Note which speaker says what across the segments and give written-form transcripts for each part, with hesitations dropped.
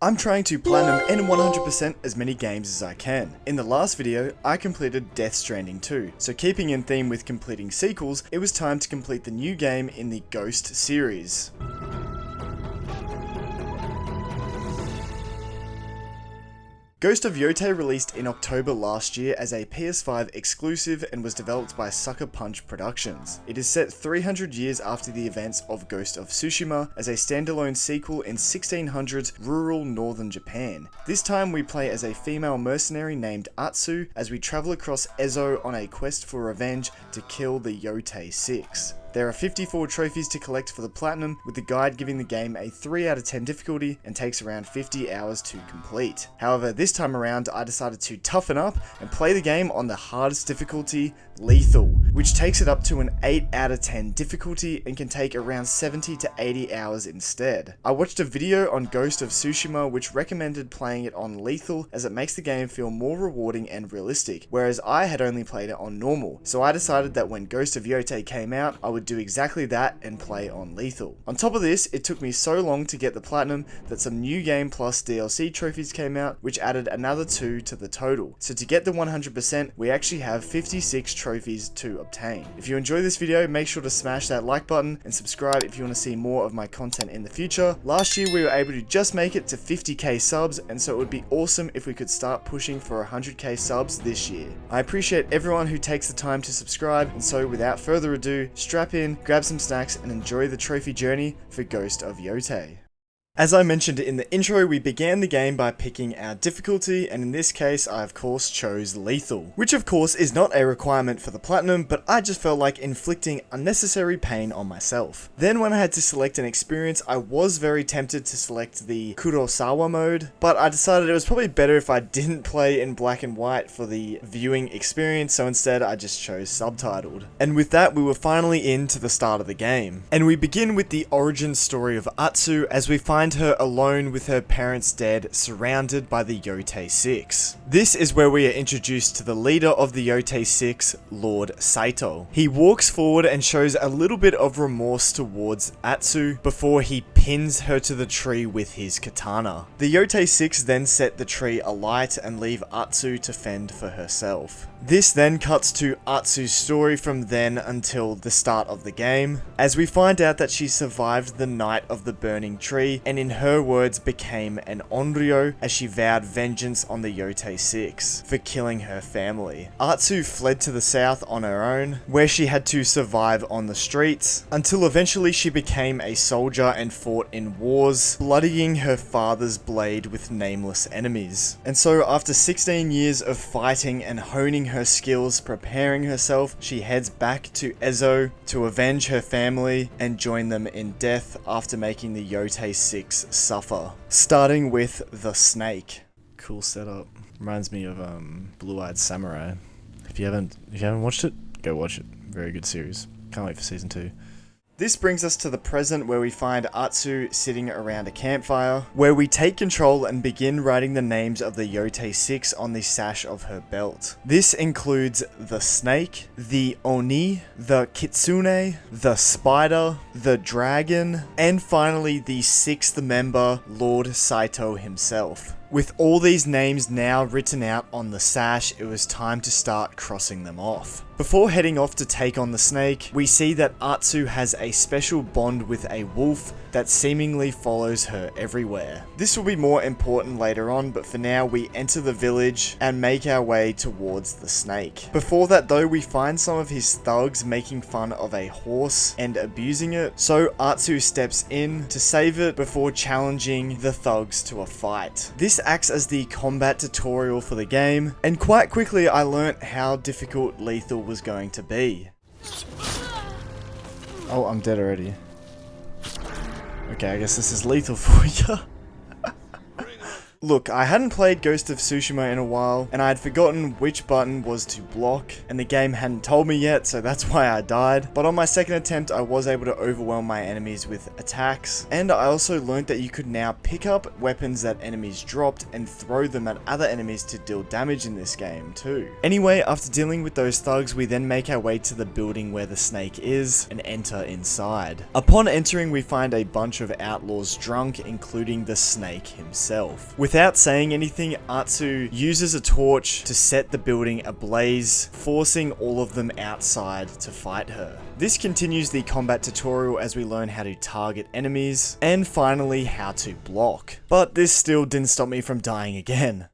Speaker 1: I'm trying to platinum and 100% as many games as I can. In the last video, I completed Death Stranding 2, so keeping in theme with completing sequels, it was time to complete the new game in the Ghost series. Ghost of Yotei released in October last year as a PS5 exclusive and was developed by Sucker Punch Productions. It is set 300 years after the events of Ghost of Tsushima as a standalone sequel in 1600s rural northern Japan. This time we play as a female mercenary named Atsu as we travel across Ezo on a quest for revenge to kill the Yotei 6. There are 54 trophies to collect for the platinum, with the guide giving the game a 3 out of 10 difficulty and takes around 50 hours to complete. However, this time around I decided to toughen up and play the game on the hardest difficulty, Lethal, which takes it up to an 8 out of 10 difficulty and can take around 70 to 80 hours instead. I watched a video on Ghost of Tsushima which recommended playing it on Lethal as it makes the game feel more rewarding and realistic, whereas I had only played it on normal, so I decided that when Ghost of Yotei came out, I would do exactly that and play on Lethal. On top of this, it took me so long to get the platinum that some new game plus DLC trophies came out, which added another 2 to the total. So to get the 100%, we actually have 56 trophies to obtain. If you enjoy this video, make sure to smash that like button and subscribe if you want to see more of my content in the future. Last year we were able to just make it to 50k subs, and so it would be awesome if we could start pushing for 100k subs this year. I appreciate everyone who takes the time to subscribe, and so without further ado, strap in, grab some snacks, and enjoy the trophy journey for Ghost of Yotei. As I mentioned in the intro, we began the game by picking our difficulty, and in this case I of course chose Lethal, which of course is not a requirement for the platinum, but I just felt like inflicting unnecessary pain on myself. Then when I had to select an experience, I was very tempted to select the Kurosawa mode, but I decided it was probably better if I didn't play in black and white for the viewing experience, so instead I just chose subtitled. And with that, we were finally into the start of the game. And we begin with the origin story of Atsu as we find her alone with her parents dead, surrounded by the Yotei 6. This is where we are introduced to the leader of the Yotei 6, Lord Saito. He walks forward and shows a little bit of remorse towards Atsu before he pins her to the tree with his katana. The Yotei 6 then set the tree alight and leave Atsu to fend for herself. This then cuts to Atsu's story from then until the start of the game, as we find out that she survived the night of the burning tree and in her words became an Onryo as she vowed vengeance on the Yotei 6 for killing her family. Atsu fled to the south on her own, where she had to survive on the streets, until eventually she became a soldier and fought in wars, bloodying her father's blade with nameless enemies. And so after 16 years of fighting and honing her skills, preparing herself, she heads back to Ezo to avenge her family and join them in death after making the Yotei 6 suffer. Starting with the snake. Cool setup. Reminds me of Blue-Eyed Samurai. If you haven't watched it, go watch it. Very good series. Can't wait for season 2. This brings us to the present, where we find Atsu sitting around a campfire, where we take control and begin writing the names of the Yotei 6 on the sash of her belt. This includes the snake, the Oni, the Kitsune, the spider, the dragon, and finally the 6th member, Lord Saito himself. With all these names now written out on the sash, it was time to start crossing them off. Before heading off to take on the snake, we see that Atsu has a special bond with a wolf that seemingly follows her everywhere. This will be more important later on, but for now we enter the village and make our way towards the snake. Before that though, we find some of his thugs making fun of a horse and abusing it, so Atsu steps in to save it before challenging the thugs to a fight. This acts as the combat tutorial for the game, and quite quickly I learnt how difficult Lethal was going to be. Oh, I'm dead already. Okay, I guess this is Lethal for you. Look, I hadn't played Ghost of Tsushima in a while, and I had forgotten which button was to block, and the game hadn't told me yet, so that's why I died. But on my second attempt, I was able to overwhelm my enemies with attacks, and I also learned that you could now pick up weapons that enemies dropped and throw them at other enemies to deal damage in this game too. Anyway, after dealing with those thugs, we then make our way to the building where the snake is and enter inside. Upon entering, we find a bunch of outlaws drunk, including the snake himself. Without saying anything, Atsu uses a torch to set the building ablaze, forcing all of them outside to fight her. This continues the combat tutorial as we learn how to target enemies, and finally how to block. But this still didn't stop me from dying again.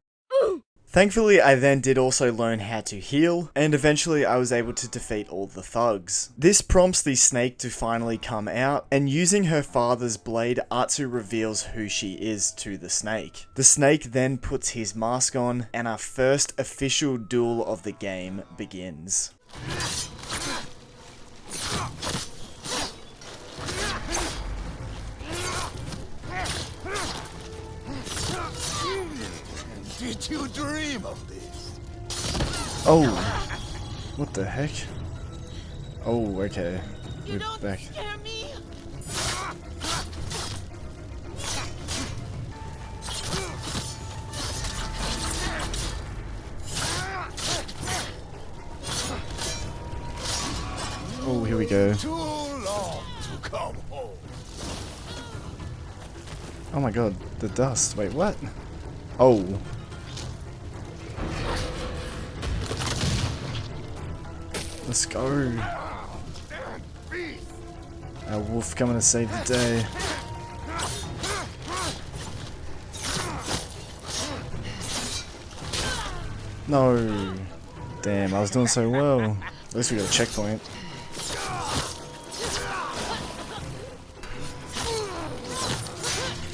Speaker 1: Thankfully, I then did also learn how to heal, and eventually I was able to defeat all the thugs. This prompts the snake to finally come out, and using her father's blade, Atsu reveals who she is to the snake. The snake then puts his mask on, and our first official duel of the game begins.
Speaker 2: Did you dream of this?
Speaker 1: Oh, what the heck? Oh, okay.
Speaker 3: You don't
Speaker 1: back.
Speaker 3: scare me.
Speaker 1: Oh, here we go.
Speaker 2: Too long to come home.
Speaker 1: Oh my god, the dust. Wait, what? Oh. Let's go. Our wolf coming to save the day. No. Damn, I was doing so well. At least we got a checkpoint.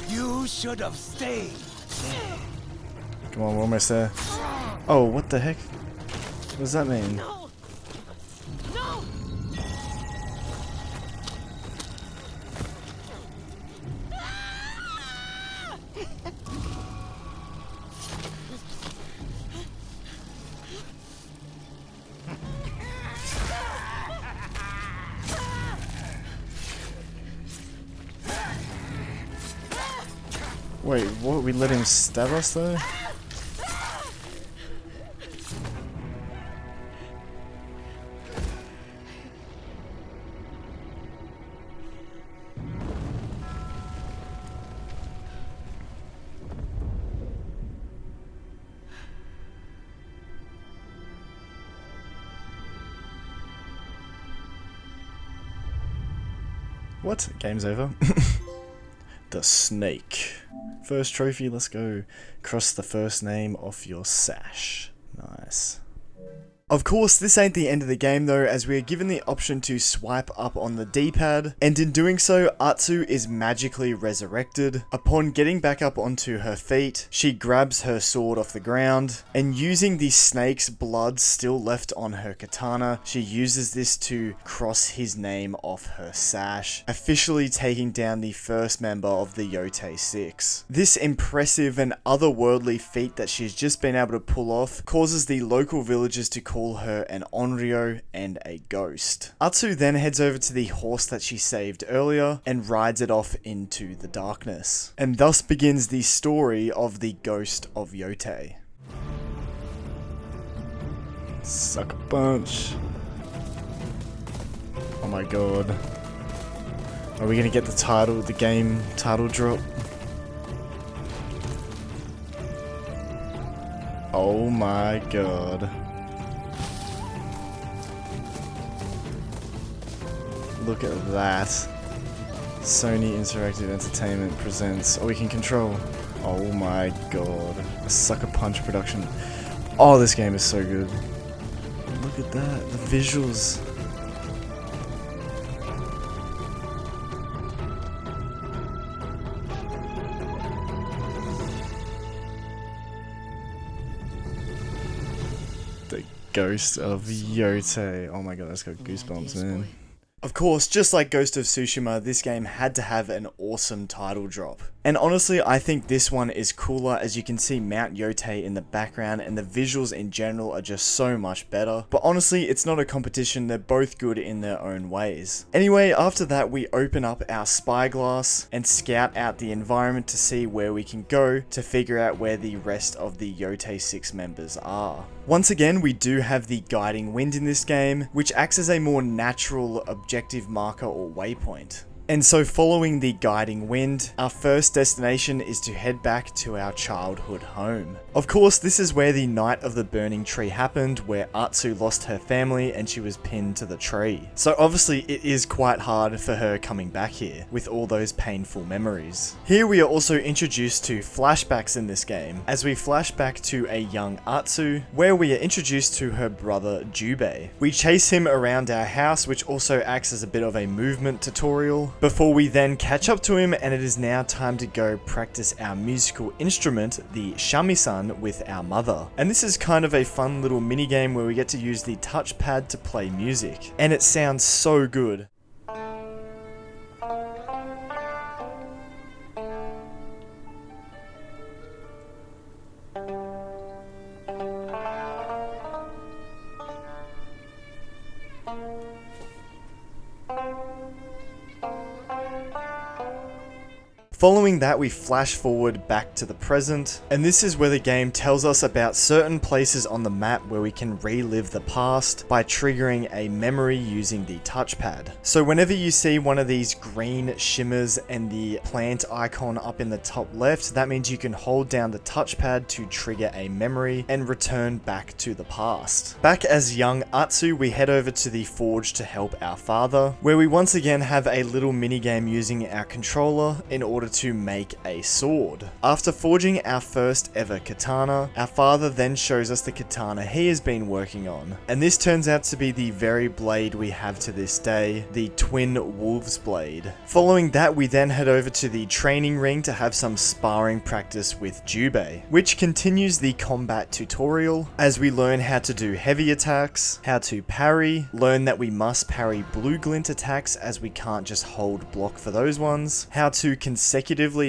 Speaker 2: You should have stayed.
Speaker 1: Come on, we're almost there. Oh, what the heck? What does that mean?
Speaker 3: No. No.
Speaker 1: Wait, what? We let him stab us though? What? Game's over. The snake. First trophy, let's go. Cross the first name off your sash. Nice. Of course, this ain't the end of the game though, as we are given the option to swipe up on the D-pad, and in doing so, Atsu is magically resurrected. Upon getting back up onto her feet, she grabs her sword off the ground, and using the snake's blood still left on her katana, she uses this to cross his name off her sash, officially taking down the first member of the Yotei 6. This impressive and otherworldly feat that she's just been able to pull off causes the local villagers to call her an Onryo and a ghost. Atsu then heads over to the horse that she saved earlier and rides it off into the darkness. And thus begins the story of the Ghost of Yotei. Suck a punch. Oh my god. Are we gonna get the game title drop? Oh my god. Look at that. Sony Interactive Entertainment presents... Oh, we can control. Oh my god. A Sucker Punch production. Oh, this game is so good. Look at that. The visuals. The Ghost of Yotei. Oh my god, that's got goosebumps, man. Of course, just like Ghost of Tsushima, this game had to have an awesome title drop. And honestly, I think this one is cooler, as you can see Mount Yotei in the background and the visuals in general are just so much better. But honestly, it's not a competition, they're both good in their own ways. Anyway, after that we open up our spyglass and scout out the environment to see where we can go to figure out where the rest of the Yotei 6 members are. Once again, we do have the guiding wind in this game, which acts as a more natural objective marker or waypoint. And so following the guiding wind, our first destination is to head back to our childhood home. Of course, this is where the Night of the Burning Tree happened, where Atsu lost her family and she was pinned to the tree. So obviously it is quite hard for her coming back here, with all those painful memories. Here we are also introduced to flashbacks in this game, as we flash back to a young Atsu, where we are introduced to her brother Jubei. We chase him around our house, which also acts as a bit of a movement tutorial, before we then catch up to him, and it is now time to go practice our musical instrument, the shamisen, with our mother. And this is kind of a fun little mini game where we get to use the touchpad to play music, and it sounds so good. Following that, we flash forward back to the present, and this is where the game tells us about certain places on the map where we can relive the past by triggering a memory using the touchpad. So whenever you see one of these green shimmers and the plant icon up in the top left, that means you can hold down the touchpad to trigger a memory and return back to the past. Back as young Atsu, we head over to the forge to help our father, where we once again have a little mini game using our controller in order to make a sword. After forging our first ever katana, our father then shows us the katana he has been working on, and this turns out to be the very blade we have to this day, the Twin Wolves blade. Following that, we then head over to the training ring to have some sparring practice with Jubei, which continues the combat tutorial as we learn how to do heavy attacks, how to parry, learn that we must parry blue glint attacks as we can't just hold block for those ones, how to consecutively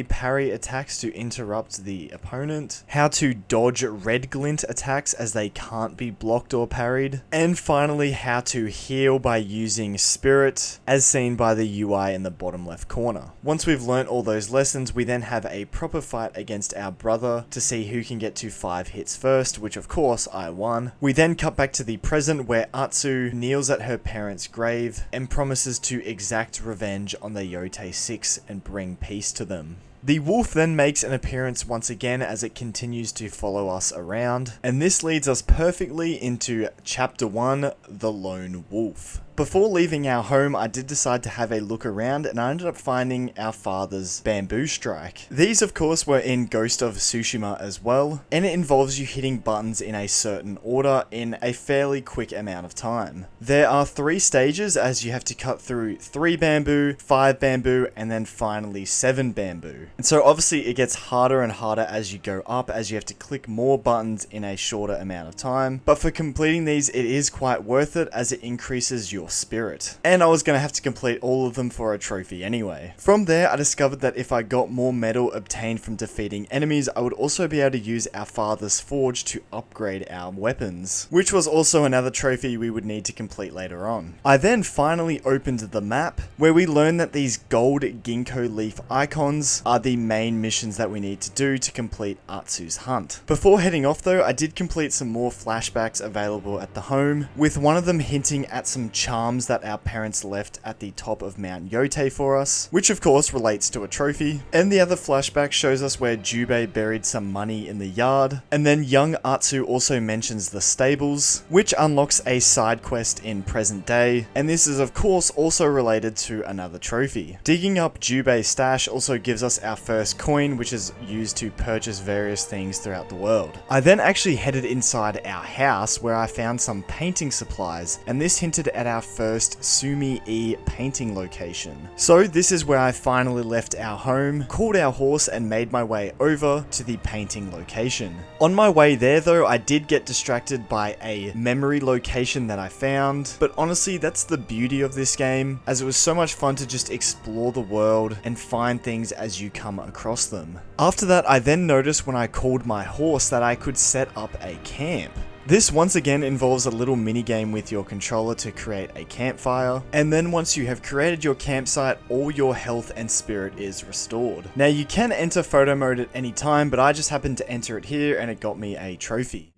Speaker 1: parry attacks to interrupt the opponent, how to dodge red glint attacks as they can't be blocked or parried, and finally how to heal by using spirit as seen by the UI in the bottom left corner. Once we've learnt all those lessons, we then have a proper fight against our brother to see who can get to 5 hits first, which of course I won. We then cut back to the present where Atsu kneels at her parents' grave and promises to exact revenge on the Yotei 6 and bring peace to them. The wolf then makes an appearance once again as it continues to follow us around, and this leads us perfectly into Chapter 1, The Lone Wolf. Before leaving our home, I did decide to have a look around, and I ended up finding our father's bamboo strike. These of course were in Ghost of Tsushima as well, and it involves you hitting buttons in a certain order in a fairly quick amount of time. There are 3 stages, as you have to cut through 3 bamboo, 5 bamboo, and then finally 7 bamboo. And so obviously it gets harder and harder as you go up, as you have to click more buttons in a shorter amount of time. But for completing these, it is quite worth it as it increases your spirit. And I was going to have to complete all of them for a trophy anyway. From there, I discovered that if I got more metal obtained from defeating enemies, I would also be able to use our father's forge to upgrade our weapons, which was also another trophy we would need to complete later on. I then finally opened the map, where we learned that these gold ginkgo leaf icons are the main missions that we need to do to complete Atsu's hunt. Before heading off though, I did complete some more flashbacks available at the home, with one of them hinting at some charms that our parents left at the top of Mount Yotei for us, which of course relates to a trophy, and the other flashback shows us where Jubei buried some money in the yard, and then young Atsu also mentions the stables, which unlocks a side quest in present day, and this is of course also related to another trophy. Digging up Jubei's stash also gives us our first coin, which is used to purchase various things throughout the world. I then actually headed inside our house where I found some painting supplies, and this hinted at our our first Sumi-e painting location. So this is where I finally left our home, called our horse, and made my way over to the painting location. On my way there though, I did get distracted by a memory location that I found, but honestly that's the beauty of this game, as it was so much fun to just explore the world and find things as you come across them. After that, I then noticed when I called my horse that I could set up a camp. This once again involves a little mini game with your controller to create a campfire, and then once you have created your campsite, all your health and spirit is restored. Now you can enter photo mode at any time, but I just happened to enter it here and it got me a trophy.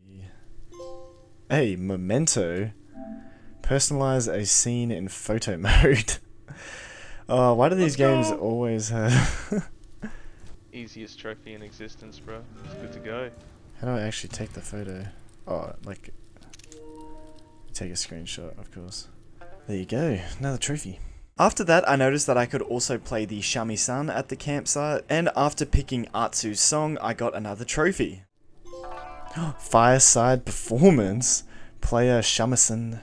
Speaker 1: Hey, memento. Personalize a scene in photo mode. Oh, why do these games always have...
Speaker 4: Easiest trophy in existence, bro. It's good to go.
Speaker 1: How do I actually take the photo? Oh, like... take a screenshot, of course. There you go, another trophy. After that, I noticed that I could also play the shamisen at the campsite, and after picking Atsu's song, I got another trophy. Fireside performance. Play a shamisen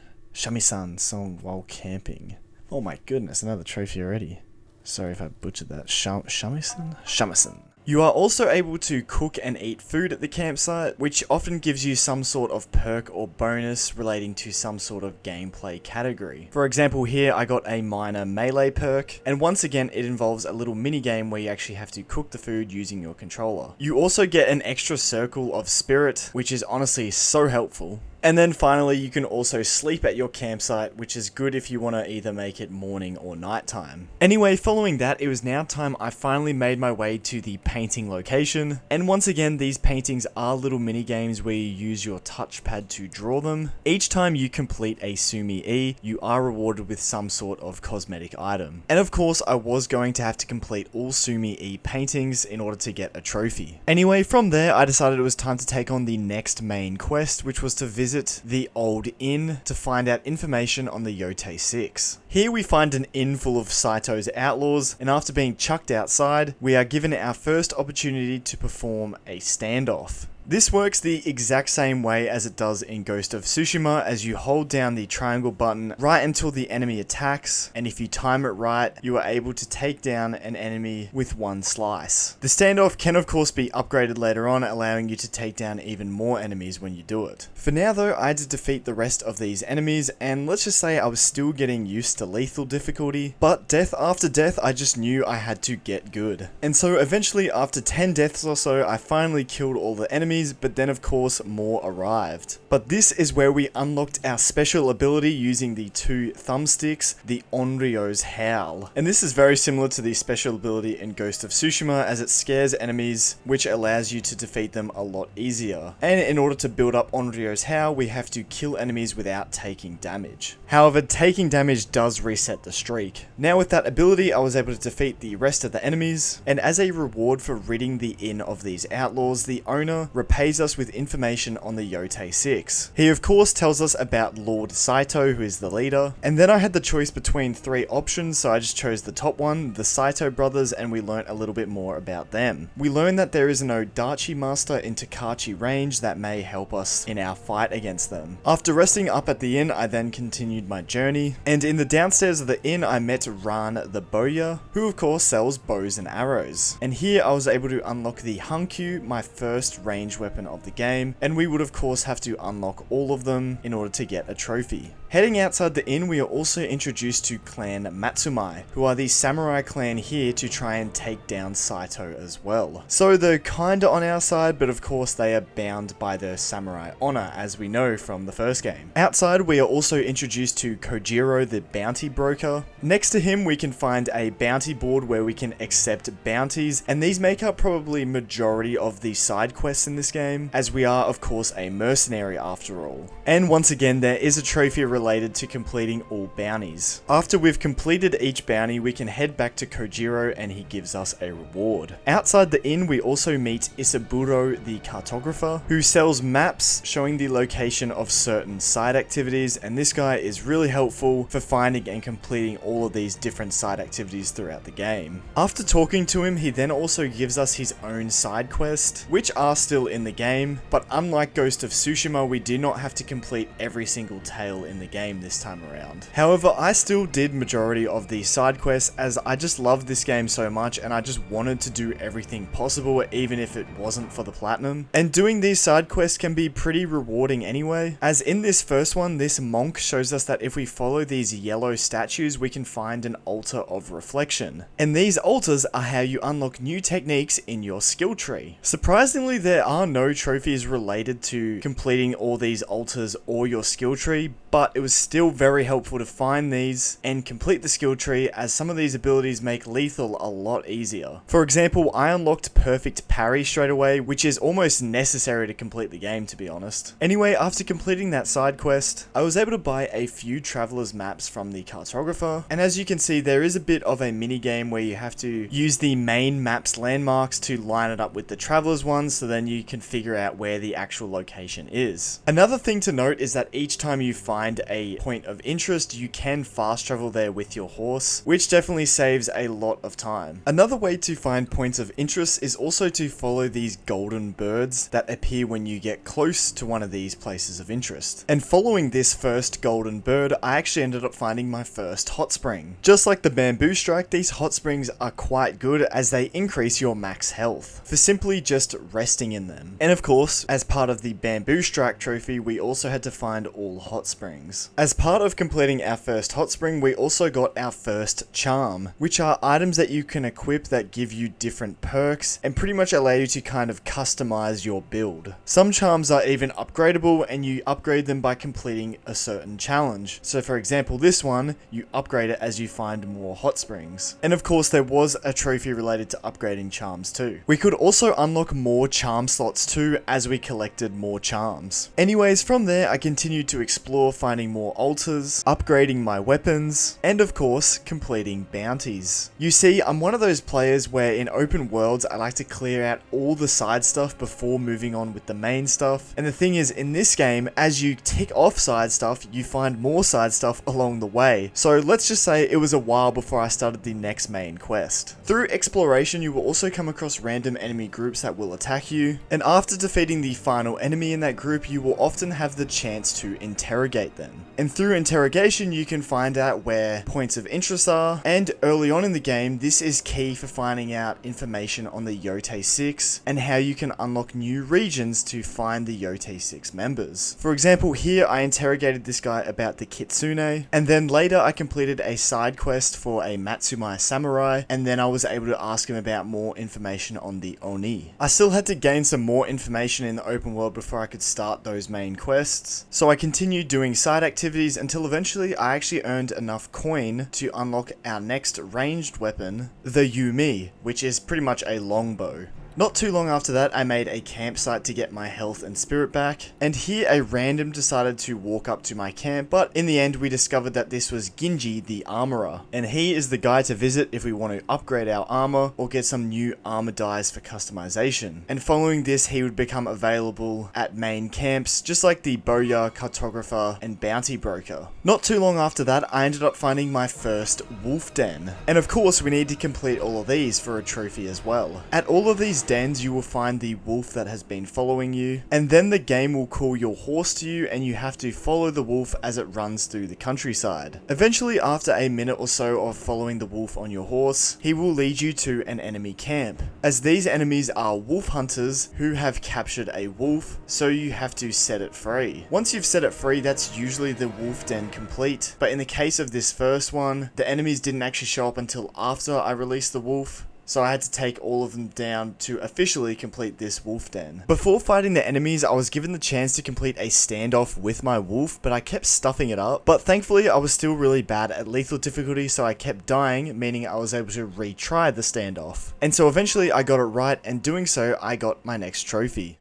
Speaker 1: song while camping. Oh my goodness, another trophy already. Sorry if I butchered that. Shamisen? You are also able to cook and eat food at the campsite, which often gives you some sort of perk or bonus relating to some sort of gameplay category. For example, here I got a minor melee perk, and once again it involves a little mini game where you actually have to cook the food using your controller. You also get an extra circle of spirit, which is honestly so helpful. And then finally, you can also sleep at your campsite, which is good if you want to either make it morning or nighttime. Anyway, following that, it was now time I finally made my way to the painting location. And once again, these paintings are little mini games where you use your touchpad to draw them. Each time you complete a Sumi-e, you are rewarded with some sort of cosmetic item. And of course, I was going to have to complete all Sumi-e paintings in order to get a trophy. Anyway, from there, I decided it was time to take on the next main quest, which was to visit the old inn to find out information on the Yotei 6. Here we find an inn full of Saito's outlaws, and after being chucked outside, we are given our first opportunity to perform a standoff. This works the exact same way as it does in Ghost of Tsushima, as you hold down the triangle button right until the enemy attacks, and if you time it right, you are able to take down an enemy with one slice. The standoff can of course be upgraded later on, allowing you to take down even more enemies when you do it. For now though, I had to defeat the rest of these enemies, and let's just say I was still getting used to lethal difficulty, but death after death I just knew I had to get good. And so eventually, after 10 deaths or so, I finally killed all the enemies, but then of course more arrived. But this is where we unlocked our special ability using the two thumbsticks, the Onryo's Howl. And this is very similar to the special ability in Ghost of Tsushima, as it scares enemies, which allows you to defeat them a lot easier. And in order to build up Onryo's Howl, we have to kill enemies without taking damage. However, taking damage does reset the streak. Now with that ability, I was able to defeat the rest of the enemies, and as a reward for ridding the inn of these outlaws, the owner repays us with information on the Yotei 6. He of course tells us about Lord Saito, who is the leader, and then I had the choice between 3 options, so I just chose the top one, the Saito brothers, and we learnt a little bit more about them. We learned that there is an Odachi master in Takachi range that may help us in our fight against them. After resting up at the inn, I then continued my journey, and in the downstairs of the inn I met Ran the bowyer, who of course sells bows and arrows. And here I was able to unlock the Hankyu, my first range weapon of the game, and we would of course have to unlock all of them in order to get a trophy. Heading outside the inn, we are also introduced to Clan Matsumai, who are the samurai clan here to try and take down Saito as well. So they're kinda on our side, but of course they are bound by their samurai honor, as we know from the first game. Outside, we are also introduced to Kojiro, the bounty broker. Next to him, we can find a bounty board where we can accept bounties, and these make up probably majority of the side quests in this game, as we are of course a mercenary after all. And once again, there is a trophy related to completing all bounties. After we've completed each bounty, we can head back to Kojiro and he gives us a reward. Outside the inn, we also meet Isaburo, the cartographer, who sells maps showing the location of certain side activities, and this guy is really helpful for finding and completing all of these different side activities throughout the game. After talking to him, he then also gives us his own side quest, which are still in the game, but unlike Ghost of Tsushima, we did not have to complete every single tale in the game this time around. However, I still did majority of the side quests as I just loved this game so much and I just wanted to do everything possible even if it wasn't for the platinum. And doing these side quests can be pretty rewarding anyway, as in this first one, this monk shows us that if we follow these yellow statues, we can find an altar of reflection. And these altars are how you unlock new techniques in your skill tree. Surprisingly, there are no trophies related to completing all these altars or your skill tree, but it was still very helpful to find these and complete the skill tree, as some of these abilities make lethal a lot easier. For example, I unlocked perfect parry straight away, which is almost necessary to complete the game, to be honest. Anyway, after completing that side quest, I was able to buy a few travelers maps from the cartographer, and as you can see, there is a bit of a mini game where you have to use the main map's landmarks to line it up with the travelers ones, so then you can figure out where the actual location is. Another thing to note is that each time you find a point of interest, you can fast travel there with your horse, which definitely saves a lot of time. Another way to find points of interest is also to follow these golden birds that appear when you get close to one of these places of interest. And following this first golden bird, I actually ended up finding my first hot spring. Just like the bamboo strike, these hot springs are quite good as they increase your max health for simply just resting in them. And of course, as part of the bamboo strike trophy, we also had to find all hot springs. As part of completing our first hot spring, we also got our first charm, which are items that you can equip that give you different perks and pretty much allow you to kind of customize your build. Some charms are even upgradable, and you upgrade them by completing a certain challenge. So for example, this one, you upgrade it as you find more hot springs. And of course, there was a trophy related to upgrading charms too. We could also unlock more charm slots too as we collected more charms. Anyways, from there I continued to explore, finding more altars, upgrading my weapons, and of course, completing bounties. You see, I'm one of those players where in open worlds, I like to clear out all the side stuff before moving on with the main stuff. And the thing is, in this game, as you tick off side stuff, you find more side stuff along the way. So let's just say it was a while before I started the next main quest. Through exploration, you will also come across random enemy groups that will attack you. And after defeating the final enemy in that group, you will often have the chance to interrogate them. And through interrogation, you can find out where points of interest are, and early on in the game, this is key for finding out information on the Yotei 6 and how you can unlock new regions to find the Yotei 6 members. For example, here I interrogated this guy about the Kitsune, and then later I completed a side quest for a Matsumai samurai, and then I was able to ask him about more information on the Oni. I still had to gain some more information in the open world before I could start those main quests, so I continued doing side activities until eventually I actually earned enough coin to unlock our next ranged weapon, the Yumi, which is pretty much a longbow. Not too long after that, I made a campsite to get my health and spirit back, and here a random decided to walk up to my camp, but in the end we discovered that this was Ginji the Armorer, and he is the guy to visit if we want to upgrade our armor or get some new armor dyes for customization. And following this, he would become available at main camps, just like the Bowyer, Cartographer, and Bounty Broker. Not too long after that, I ended up finding my first wolf den, and of course we need to complete all of these for a trophy as well. At all of these dens, you will find the wolf that has been following you, and then the game will call your horse to you and you have to follow the wolf as it runs through the countryside. Eventually, after a minute or so of following the wolf on your horse, he will lead you to an enemy camp, as these enemies are wolf hunters who have captured a wolf, so you have to set it free. Once you've set it free, that's usually the wolf den complete, but in the case of this first one, the enemies didn't actually show up until after I released the wolf, so I had to take all of them down to officially complete this wolf den. Before fighting the enemies, I was given the chance to complete a standoff with my wolf, but I kept stuffing it up. But thankfully, I was still really bad at lethal difficulty, so I kept dying, meaning I was able to retry the standoff. And so eventually I got it right, and doing so, I got my next trophy.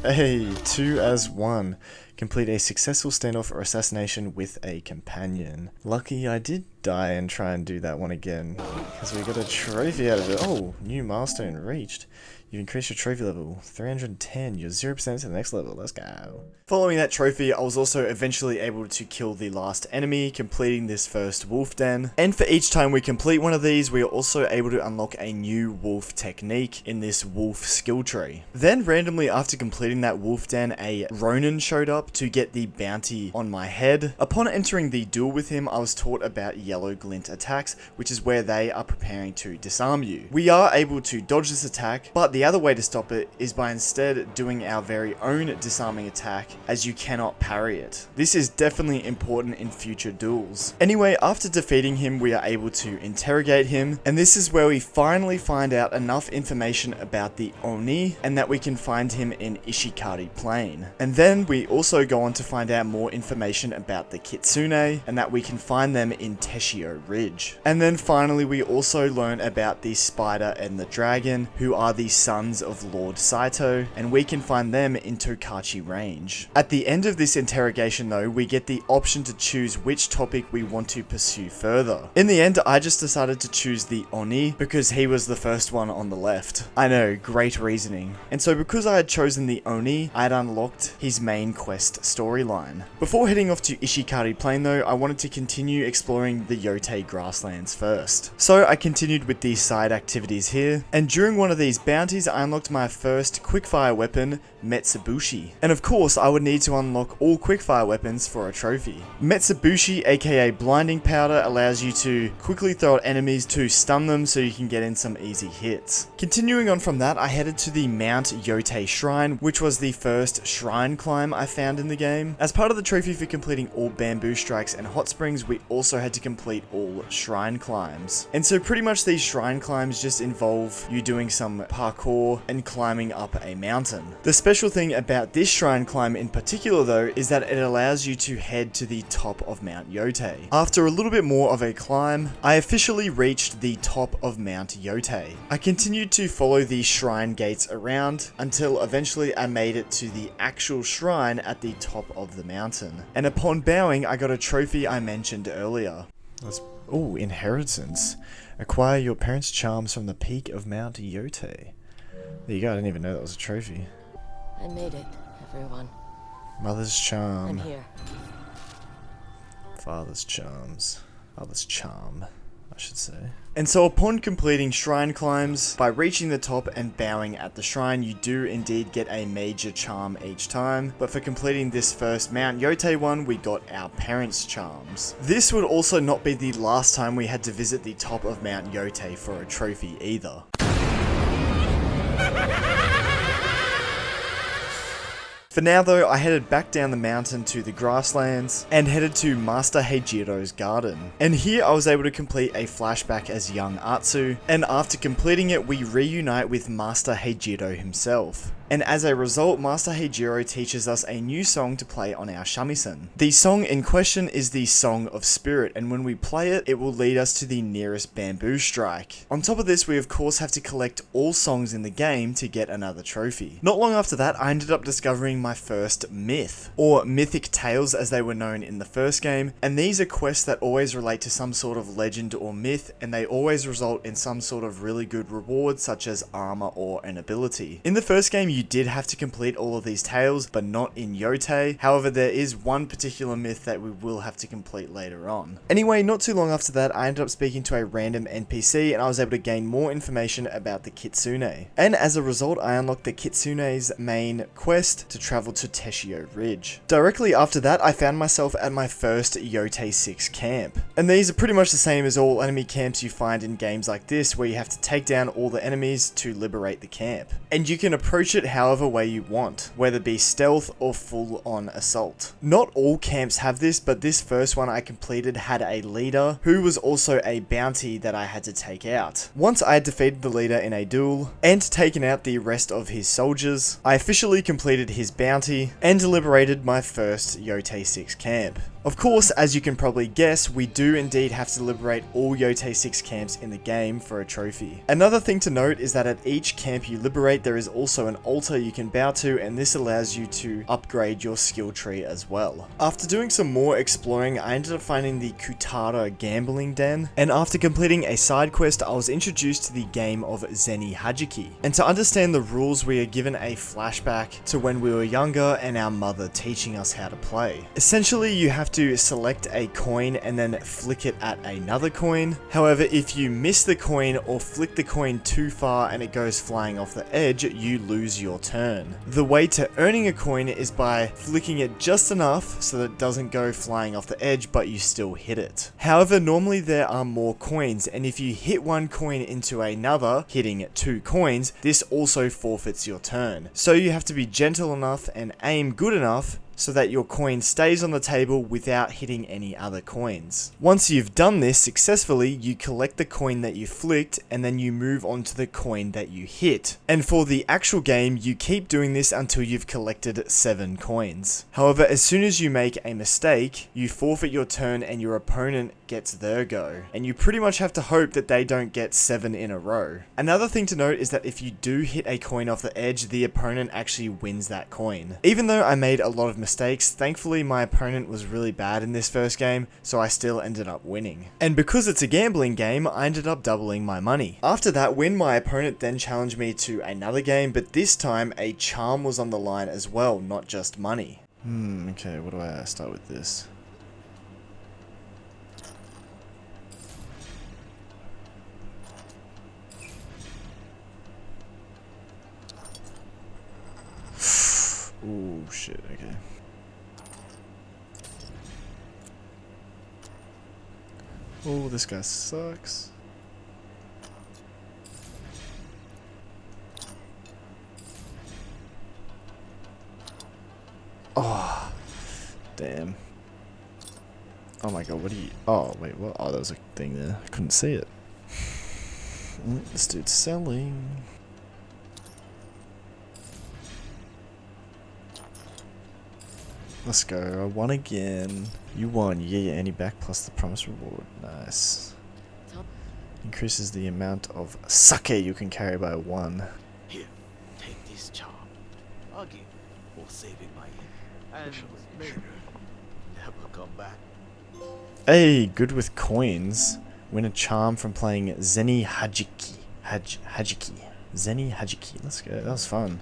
Speaker 1: Hey, 2 as 1. Complete a successful standoff or assassination with a companion. Lucky I did die and try and do that one again, because we got a trophy out of it. Oh, new milestone reached. You increased your trophy level, 310, you're 0% to the next level, let's go. Following that trophy, I was also eventually able to kill the last enemy, completing this first wolf den. And for each time we complete one of these, we are also able to unlock a new wolf technique in this wolf skill tree. Then randomly after completing that wolf den, a Ronin showed up to get the bounty on my head. Upon entering the duel with him, I was taught about yellow glint attacks, which is where they are preparing to disarm you. We are able to dodge this attack, but the other way to stop it is by instead doing our very own disarming attack, as you cannot parry it. This is definitely important in future duels. Anyway, after defeating him, we are able to interrogate him, and this is where we finally find out enough information about the Oni, and that we can find him in Ishikari Plain. And then we also go on to find out more information about the Kitsune, and that we can find them in Teshio Ridge. And then finally we also learn about the spider and the dragon, who are the sons of Lord Saito, and we can find them in Tokachi Range. At the end of this interrogation though, we get the option to choose which topic we want to pursue further. In the end, I just decided to choose the Oni because he was the first one on the left. I know, great reasoning. And so because I had chosen the Oni, I had unlocked his main quest storyline. Before heading off to Ishikari Plain though, I wanted to continue exploring the Yotei grasslands first. So I continued with these side activities here, and during one of these bounties I unlocked my first quickfire weapon, Metsubushi. And of course I would need to unlock all quickfire weapons for a trophy. Metsubushi, aka blinding powder, allows you to quickly throw at enemies to stun them so you can get in some easy hits. Continuing on from that, I headed to the Mount Yotei Shrine, which was the first shrine climb I found in the game. As part of the trophy for completing all bamboo strikes and hot springs, we also had to complete all shrine climbs. And so pretty much these shrine climbs just involve you doing some parkour and climbing up a mountain. The special thing about this shrine climb in particular though is that it allows you to head to the top of Mount Yotei. After a little bit more of a climb, I officially reached the top of Mount Yotei. I continued to follow the shrine gates around until eventually I made it to the actual shrine at the top of the mountain. And upon bowing, I got a trophy I mentioned earlier. Oh, inheritance. Acquire your parents' charms from the peak of Mount Yotei. There you go, I didn't even know that was a trophy.
Speaker 3: I made it, everyone.
Speaker 1: Mother's charm.
Speaker 3: I'm here.
Speaker 1: Father's charms. Father's charm, I should say. And so upon completing shrine climbs, by reaching the top and bowing at the shrine, you do indeed get a major charm each time. But for completing this first Mount Yotei one, we got our parents' charms. This would also not be the last time we had to visit the top of Mount Yotei for a trophy either. For now though, I headed back down the mountain to the grasslands and headed to Master Heijiro's garden. And here I was able to complete a flashback as young Atsu, and after completing it we reunite with Master Heijiro himself. And as a result, Master Heijiro teaches us a new song to play on our shamisen. The song in question is the Song of Spirit, and when we play it, it will lead us to the nearest bamboo strike. On top of this, we of course have to collect all songs in the game to get another trophy. Not long after that, I ended up discovering my first myth, or mythic tales as they were known in the first game, and these are quests that always relate to some sort of legend or myth, and they always result in some sort of really good reward such as armor or an ability. In the first game, you did have to complete all of these tales, but not in Yotei. However, there is one particular myth that we will have to complete later on. Anyway, not too long after that, I ended up speaking to a random NPC and I was able to gain more information about the Kitsune. And as a result, I unlocked the Kitsune's main quest to travel to Teshio Ridge. Directly after that, I found myself at my first Yotei 6 camp. And these are pretty much the same as all enemy camps you find in games like this, where you have to take down all the enemies to liberate the camp. And you can approach it however way you want, whether it be stealth or full-on assault. Not all camps have this, but this first one I completed had a leader who was also a bounty that I had to take out. Once I had defeated the leader in a duel and taken out the rest of his soldiers, I officially completed his bounty and liberated my first Yotei 6 camp. Of course, as you can probably guess, we do indeed have to liberate all Yotei 6 camps in the game for a trophy. Another thing to note is that at each camp you liberate, there is also an altar you can bow to, and this allows you to upgrade your skill tree as well. After doing some more exploring, I ended up finding the Kutara gambling den, and after completing a side quest, I was introduced to the game of Zeni Hajiki. And to understand the rules, we are given a flashback to when we were younger and our mother teaching us how to play. Essentially, you have to select a coin and then flick it at another coin. However, if you miss the coin or flick the coin too far and it goes flying off the edge, you lose your turn. The way to earning a coin is by flicking it just enough so that it doesn't go flying off the edge, but you still hit it. However, normally there are more coins, and if you hit one coin into another, hitting 2 coins, this also forfeits your turn. So you have to be gentle enough and aim good enough so that your coin stays on the table without hitting any other coins. Once you've done this successfully, you collect the coin that you flicked and then you move on to the coin that you hit. And for the actual game, you keep doing this until you've collected 7 coins. However, as soon as you make a mistake, you forfeit your turn and your opponent gets their go. And you pretty much have to hope that they don't get 7 in a row. Another thing to note is that if you do hit a coin off the edge, the opponent actually wins that coin. Even though I made a lot of mistakes, thankfully my opponent was really bad in this first game, so I still ended up winning. And because it's a gambling game, I ended up doubling my money. After that win, my opponent then challenged me to another game, but this time a charm was on the line as well, not just money. Okay, what do I start with this? Oh shit, okay. Oh, this guy sucks. Oh, damn. Oh my god, what do you... Oh, wait, what? Oh, there was a thing there. I couldn't see it. This dude's selling. Let's go. I won again. You won. You get your any back plus the promised reward. Nice. Increases the amount of sake you can carry by 1.
Speaker 2: Here, take this charm. Again, or save it by you. And later, never come back.
Speaker 1: Hey, good with coins. Win a charm from playing Zeni Hajiki. Hajiki. Zeni Hajiki. Let's go. That was fun.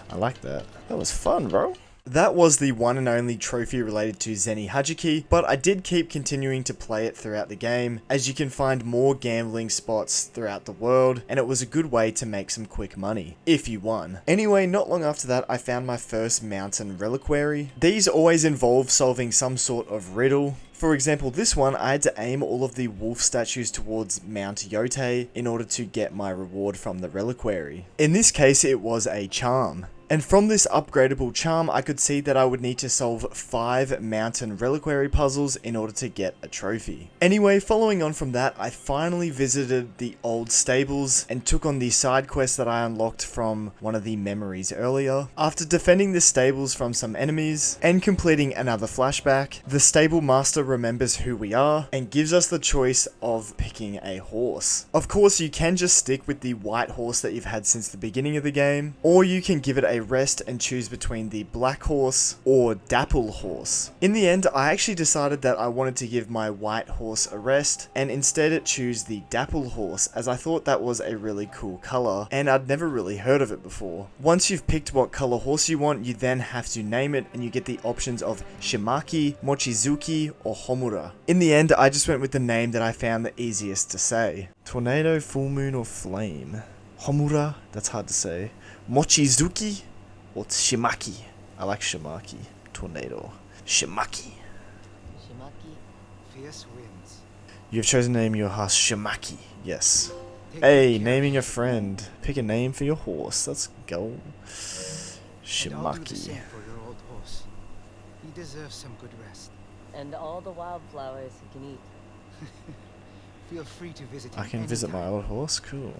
Speaker 1: I like that. That was fun, bro. That was the one and only trophy related to Zeni Hajiki, but I did keep continuing to play it throughout the game, as you can find more gambling spots throughout the world, and it was a good way to make some quick money, if you won. Anyway, not long after that, I found my first mountain reliquary. These always involve solving some sort of riddle. For example, this one, I had to aim all of the wolf statues towards Mount Yotei in order to get my reward from the reliquary. In this case, it was a charm. And from this upgradable charm, I could see that I would need to solve 5 mountain reliquary puzzles in order to get a trophy. Anyway, following on from that, I finally visited the old stables and took on the side quest that I unlocked from one of the memories earlier. After defending the stables from some enemies and completing another flashback, the stable master remembers who we are and gives us the choice of picking a horse. Of course, you can just stick with the white horse that you've had since the beginning of the game, or you can give it a rest and choose between the black horse or dapple horse. In the end, I actually decided that I wanted to give my white horse a rest and instead choose the dapple horse, as I thought that was a really cool color and I'd never really heard of it before. Once you've picked what color horse you want, you then have to name it and you get the options of Shimaki, Mochizuki or Homura. In the end, I just went with the name that I found the easiest to say. Tornado, full moon or flame. Homura, that's hard to say. Mochizuki or Shimaki. I like Shimaki. Tornado. Shimaki.
Speaker 3: Shimaki.
Speaker 5: Fierce winds.
Speaker 1: You have chosen to name your horse Shimaki. Yes.
Speaker 5: Take
Speaker 1: Hey,
Speaker 5: good care
Speaker 1: naming a
Speaker 5: of
Speaker 1: friend. Pick a name for your horse. Let's go.
Speaker 5: And I'll do the
Speaker 1: Shimaki.
Speaker 5: same for your old horse. He deserves some good rest.
Speaker 3: And all the wildflowers he can eat.
Speaker 5: Feel free to visit him
Speaker 1: I can visit my
Speaker 5: anytime.
Speaker 1: old horse? Cool.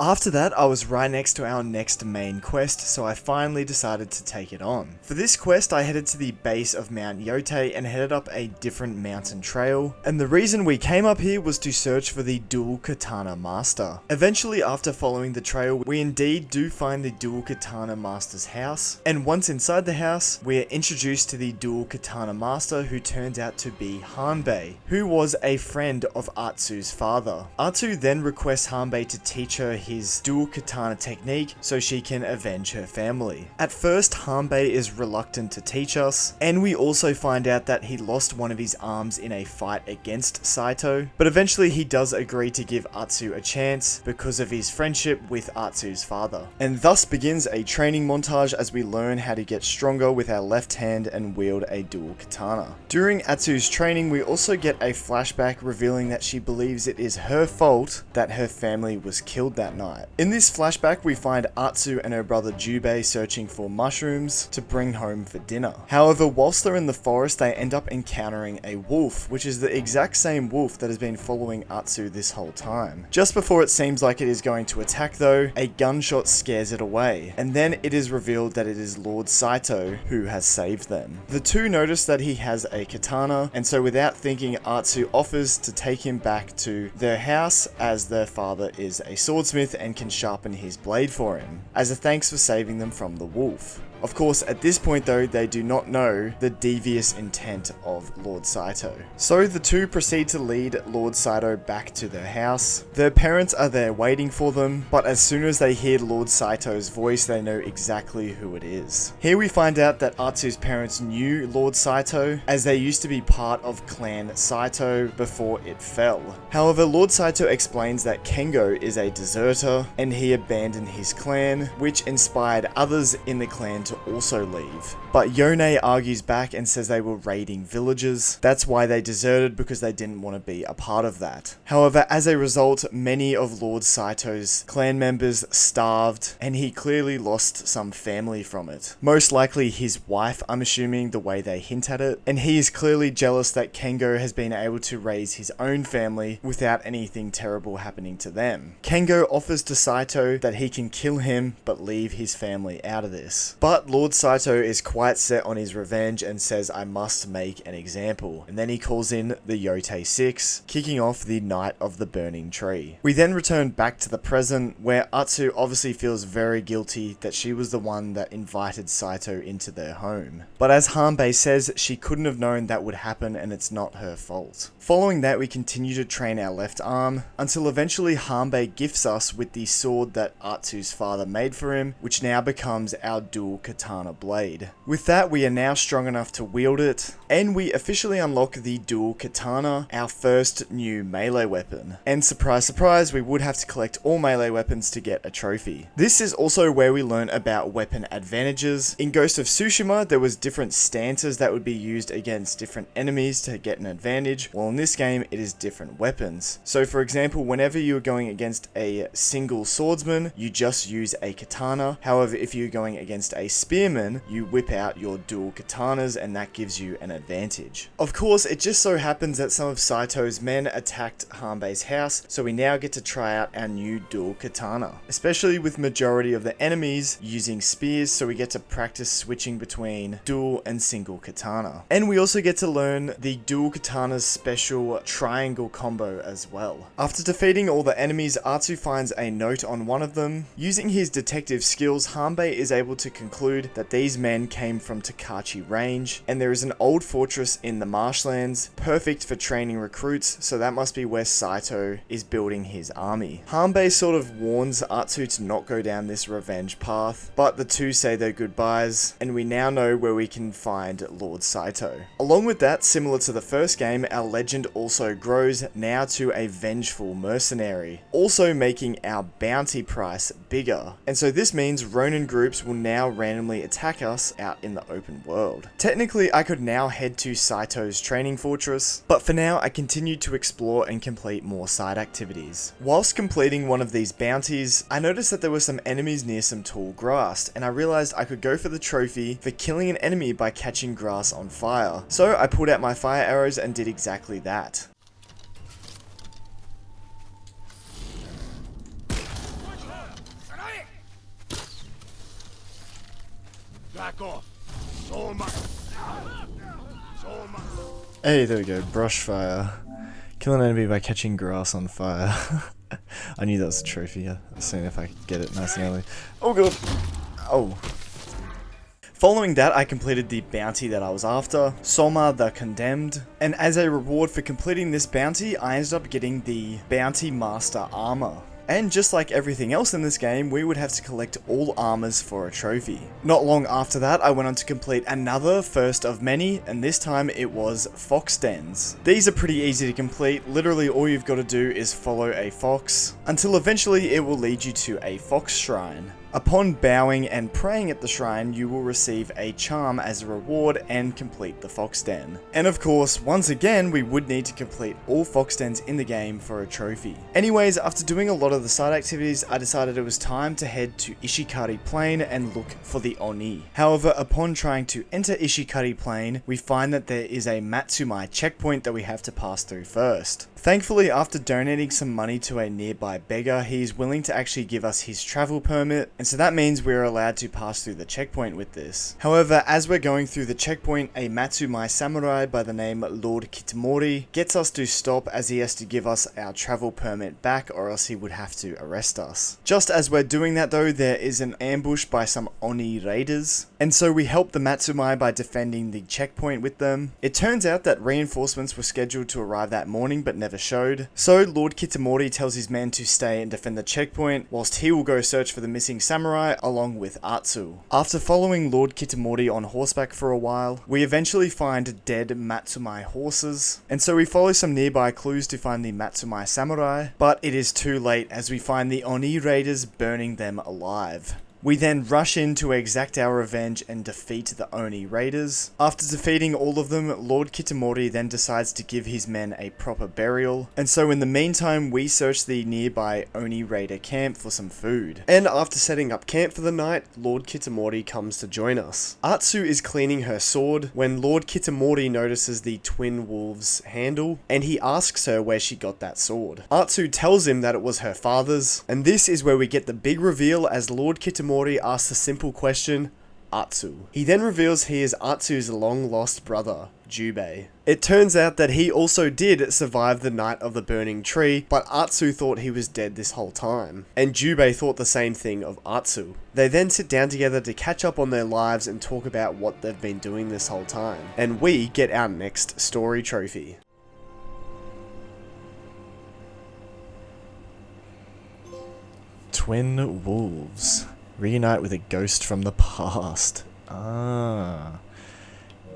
Speaker 1: After that, I was right next to our next main quest, so I finally decided to take it on. For this quest, I headed to the base of Mount Yotei and headed up a different mountain trail, and the reason we came up here was to search for the dual katana master. Eventually, after following the trail, we indeed do find the dual katana master's house, and once inside the house, we are introduced to the dual katana master, who turns out to be Hanbei, who was a friend of Atsu's father. Atsu then requests Hanbei to teach her his dual katana technique so she can avenge her family. At first, Hanbei is reluctant to teach us, and we also find out that he lost one of his arms in a fight against Saito, but eventually he does agree to give Atsu a chance because of his friendship with Atsu's father. And thus begins a training montage as we learn how to get stronger with our left hand and wield a dual katana. During Atsu's training, we also get a flashback revealing that she believes it is her fault that her family was killed that night. In this flashback, we find Atsu and her brother Jubei searching for mushrooms to bring home for dinner. However, whilst they're in the forest, they end up encountering a wolf, which is the exact same wolf that has been following Atsu this whole time. Just before it seems like it is going to attack though, a gunshot scares it away, and then it is revealed that it is Lord Saito who has saved them. The two notice that he has a katana, and so without thinking, Atsu offers to take him back to their house as their father is a swordsmith and can sharpen his blade for him, as a thanks for saving them from the wolf. Of course, at this point though, they do not know the devious intent of Lord Saito. So the two proceed to lead Lord Saito back to their house. Their parents are there waiting for them, but as soon as they hear Lord Saito's voice, they know exactly who it is. Here we find out that Atsu's parents knew Lord Saito, as they used to be part of Clan Saito before it fell. However, Lord Saito explains that Kengo is a deserter, and he abandoned his clan, which inspired others in the clan to also leave. But Yone argues back and says they were raiding villages. That's why they deserted, because they didn't want to be a part of that. However, as a result, many of Lord Saito's clan members starved, and he clearly lost some family from it. Most likely his wife, I'm assuming, the way they hint at it. And he is clearly jealous that Kengo has been able to raise his own family without anything terrible happening to them. Kengo offers to Saito that he can kill him but leave his family out of this. But Lord Saito is quite set on his revenge and says, I must make an example. And then he calls in the Yotei 6, kicking off the Night of the Burning Tree. We then return back to the present, where Atsu obviously feels very guilty that she was the one that invited Saito into their home. But as Hanbei says, she couldn't have known that would happen and it's not her fault. Following that, we continue to train our left arm, until eventually Hanbei gifts us with the sword that Atsu's father made for him, which now becomes our dual katana blade. With that, we are now strong enough to wield it, and we officially unlock the dual katana, our first new melee weapon. And surprise surprise, we would have to collect all melee weapons to get a trophy. This is also where we learn about weapon advantages. In Ghost of Tsushima, there was different stances that would be used against different enemies to get an advantage, while in this game it is different weapons. So for example, whenever you're going against a single swordsman, you just use a katana. However, if you're going against a spearman, you whip out your dual katanas, and that gives you an advantage. Of course, it just so happens that some of Saito's men attacked Hanbei's house, so we now get to try out our new dual katana, especially with majority of the enemies using spears, so we get to practice switching between dual and single katana. And we also get to learn the dual katana's special triangle combo as well. After defeating all the enemies, Atsu finds a note on one of them. Using his detective skills, Hanbei is able to conclude that these men came from Takachi Range, and there is an old fortress in the marshlands, perfect for training recruits, so that must be where Saito is building his army. Hanbei sort of warns Atsu to not go down this revenge path, but the two say their goodbyes, and we now know where we can find Lord Saito. Along with that, similar to the first game, our legend also grows now to a vengeful mercenary, also making our bounty price bigger. And so this means Ronin groups will now randomly attack us out in the open world. Technically, I could now head to Saito's training fortress, but for now I continue to explore and complete more side activities. Whilst completing one of these bounties, I noticed that there were some enemies near some tall grass, and I realized I could go for the trophy for killing an enemy by catching grass on fire. So I pulled out my fire arrows and did exactly that. Hey, there we go, brush fire. Kill an enemy by catching grass on fire. I knew that was a trophy. I was seeing if I could get it nice and early. Oh god! Oh. Following that, I completed the bounty that I was after, Soma the Condemned, and as a reward for completing this bounty, I ended up getting the Bounty Master Armor. And just like everything else in this game, we would have to collect all armors for a trophy. Not long after that, I went on to complete another first of many, and this time it was fox dens. These are pretty easy to complete. Literally all you've got to do is follow a fox, until eventually it will lead you to a fox shrine. Upon bowing and praying at the shrine, you will receive a charm as a reward and complete the fox den. And of course, once again, we would need to complete all fox dens in the game for a trophy. Anyways, after doing a lot of the side activities, I decided it was time to head to Ishikari Plain and look for the Oni. However, upon trying to enter Ishikari Plain, we find that there is a Matsumai checkpoint that we have to pass through first. Thankfully, after donating some money to a nearby beggar, he is willing to actually give us his travel permit, and so that means we're allowed to pass through the checkpoint with this. However, as we're going through the checkpoint, a Matsumai samurai by the name Lord Kitamori gets us to stop as he has to give us our travel permit back, or else he would have to arrest us. Just as we're doing that though, there is an ambush by some Oni raiders, and so we help the Matsumai by defending the checkpoint with them. It turns out that reinforcements were scheduled to arrive that morning but never showed, so Lord Kitamori tells his men to stay and defend the checkpoint, whilst he will go search for the missing samurai along with Atsu. After following Lord Kitamori on horseback for a while, we eventually find dead Matsumai horses, and so we follow some nearby clues to find the Matsumai samurai, but it is too late as we find the Oni raiders burning them alive. We then rush in to exact our revenge and defeat the Oni raiders. After defeating all of them, Lord Kitamori then decides to give his men a proper burial, and so in the meantime we search the nearby Oni raider camp for some food. And after setting up camp for the night, Lord Kitamori comes to join us. Atsu is cleaning her sword when Lord Kitamori notices the twin wolves handle, and he asks her where she got that sword. Atsu tells him that it was her father's, and this is where we get the big reveal as Lord Kitamori asks the simple question, Atsu. He then reveals he is Atsu's long-lost brother, Jubei. It turns out that he also did survive the night of the burning tree, but Atsu thought he was dead this whole time, and Jubei thought the same thing of Atsu. They then sit down together to catch up on their lives and talk about what they've been doing this whole time, and we get our next story trophy. Twin wolves. Reunite with a ghost from the past. Ah.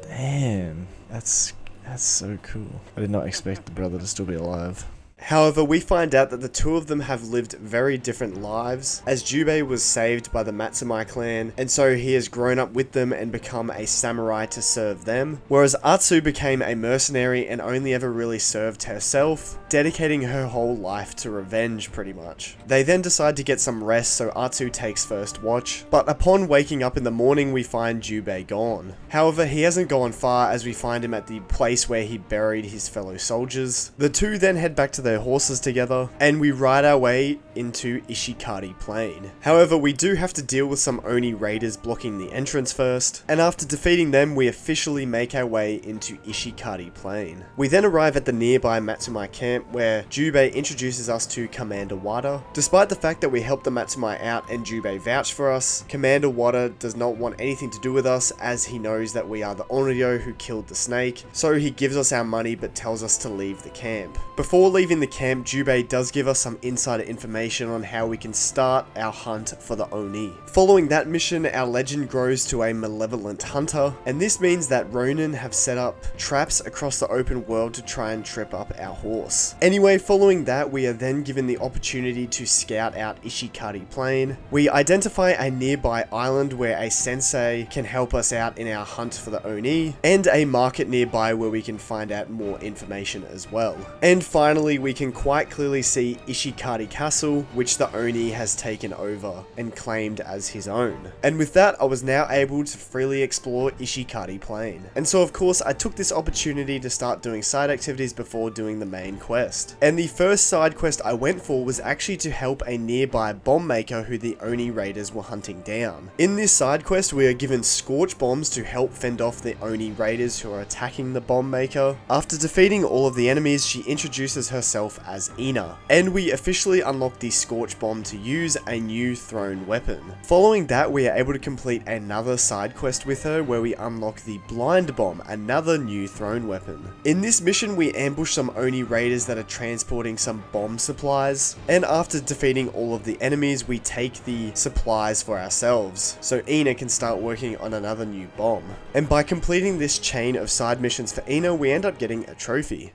Speaker 1: Damn. That's so cool. I did not expect the brother to still be alive. However, we find out that the two of them have lived very different lives, as Jubei was saved by the Matsumai clan, and so he has grown up with them and become a samurai to serve them, whereas Atsu became a mercenary and only ever really served herself, dedicating her whole life to revenge pretty much. They then decide to get some rest, so Atsu takes first watch, but upon waking up in the morning we find Jubei gone. However, he hasn't gone far as we find him at the place where he buried his fellow soldiers. The two then head back to their horses together, and we ride our way into Ishikari Plain. However, we do have to deal with some Oni raiders blocking the entrance first, and after defeating them, we officially make our way into Ishikari Plain. We then arrive at the nearby Matsumai camp, where Jubei introduces us to Commander Wada. Despite the fact that we helped the Matsumai out and Jubei vouched for us, Commander Wada does not want anything to do with us, as he knows that we are the Onryo who killed the snake, so he gives us our money but tells us to leave the camp. Before leaving the camp, Jubei does give us some insider information on how we can start our hunt for the Oni. Following that mission, our legend grows to a malevolent hunter, and this means that Ronin have set up traps across the open world to try and trip up our horse. Anyway, following that, we are then given the opportunity to scout out Ishikari Plain. We identify a nearby island where a sensei can help us out in our hunt for the Oni, and a market nearby where we can find out more information as well. And finally, we we can quite clearly see Ishikari Castle, which the Oni has taken over and claimed as his own. And with that, I was now able to freely explore Ishikari Plain. And so of course, I took this opportunity to start doing side activities before doing the main quest. And the first side quest I went for was actually to help a nearby bomb maker who the Oni raiders were hunting down. In this side quest, we are given scorch bombs to help fend off the Oni raiders who are attacking the bomb maker. After defeating all of the enemies, she introduces herself as Ina, and we officially unlock the scorch bomb to use a new thrown weapon. Following that, we are able to complete another side quest with her where we unlock the blind bomb, another new thrown weapon. In this mission, we ambush some Oni raiders that are transporting some bomb supplies, and after defeating all of the enemies, we take the supplies for ourselves, so Ina can start working on another new bomb. And by completing this chain of side missions for Ina, we end up getting a trophy.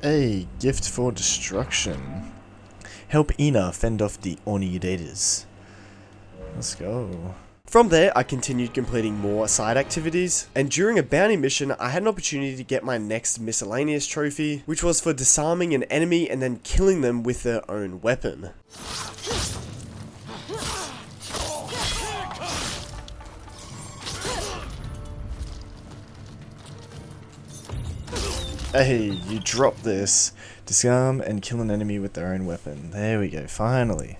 Speaker 1: A gift for destruction. Help Ina fend off the Oni raiders. Let's go. From there, I continued completing more side activities, and during a bounty mission, I had an opportunity to get my next miscellaneous trophy, which was for disarming an enemy and then killing them with their own weapon. Hey, you drop this. Disarm and kill an enemy with their own weapon. There we go, finally.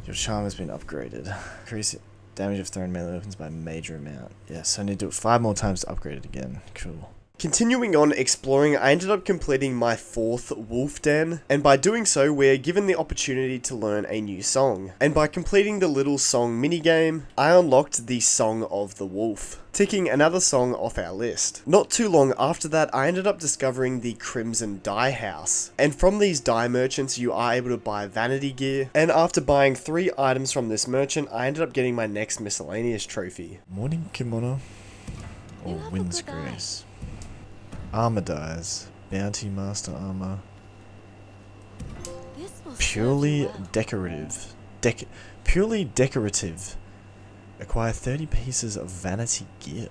Speaker 1: Your charm has been upgraded. Increase damage of thrown melee weapons by a major amount. Yes, I need to do it 5 more times to upgrade it again. Cool. Continuing on exploring, I ended up completing my 4th wolf den, and by doing so, we are given the opportunity to learn a new song. And by completing the little song minigame, I unlocked the Song of the Wolf, ticking another song off our list. Not too long after that, I ended up discovering the Crimson Dye House, and from these dye merchants you are able to buy vanity gear, and after buying 3 items from this merchant, I ended up getting my next miscellaneous trophy. Morning Kimono, or Wind's Grace. Armor dyes, Bounty Master Armor. Purely decorative. Purely decorative. Acquire 30 pieces of vanity gear.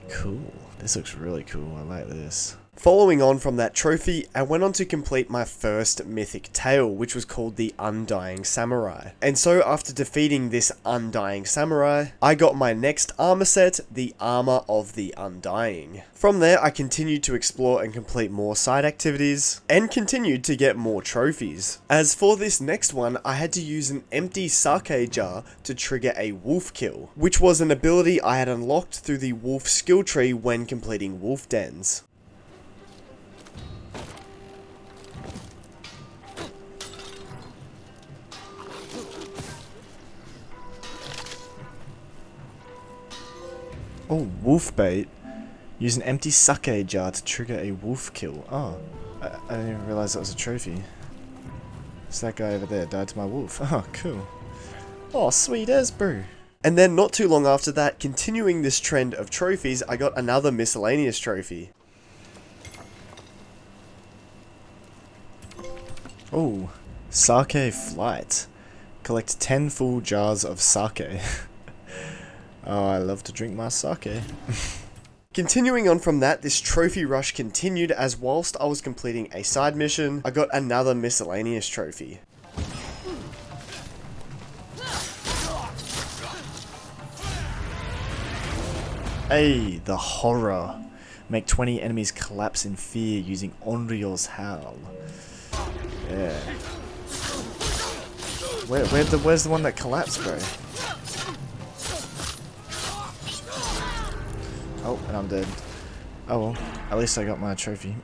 Speaker 1: Cool. This looks really cool. I like this. Following on from that trophy, I went on to complete my first mythic tale, which was called the Undying Samurai. And so after defeating this Undying Samurai, I got my next armor set, the Armor of the Undying. From there, I continued to explore and complete more side activities, and continued to get more trophies. As for this next one, I had to use an empty sake jar to trigger a wolf kill, which was an ability I had unlocked through the wolf skill tree when completing wolf dens. Oh, wolf bait. Use an empty sake jar to trigger a wolf kill. Oh, I didn't even realize that was a trophy. So that guy over there died to my wolf. Oh, cool. Oh, sweet as bro. And then not too long after that, continuing this trend of trophies, I got another miscellaneous trophy. Oh, sake flight. Collect 10 full jars of sake. Oh, I love to drink my sake. Continuing on from that, this trophy rush continued as whilst I was completing a side mission, I got another miscellaneous trophy. Hey, the horror. Make 20 enemies collapse in fear using Onryo's Howl. Yeah. Where's the one that collapsed, bro? Oh, and I'm dead. Oh well, at least I got my trophy.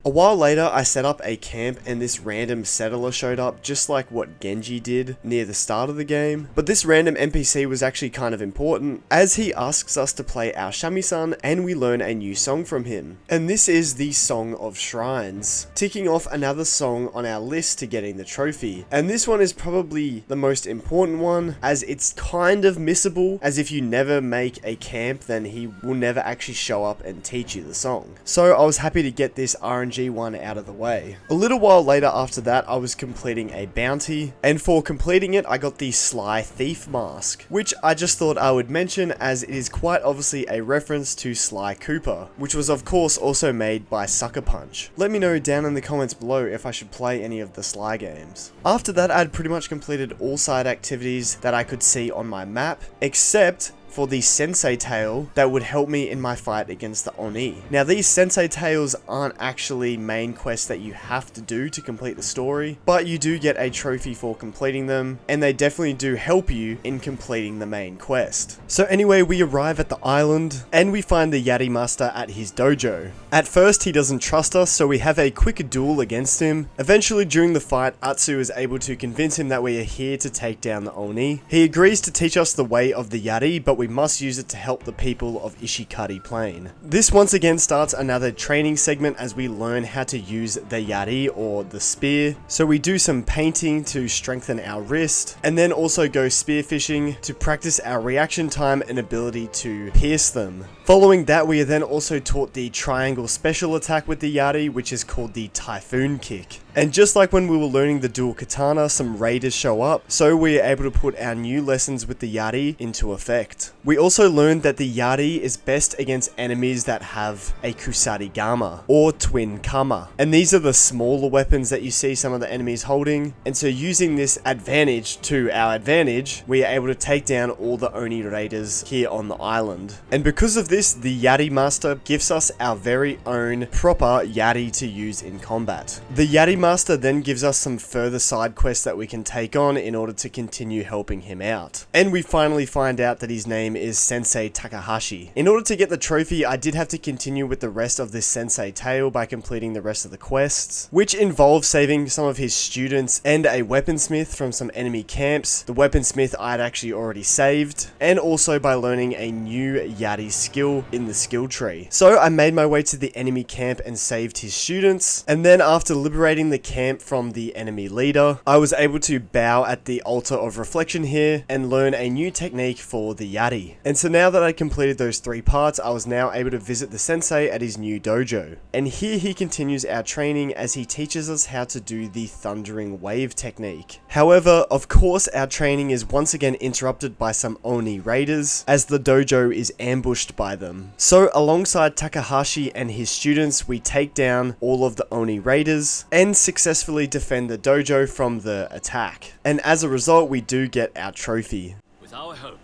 Speaker 1: A while later, I set up a camp and this random settler showed up, just like what Genji did near the start of the game. But this random NPC was actually kind of important, as he asks us to play our shamisen and we learn a new song from him. And this is the Song of Shrines, ticking off another song on our list to getting the trophy. And this one is probably the most important one, as it's kind of missable, as if you never make a camp, then he will never actually show up and teach you the song. So I was happy to get this RNG RNG one out of the way. A little while later after that, I was completing a bounty, and for completing it, I got the Sly Thief mask, which I just thought I would mention as it is quite obviously a reference to Sly Cooper, which was of course also made by Sucker Punch. Let me know down in the comments below if I should play any of the Sly games. After that, I'd pretty much completed all side activities that I could see on my map, except for the Sensei Tail that would help me in my fight against the Oni. Now these Sensei Tails aren't actually main quests that you have to do to complete the story, but you do get a trophy for completing them, and they definitely do help you in completing the main quest. So anyway, we arrive at the island, and we find the Yari Master at his dojo. At first he doesn't trust us, so we have a quick duel against him. Eventually during the fight, Atsu is able to convince him that we are here to take down the Oni. He agrees to teach us the way of the Yari, but we must use it to help the people of Ishikari Plain. This once again starts another training segment as we learn how to use the Yari or the spear. So we do some painting to strengthen our wrist, and then also go spearfishing to practice our reaction time and ability to pierce them. Following that, we are then also taught the triangle special attack with the Yari, which is called the Typhoon Kick. And just like when we were learning the dual katana, some raiders show up, so we are able to put our new lessons with the Yari into effect. We also learned that the Yari is best against enemies that have a Kusarigama, or Twin Kama. And these are the smaller weapons that you see some of the enemies holding, and so using this advantage to our advantage, we are able to take down all the Oni raiders here on the island. And because of this, the Yari Master gives us our very own proper Yari to use in combat. The Yari Master then gives us some further side quests that we can take on in order to continue helping him out. And we finally find out that his name is Sensei Takahashi. In order to get the trophy, I did have to continue with the rest of this Sensei tale by completing the rest of the quests, which involved saving some of his students and a weaponsmith from some enemy camps. The weaponsmith I'd actually already saved, and also by learning a new Yari skill in the skill tree. So I made my way to the enemy camp and saved his students, and then after liberating the camp from the enemy leader, I was able to bow at the altar of reflection here and learn a new technique for the Yari. And so now that I completed those 3 parts, I was now able to visit the sensei at his new dojo. And here he continues our training as he teaches us how to do the thundering wave technique. However, of course, our training is once again interrupted by some Oni raiders as the dojo is ambushed by them. So alongside Takahashi and his students, we take down all of the Oni raiders and successfully defend the dojo from the attack. And as a result, we do get our trophy.
Speaker 6: With our help,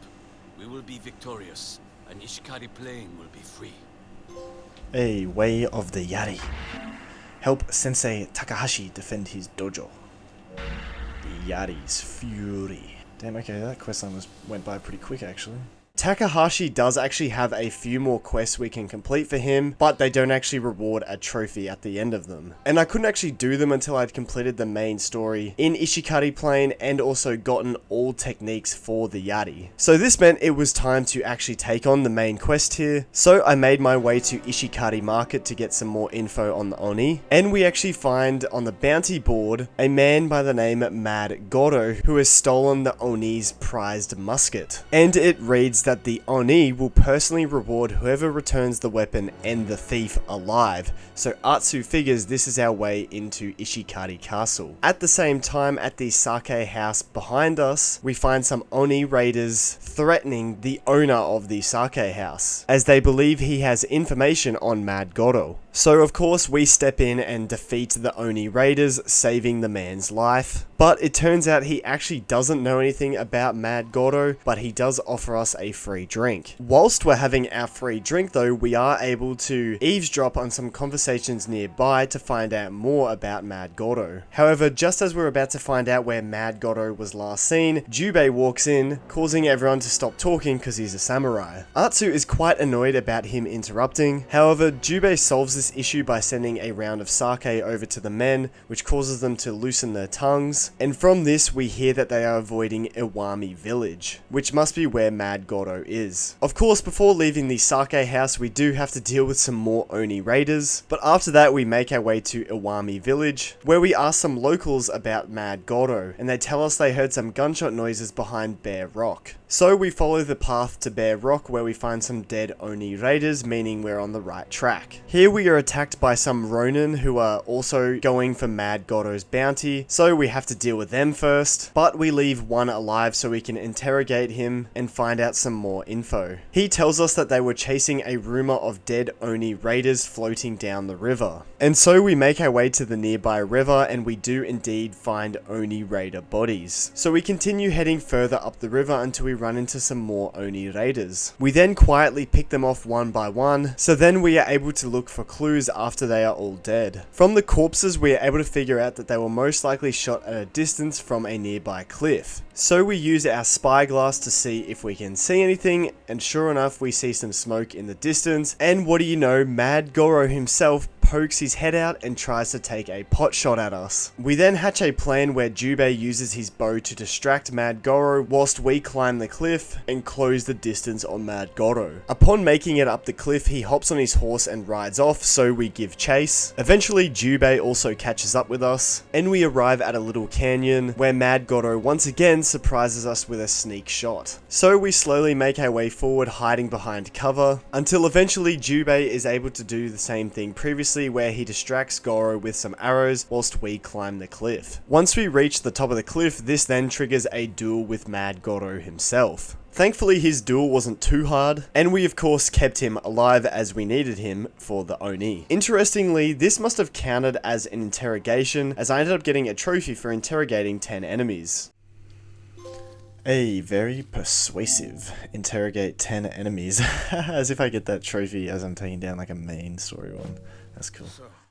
Speaker 6: we will be victorious, and Ishikari Plain will be free.
Speaker 1: A way of the Yari. Help Sensei Takahashi defend his dojo. The Yari's fury. Damn, okay, that quest line went by pretty quick actually. Takahashi does actually have a few more quests we can complete for him, but they don't actually reward a trophy at the end of them. And I couldn't actually do them until I'd completed the main story in Ishikari Plain and also gotten all techniques for the Yari. So this meant it was time to actually take on the main quest here. So I made my way to Ishikari Market to get some more info on the Oni, and we actually find on the bounty board a man by the name Mad Goro who has stolen the Oni's prized musket. And it reads that the Oni will personally reward whoever returns the weapon and the thief alive, so Atsu figures this is our way into Ishikari Castle. At the same time, at the sake house behind us, we find some Oni raiders threatening the owner of the sake house, as they believe he has information on Mad Goro. So of course we step in and defeat the Oni raiders, saving the man's life. But it turns out he actually doesn't know anything about Mad Goro, but he does offer us a free drink. Whilst we're having our free drink though, we are able to eavesdrop on some conversations nearby to find out more about Mad Goro. However, just as we're about to find out where Mad Goro was last seen, Jubei walks in, causing everyone to stop talking because he's a samurai. Atsu is quite annoyed about him interrupting. However, Jubei solves this issue by sending a round of sake over to the men, which causes them to loosen their tongues. And from this, we hear that they are avoiding Iwami village, which must be where Mad Goro Goro is. Of course, before leaving the Sake house, we do have to deal with some more Oni raiders, but after that we make our way to Iwami village, where we ask some locals about Mad Goro, and they tell us they heard some gunshot noises behind Bear Rock. So we follow the path to Bear Rock, where we find some dead Oni raiders, meaning we're on the right track. Here we are attacked by some Ronin who are also going for Mad Goro's bounty, so we have to deal with them first, but we leave one alive so we can interrogate him and find out some more info. He tells us that they were chasing a rumor of dead Oni raiders floating down the river. And so we make our way to the nearby river, and we do indeed find Oni raider bodies. So we continue heading further up the river until we run into some more Oni raiders. We then quietly pick them off one by one, so then we are able to look for clues after they are all dead. From the corpses, we are able to figure out that they were most likely shot at a distance from a nearby cliff. So we use our spyglass to see if we can see anything, and sure enough we see some smoke in the distance, and what do you know, Mad Goro himself pokes his head out and tries to take a pot shot at us. We then hatch a plan where Jubei uses his bow to distract Mad Goro whilst we climb the cliff and close the distance on Mad Goro. Upon making it up the cliff, he hops on his horse and rides off, so we give chase. Eventually Jubei also catches up with us, and we arrive at a little canyon where Mad Goro once again surprises us with a sneak shot. So we slowly make our way forward, hiding behind cover, until eventually Jubei is able to do the same thing previously, where he distracts Goro with some arrows whilst we climb the cliff. Once we reach the top of the cliff, this then triggers a duel with Mad Goro himself. Thankfully his duel wasn't too hard, and we of course kept him alive as we needed him for the Oni. Interestingly, this must have counted as an interrogation, as I ended up getting a trophy for interrogating 10 enemies. A very persuasive interrogate 10 enemies, as if I get that trophy as I'm taking down like a main story one. That's cool.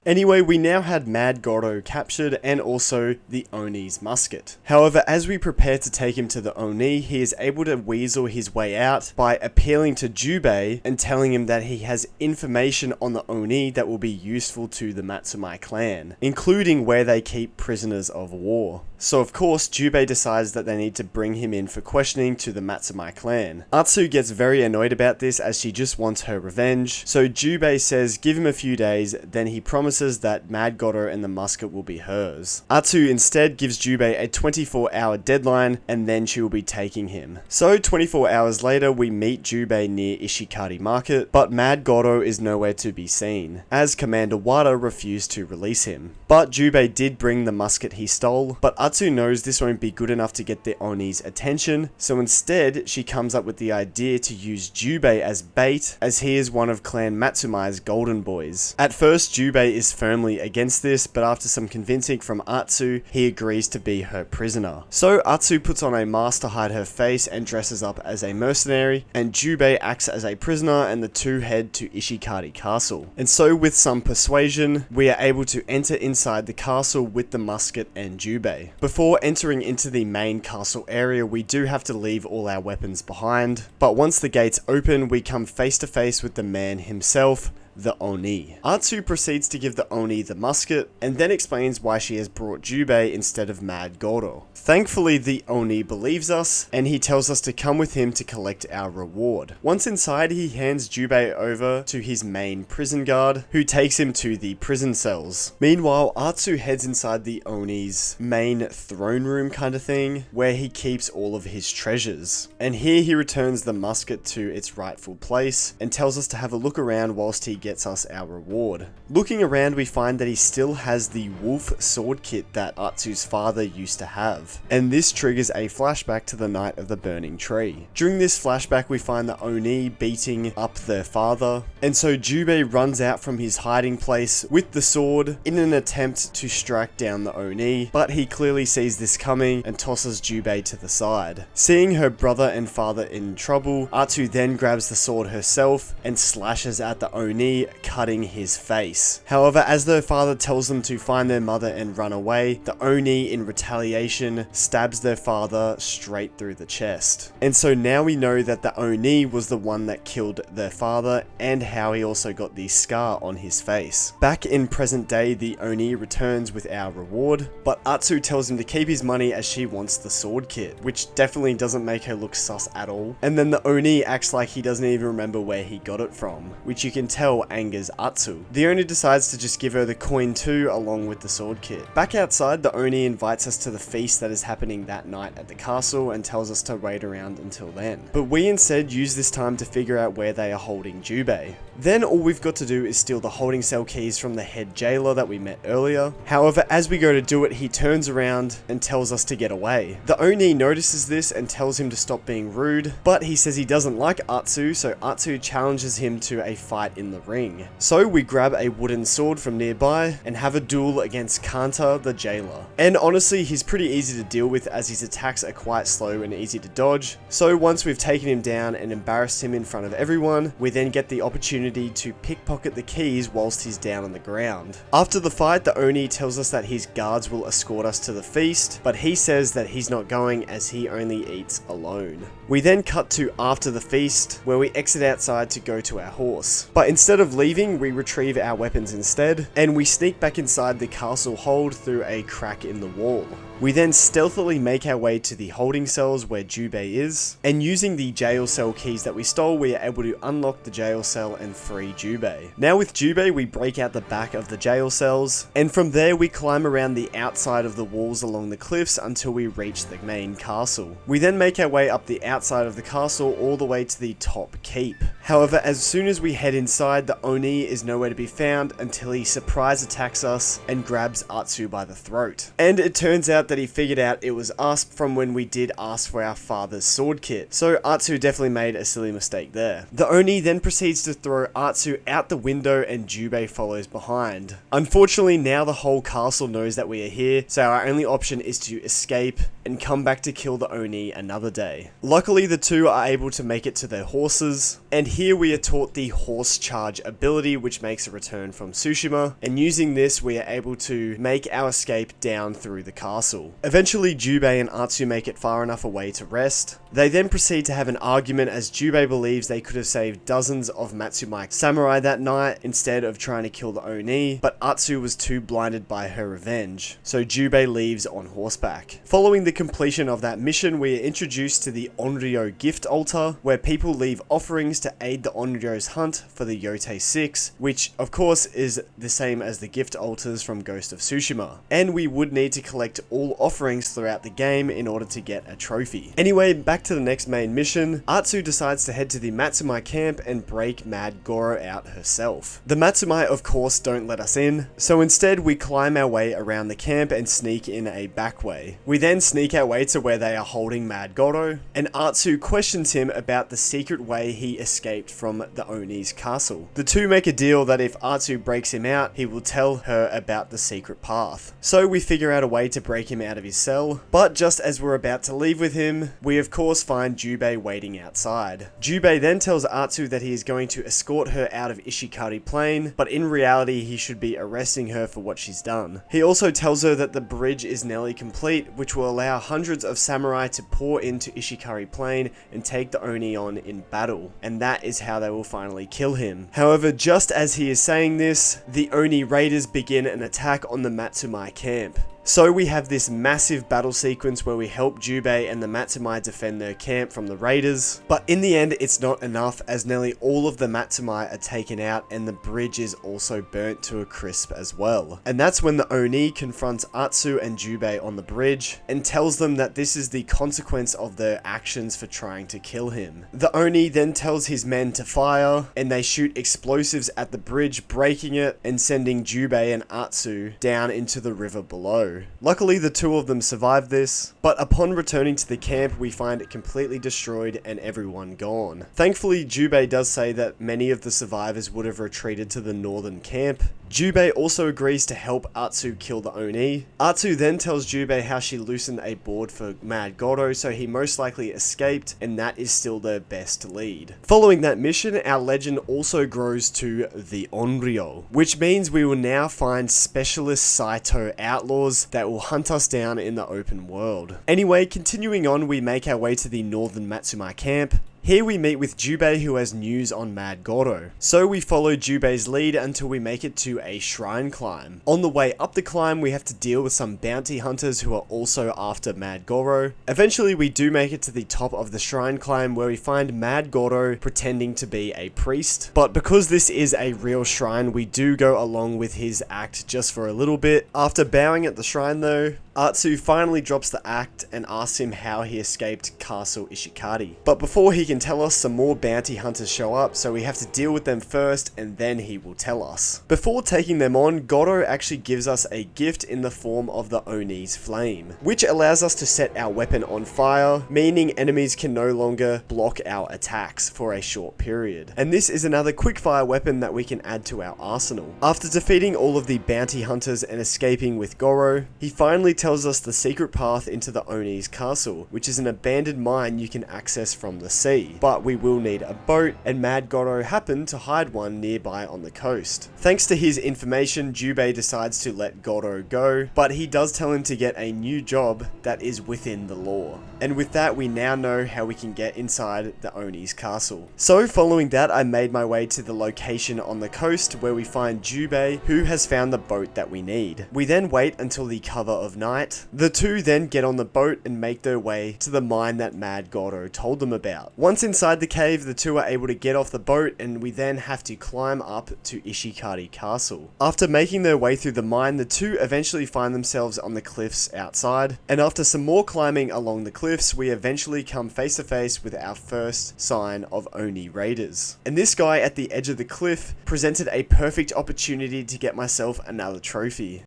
Speaker 1: Anyway, we now had Mad Goro captured and also the Oni's musket. However, as we prepare to take him to the Oni, he is able to weasel his way out by appealing to Jubei and telling him that he has information on the Oni that will be useful to the Matsumai clan, including where they keep prisoners of war. So of course, Jubei decides that they need to bring him in for questioning to the Matsumai clan. Atsu gets very annoyed about this as she just wants her revenge, so Jubei says give him a few days, then he promises that Mad Goro and the musket will be hers. Atsu instead gives Jubei a 24-hour deadline, and then she will be taking him. So 24 hours later, we meet Jubei near Ishikari Market, but Mad Goro is nowhere to be seen, as Commander Wada refused to release him. But Jubei did bring the musket he stole, but Atsu knows this won't be good enough to get the Oni's attention, so instead she comes up with the idea to use Jubei as bait, as he is one of Clan Matsumai's golden boys. At first, Jubei is firmly against this, but after some convincing from Atsu, he agrees to be her prisoner. So Atsu puts on a mask to hide her face and dresses up as a mercenary, and Jubei acts as a prisoner, and the two head to Ishikari Castle. And so with some persuasion, we are able to enter inside the castle with the musket and Jubei. Before entering into the main castle area, we do have to leave all our weapons behind, but once the gates open, we come face to face with the man himself, the Oni. Atsu proceeds to give the Oni the musket, and then explains why she has brought Jubei instead of Mad Goro. Thankfully, the Oni believes us, and he tells us to come with him to collect our reward. Once inside, he hands Jubei over to his main prison guard, who takes him to the prison cells. Meanwhile, Atsu heads inside the Oni's main throne room kind of thing, where he keeps all of his treasures. And here he returns the musket to its rightful place, and tells us to have a look around whilst he gets us our reward. Looking around, we find that he still has the wolf sword kit that Atsu's father used to have, and this triggers a flashback to the night of the burning tree. During this flashback, we find the Oni beating up their father, and so Jubei runs out from his hiding place with the sword in an attempt to strike down the Oni, but he clearly sees this coming and tosses Jubei to the side. Seeing her brother and father in trouble, Atsu then grabs the sword herself and slashes at the Oni, Oni cutting his face. However, as their father tells them to find their mother and run away, the Oni, in retaliation, stabs their father straight through the chest. And so now we know that the Oni was the one that killed their father, and how he also got the scar on his face. Back in present day, the Oni returns with our reward, but Atsu tells him to keep his money as she wants the sword kit, which definitely doesn't make her look sus at all. And then the Oni acts like he doesn't even remember where he got it from, which you can tell angers Atsu. The Oni decides to just give her the coin too, along with the sword kit. Back outside, the Oni invites us to the feast that is happening that night at the castle and tells us to wait around until then. But we instead use this time to figure out where they are holding Jubei. Then all we've got to do is steal the holding cell keys from the head jailer that we met earlier. However, as we go to do it, he turns around and tells us to get away. The Oni notices this and tells him to stop being rude, but he says he doesn't like Atsu, so Atsu challenges him to a fight in the ring. So we grab a wooden sword from nearby and have a duel against Kanta, the jailer. And honestly, he's pretty easy to deal with as his attacks are quite slow and easy to dodge. So once we've taken him down and embarrassed him in front of everyone, we then get the opportunity to pickpocket the keys whilst he's down on the ground. After the fight, the Oni tells us that his guards will escort us to the feast, but he says that he's not going as he only eats alone. We then cut to after the feast, where we exit outside to go to our horse. But instead of leaving, we retrieve our weapons instead, and we sneak back inside the castle hold through a crack in the wall. We then stealthily make our way to the holding cells where Jubei is, and using the jail cell keys that we stole, we are able to unlock the jail cell and free Jubei. Now with Jubei, we break out the back of the jail cells, and from there we climb around the outside of the walls along the cliffs until we reach the main castle. We then make our way up the outside of the castle all the way to the top keep. However, as soon as we head inside, the Oni is nowhere to be found until he surprise attacks us and grabs Atsu by the throat. And it turns out that he figured out it was us from when we did ask for our father's sword kit, so Atsu definitely made a silly mistake there. The Oni then proceeds to throw Atsu out the window and Jubei follows behind. Unfortunately, now the whole castle knows that we are here, so our only option is to escape and come back to kill the Oni another day. Luckily, the two are able to make it to their horses, and here we are taught the horse charge ability, which makes a return from Tsushima, and using this we are able to make our escape down through the castle. Eventually, Jubei and Atsu make it far enough away to rest. They then proceed to have an argument as Jubei believes they could have saved dozens of Matsumai samurai that night instead of trying to kill the Oni, but Atsu was too blinded by her revenge, so Jubei leaves on horseback. Following the completion of that mission, we are introduced to the Onryo gift altar, where people leave offerings to aid the Onryo's hunt for the Yotei 6, which of course is the same as the gift altars from Ghost of Tsushima, and we would need to collect all offerings throughout the game in order to get a trophy. Anyway, back to the next main mission. Atsu decides to head to the Matsumai camp and break Mad Goro out herself. The Matsumai of course don't let us in, so instead we climb our way around the camp and sneak in a back way. We then sneak our way to where they are holding Mad Goro, and Atsu questions him about the secret way he escaped from the Oni's castle. The two make a deal that if Atsu breaks him out, he will tell her about the secret path. So we figure out a way to break him out of his cell, but just as we're about to leave with him, we of course find Jubei waiting outside. Jubei then tells Atsu that he is going to escort her out of Ishikari Plain, but in reality he should be arresting her for what she's done. He also tells her that the bridge is nearly complete, which will allow hundreds of samurai to pour into Ishikari Plain and take the Oni on in battle, and that is how they will finally kill him. However, just as he is saying this, the Oni raiders begin an attack on the Matsumai camp. So we have this massive battle sequence where we help Jubei and the Matsumai defend their camp from the raiders, but in the end it's not enough as nearly all of the Matsumai are taken out and the bridge is also burnt to a crisp as well. And that's when the Oni confronts Atsu and Jubei on the bridge and tells them that this is the consequence of their actions for trying to kill him. The Oni then tells his men to fire and they shoot explosives at the bridge, breaking it and sending Jubei and Atsu down into the river below. Luckily, the two of them survived this, but upon returning to the camp, we find it completely destroyed and everyone gone. Thankfully, Jubei does say that many of the survivors would have retreated to the northern camp Jubei also agrees to help Atsu kill the Oni. Atsu then tells Jubei how she loosened a board for Mad Goro, so he most likely escaped, and that is still their best lead. Following that mission, our legend also grows to the Onryo, which means we will now find specialist Saito outlaws that will hunt us down in the open world. Anyway, continuing on, we make our way to the northern Matsumai camp. Here we meet with Jubei, who has news on Mad Goro. So we follow Jubei's lead until we make it to a shrine climb. On the way up the climb, we have to deal with some bounty hunters who are also after Mad Goro. Eventually we do make it to the top of the shrine climb, where we find Mad Goro pretending to be a priest. But because this is a real shrine, we do go along with his act just for a little bit. After bowing at the shrine though, Atsu finally drops the act and asks him how he escaped Castle Ishikari. But before he can tell us, some more bounty hunters show up, so we have to deal with them first and then he will tell us. Before taking them on, Goro actually gives us a gift in the form of the Oni's flame, which allows us to set our weapon on fire, meaning enemies can no longer block our attacks for a short period. And this is another quickfire weapon that we can add to our arsenal. After defeating all of the bounty hunters and escaping with Goro, he finally tells us the secret path into the Oni's castle, which is an abandoned mine you can access from the sea. But we will need a boat, and Mad Goro happened to hide one nearby on the coast. Thanks to his information, Jubei decides to let Goro go, but he does tell him to get a new job that is within the law. And with that, we now know how we can get inside the Oni's castle. So following that, I made my way to the location on the coast where we find Jubei, who has found the boat that we need. We then wait until the cover of night. The two then get on the boat and make their way to the mine that Mad Goro told them about. Once inside the cave, the two are able to get off the boat, and we then have to climb up to Ishikari Castle. After making their way through the mine, the two eventually find themselves on the cliffs outside, and after some more climbing along the cliffs, we eventually come face to face with our first sign of Oni raiders. And this guy at the edge of the cliff presented a perfect opportunity to get myself another trophy.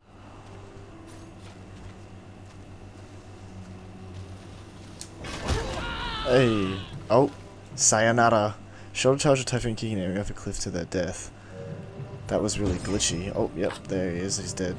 Speaker 1: Hey, oh, sayonara. Shoulder charge a typhoon kicking area off a cliff to their death. That was really glitchy. Oh, yep, there he is, he's dead.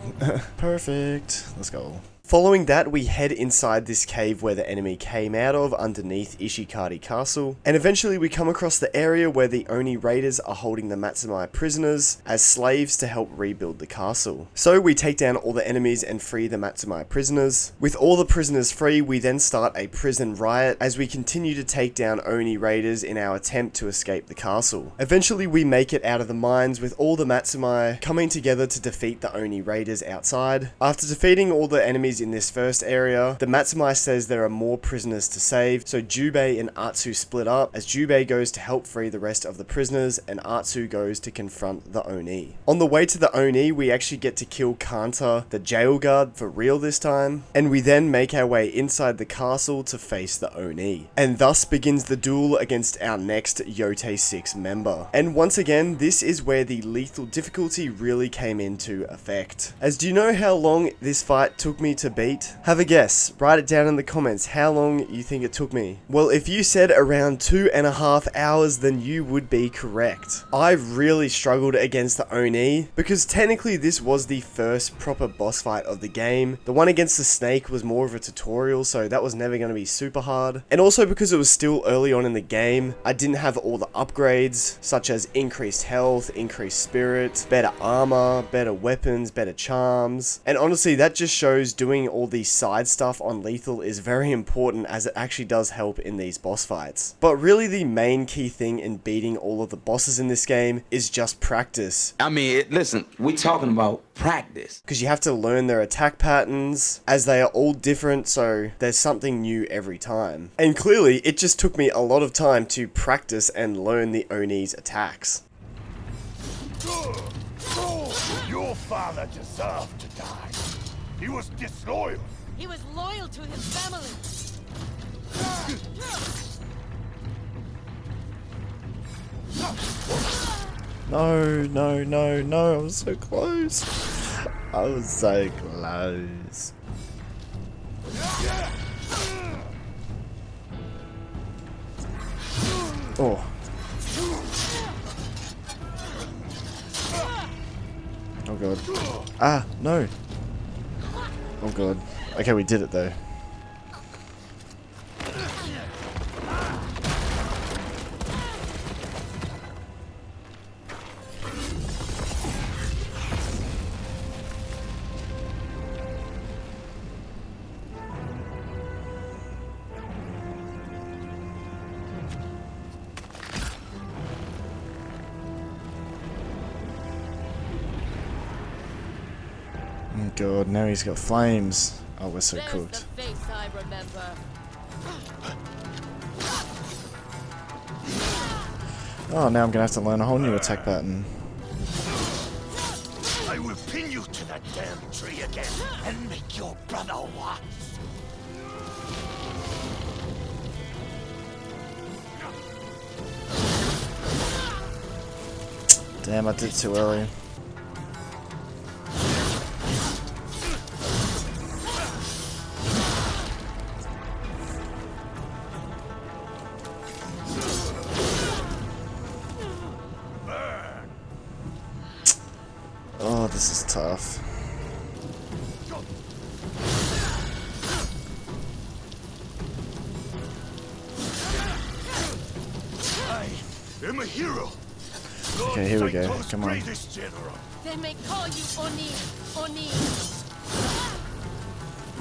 Speaker 1: Perfect, let's go. Following that, we head inside this cave where the enemy came out of underneath Ishikari Castle, and eventually we come across the area where the Oni raiders are holding the Matsumai prisoners as slaves to help rebuild the castle. So we take down all the enemies and free the Matsumai prisoners. With all the prisoners free, we then start a prison riot as we continue to take down Oni raiders in our attempt to escape the castle. Eventually we make it out of the mines with all the Matsumai coming together to defeat the Oni raiders outside. After defeating all the enemies in this first area, the Matsumai says there are more prisoners to save, so Jubei and Atsu split up as Jubei goes to help free the rest of the prisoners and Atsu goes to confront the Oni. On the way to the Oni, we actually get to kill Kanta, the jail guard, for real this time, and we then make our way inside the castle to face the Oni. And thus begins the duel against our next Yotei 6 member. And once again, this is where the lethal difficulty really came into effect. As do you know how long this fight took me to beat? Have a guess. Write it down in the comments how long you think it took me. Well, if you said around 2.5 hours, then you would be correct. I really struggled against the Oni because technically this was the first proper boss fight of the game. The one against the snake was more of a tutorial, so that was never going to be super hard. And also because it was still early on in the game, I didn't have all the upgrades such as increased health, increased spirit, better armor, better weapons, better charms. And honestly, that just shows doing all the side stuff on lethal is very important, as it actually does help in these boss fights. But really the main key thing in beating all of the bosses in this game is just practice.
Speaker 7: I mean, listen, we talking about practice.
Speaker 1: Because you have to learn their attack patterns, as they are all different, so there's something new every time. And clearly, it just took me a lot of time to practice and learn the Oni's attacks.
Speaker 8: Your father deserved to die. He was disloyal.
Speaker 3: He was loyal to his family.
Speaker 1: No, no, no, no, I was so close. I was so close. Oh. Oh god. god. Ah, no. Oh god. Okay, we did it though. Oh god, now he's got flames. Oh, we're so
Speaker 3: There's
Speaker 1: cooked.
Speaker 3: the face I remember.
Speaker 1: Oh, now I'm gonna have to learn a whole new attack pattern.
Speaker 8: I will pin you to that damn tree again and make your brother watch.
Speaker 1: Damn, I did it too early. Oh, this is tough.
Speaker 8: I am a hero.
Speaker 1: Okay, here we go.
Speaker 8: Saito's
Speaker 1: Come on.
Speaker 8: greatest general.
Speaker 3: They may call you Oni. Oni.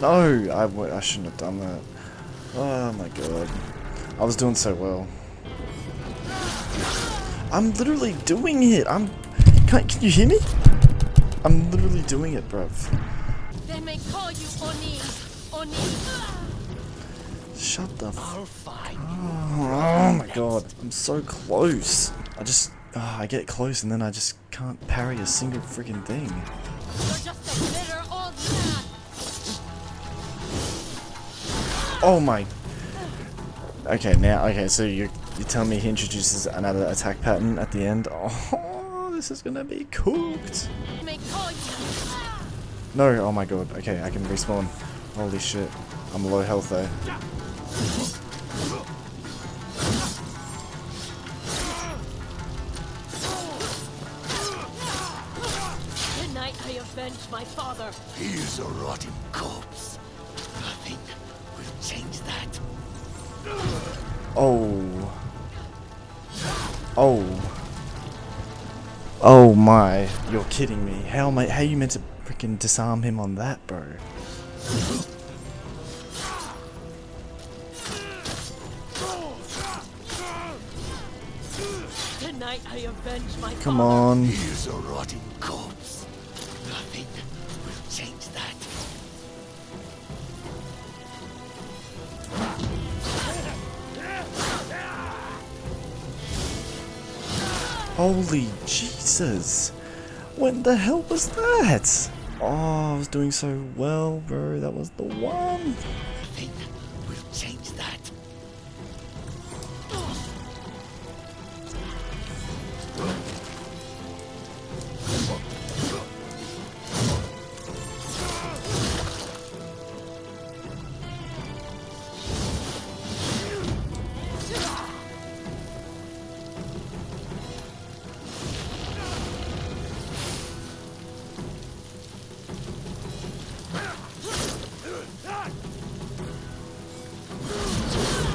Speaker 1: No, I shouldn't have done that. Oh my god. I was doing so well. I'm literally doing it. Can you hear me? I'm literally doing it, bruv.
Speaker 3: They may call you Oni. Oni.
Speaker 1: Shut the f.
Speaker 8: I'll find
Speaker 1: Oh my god. I'm so close. I get close and then I just can't parry a single freaking thing.
Speaker 3: You're just a bitter old man.
Speaker 1: Oh my. Okay, so you're telling me he introduces another attack pattern at the end? Oh, this is gonna be cooked.
Speaker 3: They may call you.
Speaker 1: No, oh my god. Okay, I can respawn. Holy shit. I'm low health though.
Speaker 3: Tonight I avenge my father.
Speaker 8: He is a rotting corpse. Nothing will change that.
Speaker 1: Oh. Oh. Oh my. You're kidding me. How you meant to freaking disarm him on that, bro?
Speaker 3: Tonight I avenge my
Speaker 1: Come
Speaker 3: father.
Speaker 1: on.
Speaker 8: He is a rotting corpse. Nothing will change that.
Speaker 1: Holy Jesus. When the hell was that? Oh, I was doing so well, bro. That was the one.
Speaker 8: Nothing will change that.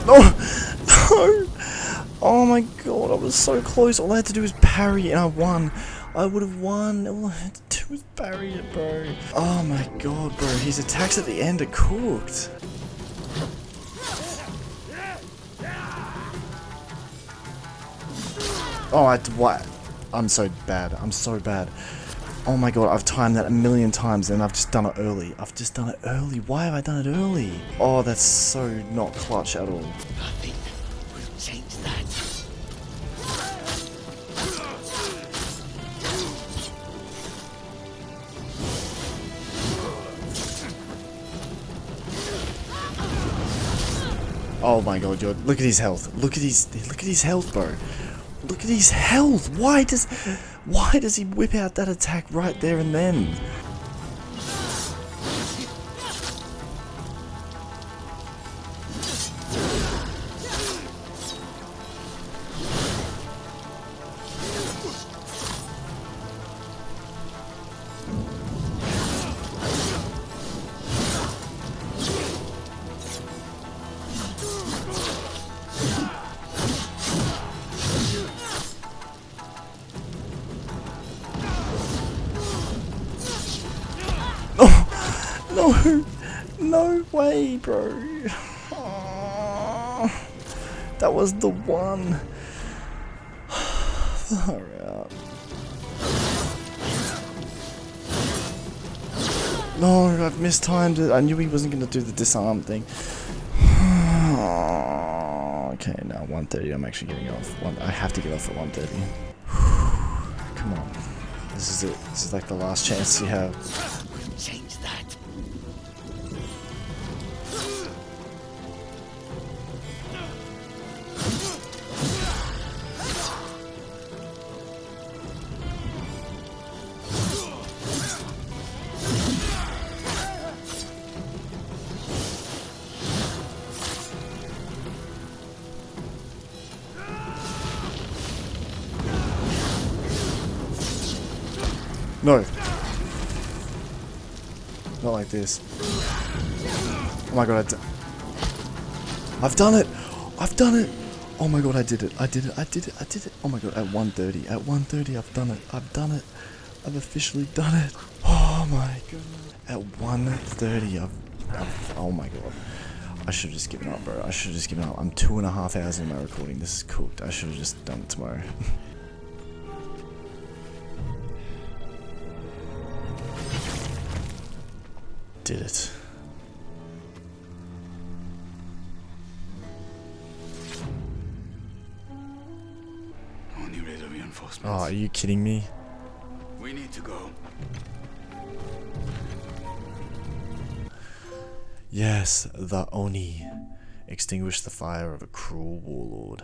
Speaker 1: No! No! Oh my god, I was so close. All I had to do was parry and I won. I would have won. All I had to do was parry it, bro. Oh my god, bro. His attacks at the end are cooked. Oh, what? I'm so bad. I'm so bad. Oh my god, I've timed that a million times and I've just done it early. I've just done it early. Why have I done it early? Oh, that's so not clutch at all.
Speaker 8: Nothing will change that.
Speaker 1: Oh my god, look at his health. Look at his health, bro. Look at his health. Why does he whip out that attack right there and then? No! No way, bro. That was the one. Far out. No, I've mistimed it. I knew he wasn't going to do the disarm thing. Okay, now 130. I'm actually getting off. I have to get off at 130. Come on. This is it. This is like the last chance you have.
Speaker 6: Change that.
Speaker 1: No. Not like this. Oh my god, I've done it! I've done it! Oh my god, I did it. I did it. I did it. I did it. Oh my god, at 130. At 130, I've done it. I've done it. I've officially done it. Oh my god. At 130, oh my god. I should have just given up, bro. I should have just given up. I'm 2.5 hours in my recording. This is cooked. I should have just done it tomorrow. Did it.
Speaker 8: Only radar reinforcements.
Speaker 1: Oh, are you kidding me?
Speaker 8: We need to go.
Speaker 1: Yes, the Oni. Extinguish the fire of a cruel warlord.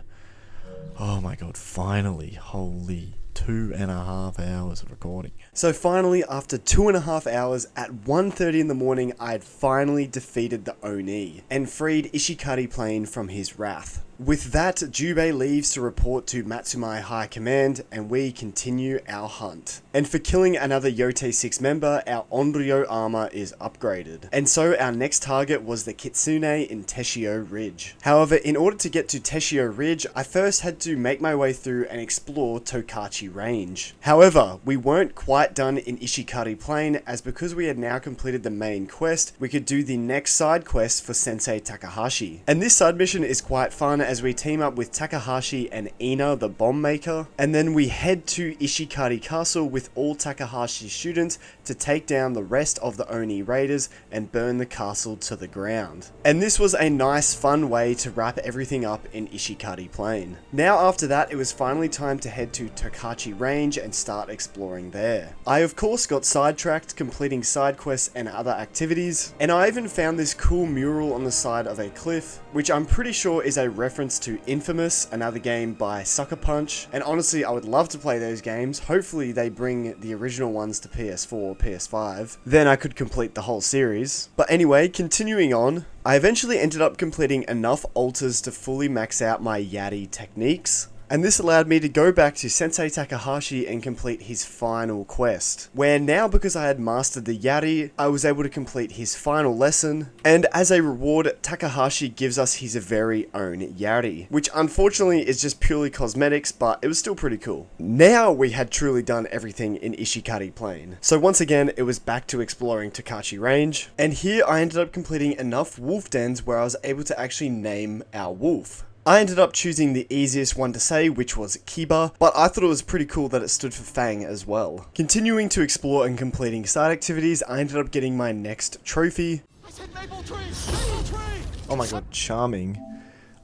Speaker 1: Oh my god, finally. Holy 2.5 hours of recording. So finally, after 2.5 hours, at 1:30 in the morning, I had finally defeated the Oni and freed Ishikari Plain from his wrath. With that, Jubei leaves to report to Matsumai High Command, and we continue our hunt. And for killing another Yotei 6 member, our Onryo armor is upgraded. And so our next target was the Kitsune in Teshio Ridge. However, in order to get to Teshio Ridge, I first had to make my way through and explore Tokachi Range. However, we weren't quite done in Ishikari Plain, as because we had now completed the main quest, we could do the next side quest for Sensei Takahashi. And this side mission is quite fun, as we team up with Takahashi and Ina the bomb maker, and then we head to Ishikari Castle with all Takahashi's students to take down the rest of the Oni raiders and burn the castle to the ground. And this was a nice fun way to wrap everything up in Ishikari Plain. Now after that, it was finally time to head to Tokachi Range and start exploring there. I of course got sidetracked completing side quests and other activities, and I even found this cool mural on the side of a cliff, which I'm pretty sure is a reference to Infamous, another game by Sucker Punch, and honestly I would love to play those games. Hopefully they bring the original ones to PS4, PS5, then I could complete the whole series. But anyway, continuing on, I eventually ended up completing enough altars to fully max out my Yari techniques. And this allowed me to go back to Sensei Takahashi and complete his final quest, where now because I had mastered the Yari, I was able to complete his final lesson, and as a reward, Takahashi gives us his very own Yari, which unfortunately is just purely cosmetics, but it was still pretty cool. Now we had truly done everything in Ishikari Plain, so once again it was back to exploring Tokachi Range, and here I ended up completing enough wolf dens where I was able to actually name our wolf. I ended up choosing the easiest one to say, which was Kiba, but I thought it was pretty cool that it stood for Fang as well. Continuing to explore and completing side activities, I ended up getting my next trophy.
Speaker 2: I said maple tree! Maple tree!
Speaker 1: Oh my god, charming.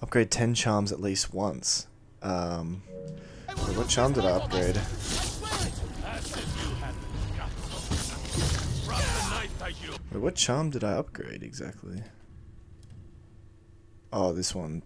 Speaker 1: Upgrade 10 charms at least once. Wait, what charm did I upgrade? Wait, what charm did I upgrade exactly? Oh, this one.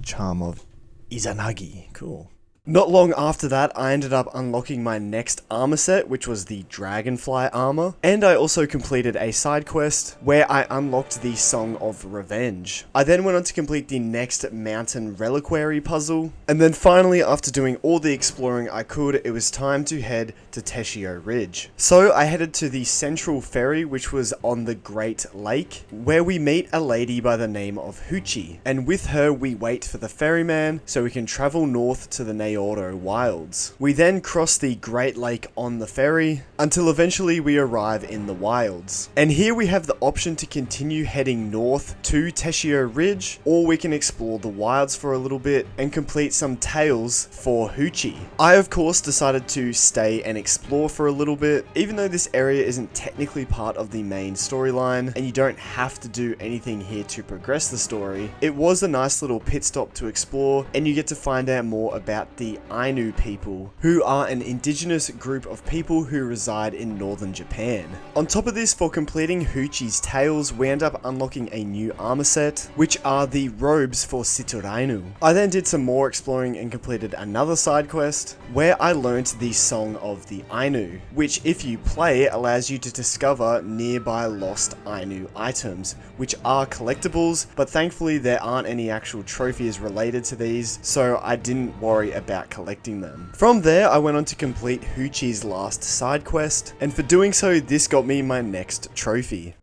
Speaker 1: Charm of Izanagi. Cool. Not long after that, I ended up unlocking my next armor set, which was the Dragonfly armor, and I also completed a side quest where I unlocked the Song of Revenge. I then went on to complete the next Mountain Reliquary puzzle, and then finally, after doing all the exploring I could, it was time to head to Teshio Ridge. So I headed to the Central Ferry, which was on the Great Lake, where we meet a lady by the name of Hoochie, and with her we wait for the ferryman so we can travel north to the neighboring Naoto Wilds. We then cross the Great Lake on the ferry until eventually we arrive in the wilds. And here we have the option to continue heading north to Teshio Ridge, or we can explore the wilds for a little bit and complete some tales for Hoochie. I of course decided to stay and explore for a little bit, even though this area isn't technically part of the main storyline and you don't have to do anything here to progress the story. It was a nice little pit stop to explore, and you get to find out more about the Ainu people, who are an indigenous group of people who reside in northern Japan. On top of this, for completing Hoochie's tales, we end up unlocking a new armor set, which are the robes for Sitorainu. I then did some more exploring and completed another side quest, where I learnt the Song of the Ainu, which if you play allows you to discover nearby lost Ainu items, which are collectibles, but thankfully there aren't any actual trophies related to these, so I didn't worry about collecting them. From there, I went on to complete Hoochie's last side quest, and for doing so, this got me my next trophy.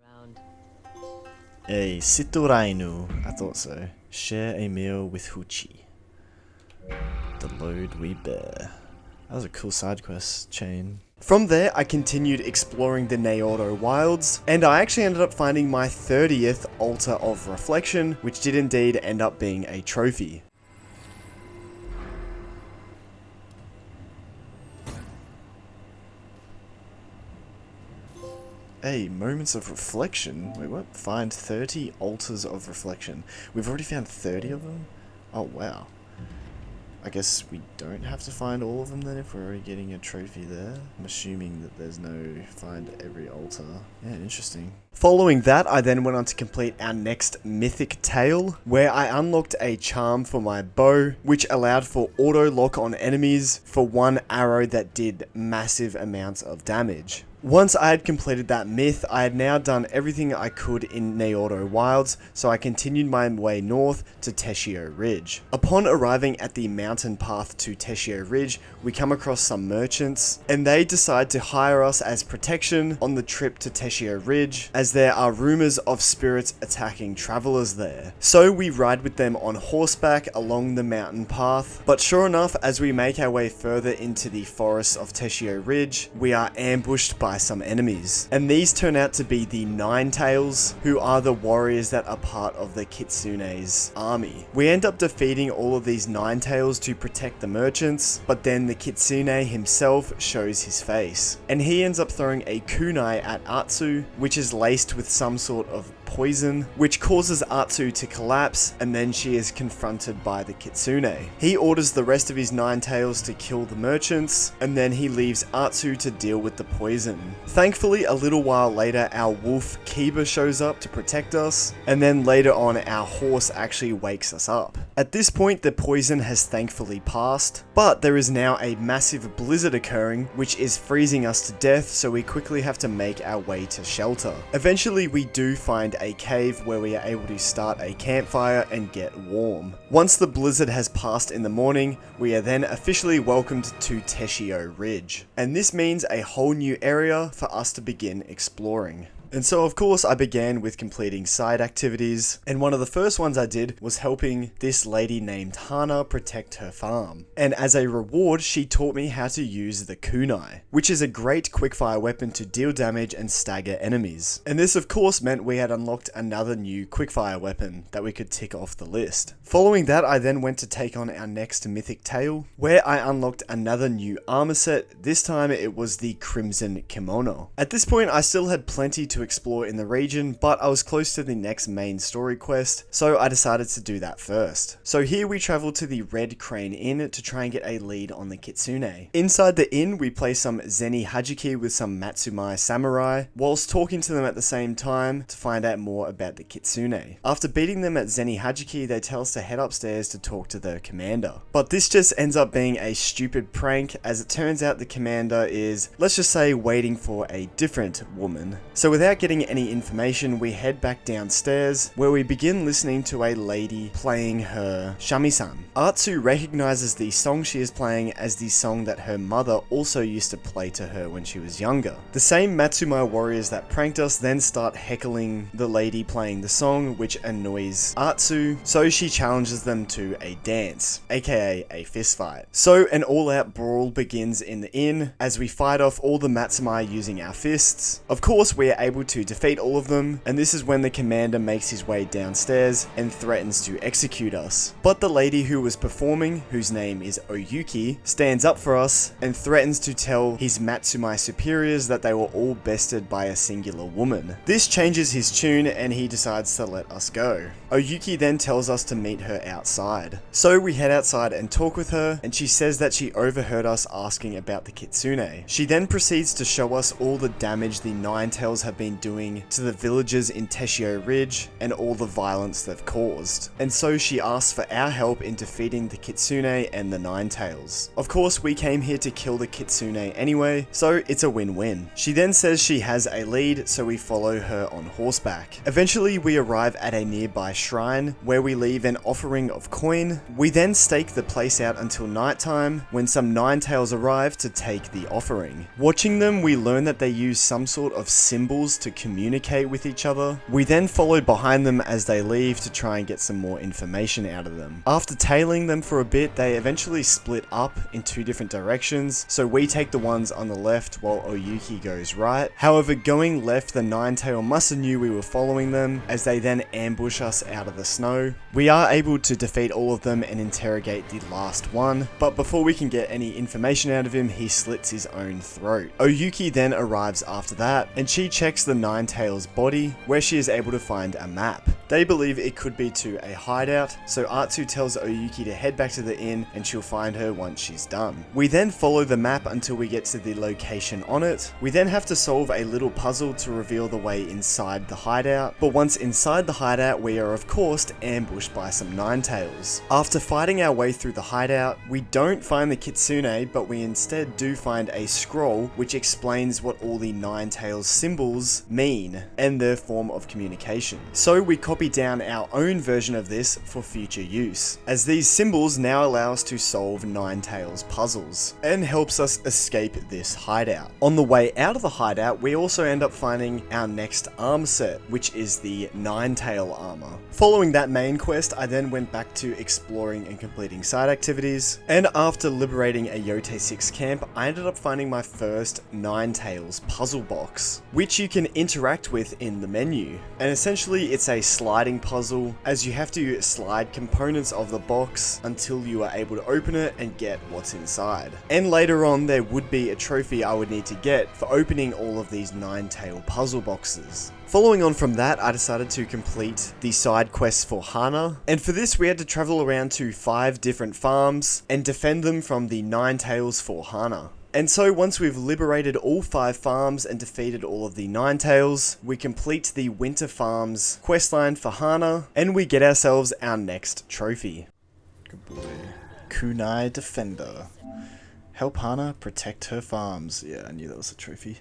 Speaker 1: A Sitorainu, I thought so. Share a meal with Hoochie. The load we bear. That was a cool side quest chain. From there, I continued exploring the Naoto Wilds, and I actually ended up finding my 30th Altar of Reflection, which did indeed end up being a trophy. Hey, moments of reflection? Wait, what? Find 30 altars of reflection. We've already found 30 of them? Oh, wow. I guess we don't have to find all of them then if we're already getting a trophy there. I'm assuming that there's no find every altar. Yeah, interesting. Following that, I then went on to complete our next mythic tale, where I unlocked a charm for my bow, which allowed for auto lock on enemies for one arrow that did massive amounts of damage. Once I had completed that myth, I had now done everything I could in Naoto Wilds, so I continued my way north to Teshio Ridge. Upon arriving at the mountain path to Teshio Ridge, we come across some merchants, and they decide to hire us as protection on the trip to Teshio Ridge, as there are rumors of spirits attacking travelers there. So we ride with them on horseback along the mountain path, but sure enough, as we make our way further into the forests of Teshio Ridge, we are ambushed by some enemies. And these turn out to be the Nine Tails, who are the warriors that are part of the Kitsune's army. We end up defeating all of these Nine Tails to protect the merchants, but then the Kitsune himself shows his face. And he ends up throwing a kunai at Atsu, which is laced with some sort of poison, which causes Atsu to collapse, and then she is confronted by the Kitsune. He orders the rest of his Nine Tails to kill the merchants, and then he leaves Atsu to deal with the poison. Thankfully, a little while later, our wolf Kiba shows up to protect us, and then later on, our horse actually wakes us up. At this point, the poison has thankfully passed, but there is now a massive blizzard occurring, which is freezing us to death, so we quickly have to make our way to shelter. Eventually, we do find a cave where we are able to start a campfire and get warm. Once the blizzard has passed in the morning, we are then officially welcomed to Teshio Ridge. And this means a whole new area for us to begin exploring. And so of course I began with completing side activities, and one of the first ones I did was helping this lady named Hana protect her farm. And as a reward, she taught me how to use the kunai, which is a great quickfire weapon to deal damage and stagger enemies. And this of course meant we had unlocked another new quickfire weapon that we could tick off the list. Following that, I then went to take on our next mythic tale, where I unlocked another new armor set. This time it was the Crimson Kimono. At this point I still had plenty to explore in the region, but I was close to the next main story quest, so I decided to do that first. So here we travel to the Red Crane Inn to try and get a lead on the Kitsune. Inside the inn, we play some Zeni Hajiki with some Matsumai samurai, whilst talking to them at the same time to find out more about the Kitsune. After beating them at Zeni Hajiki, they tell us to head upstairs to talk to the commander. But this just ends up being a stupid prank, as it turns out the commander is, let's just say, waiting for a different woman. So without without getting any information, we head back downstairs, where we begin listening to a lady playing her shamisen. Atsu recognizes the song she is playing as the song that her mother also used to play to her when she was younger. The same Matsumai warriors that pranked us then start heckling the lady playing the song, which annoys Atsu, so she challenges them to a dance, aka a fistfight. So an all-out brawl begins in the inn, as we fight off all the Matsumai using our fists. Of course, we are able to defeat all of them, and this is when the commander makes his way downstairs and threatens to execute us. But the lady who was performing, whose name is Oyuki, stands up for us and threatens to tell his Matsumai superiors that they were all bested by a singular woman. This changes his tune and he decides to let us go. Oyuki then tells us to meet her outside. So we head outside and talk with her, and she says that she overheard us asking about the Kitsune. She then proceeds to show us all the damage the Ninetales have been doing to the villagers in Teshio Ridge and all the violence they've caused. And so she asks for our help in defeating the Kitsune and the Ninetales. Of course, we came here to kill the Kitsune anyway, so it's a win-win. She then says she has a lead, so we follow her on horseback. Eventually, we arrive at a nearby shrine where we leave an offering of coin. We then stake the place out until nighttime when some Ninetales arrive to take the offering. Watching them, we learn that they use some sort of symbols to communicate with each other. We then follow behind them as they leave to try and get some more information out of them. After tailing them for a bit, they eventually split up in two different directions, so we take the ones on the left while Oyuki goes right. However, going left, the Ninetale must have knew we were following them, as they then ambush us out of the snow. We are able to defeat all of them and interrogate the last one, but before we can get any information out of him, he slits his own throat. Oyuki then arrives after that, and she checks the Ninetale's body, where she is able to find a map. They believe it could be to a hideout, so Atsu tells Oyuki to head back to the inn and she'll find her once she's done. We then follow the map until we get to the location on it. We then have to solve a little puzzle to reveal the way inside the hideout, but once inside the hideout, we are of course ambushed by some Ninetales. After fighting our way through the hideout, we don't find the Kitsune, but we instead do find a scroll which explains what all the Ninetales symbols mean and their form of communication. So we copy down our own version of this for future use, as these symbols now allow us to solve Ninetales puzzles and helps us escape this hideout. On the way out of the hideout, we also end up finding our next arm set, which is the Ninetale armor. Following that main quest, I then went back to exploring and completing side activities, and after liberating a Yotei 6 camp, I ended up finding my first Ninetales puzzle box, which you can interact with in the menu. And essentially it's a sliding puzzle, as you have to slide components of the box until you are able to open it and get what's inside. And later on there would be a trophy I would need to get for opening all of these Ninetale puzzle boxes. Following on from that, I decided to complete the side quests for Hana, and for this we had to travel around to 5 different farms and defend them from the Ninetales for Hana. And so once we've liberated all 5 farms and defeated all of the Ninetales, we complete the Winter Farms questline for Hana, and we get ourselves our next trophy. Good boy. Kunai Defender. Help Hana protect her farms. Yeah, I knew that was a trophy.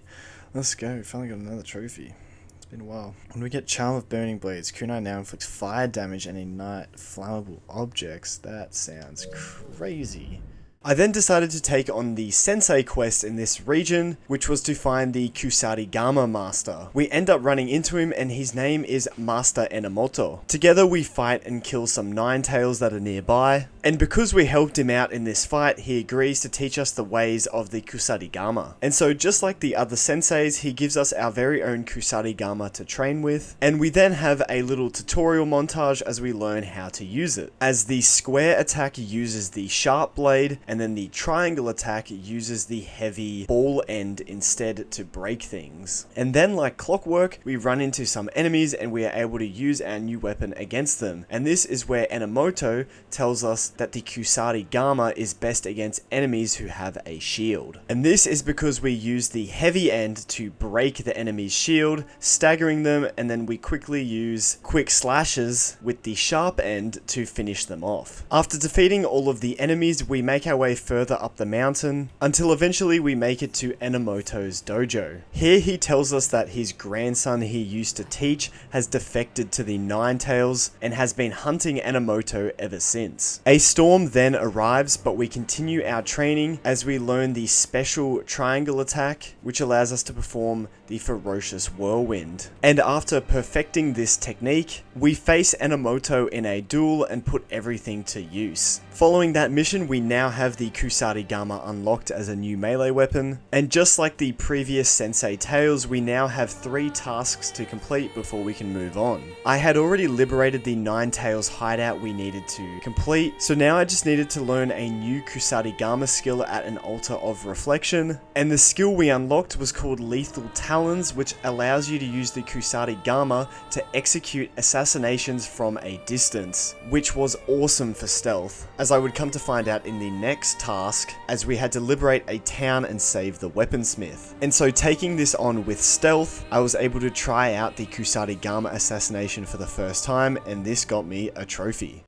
Speaker 1: Let's go, finally got another trophy. It's been a while. When we get Charm of Burning Blades, Kunai now inflicts fire damage and ignite flammable objects. That sounds crazy. I then decided to take on the Sensei quest in this region, which was to find the Kusarigama Master. We end up running into him and his name is Master Enomoto. Together we fight and kill some Ninetales that are nearby, and because we helped him out in this fight, he agrees to teach us the ways of the Kusarigama. And so just like the other senseis, he gives us our very own Kusarigama to train with, and we then have a little tutorial montage as we learn how to use it. As the square attack uses the sharp blade, and then the triangle attack uses the heavy ball end instead to break things. And then like clockwork, we run into some enemies and we are able to use our new weapon against them. And this is where Enomoto tells us that the Kusarigama is best against enemies who have a shield. And this is because we use the heavy end to break the enemy's shield, staggering them, and then we quickly use quick slashes with the sharp end to finish them off. After defeating all of the enemies, we make our our way further up the mountain until eventually we make it to Enomoto's dojo. Here he tells us that his grandson he used to teach has defected to the Nine Tails and has been hunting Enomoto ever since. A storm then arrives, but we continue our training as we learn the special triangle attack, which allows us to perform the ferocious whirlwind. And after perfecting this technique, we face Enomoto in a duel and put everything to use. Following that mission, we now have the Kusarigama unlocked as a new melee weapon, and just like the previous Sensei Tales, we now have 3 tasks to complete before we can move on. I had already liberated the Nine Tails hideout we needed to complete, so now I just needed to learn a new Kusarigama skill at an Altar of Reflection, and the skill we unlocked was called Lethal Talons, which allows you to use the Kusarigama to execute assassinations from a distance, which was awesome for stealth, as I would come to find out in the next task, as we had to liberate a town and save the weaponsmith. And so taking this on with stealth, I was able to try out the Kusarigama assassination for the first time, and this got me a trophy.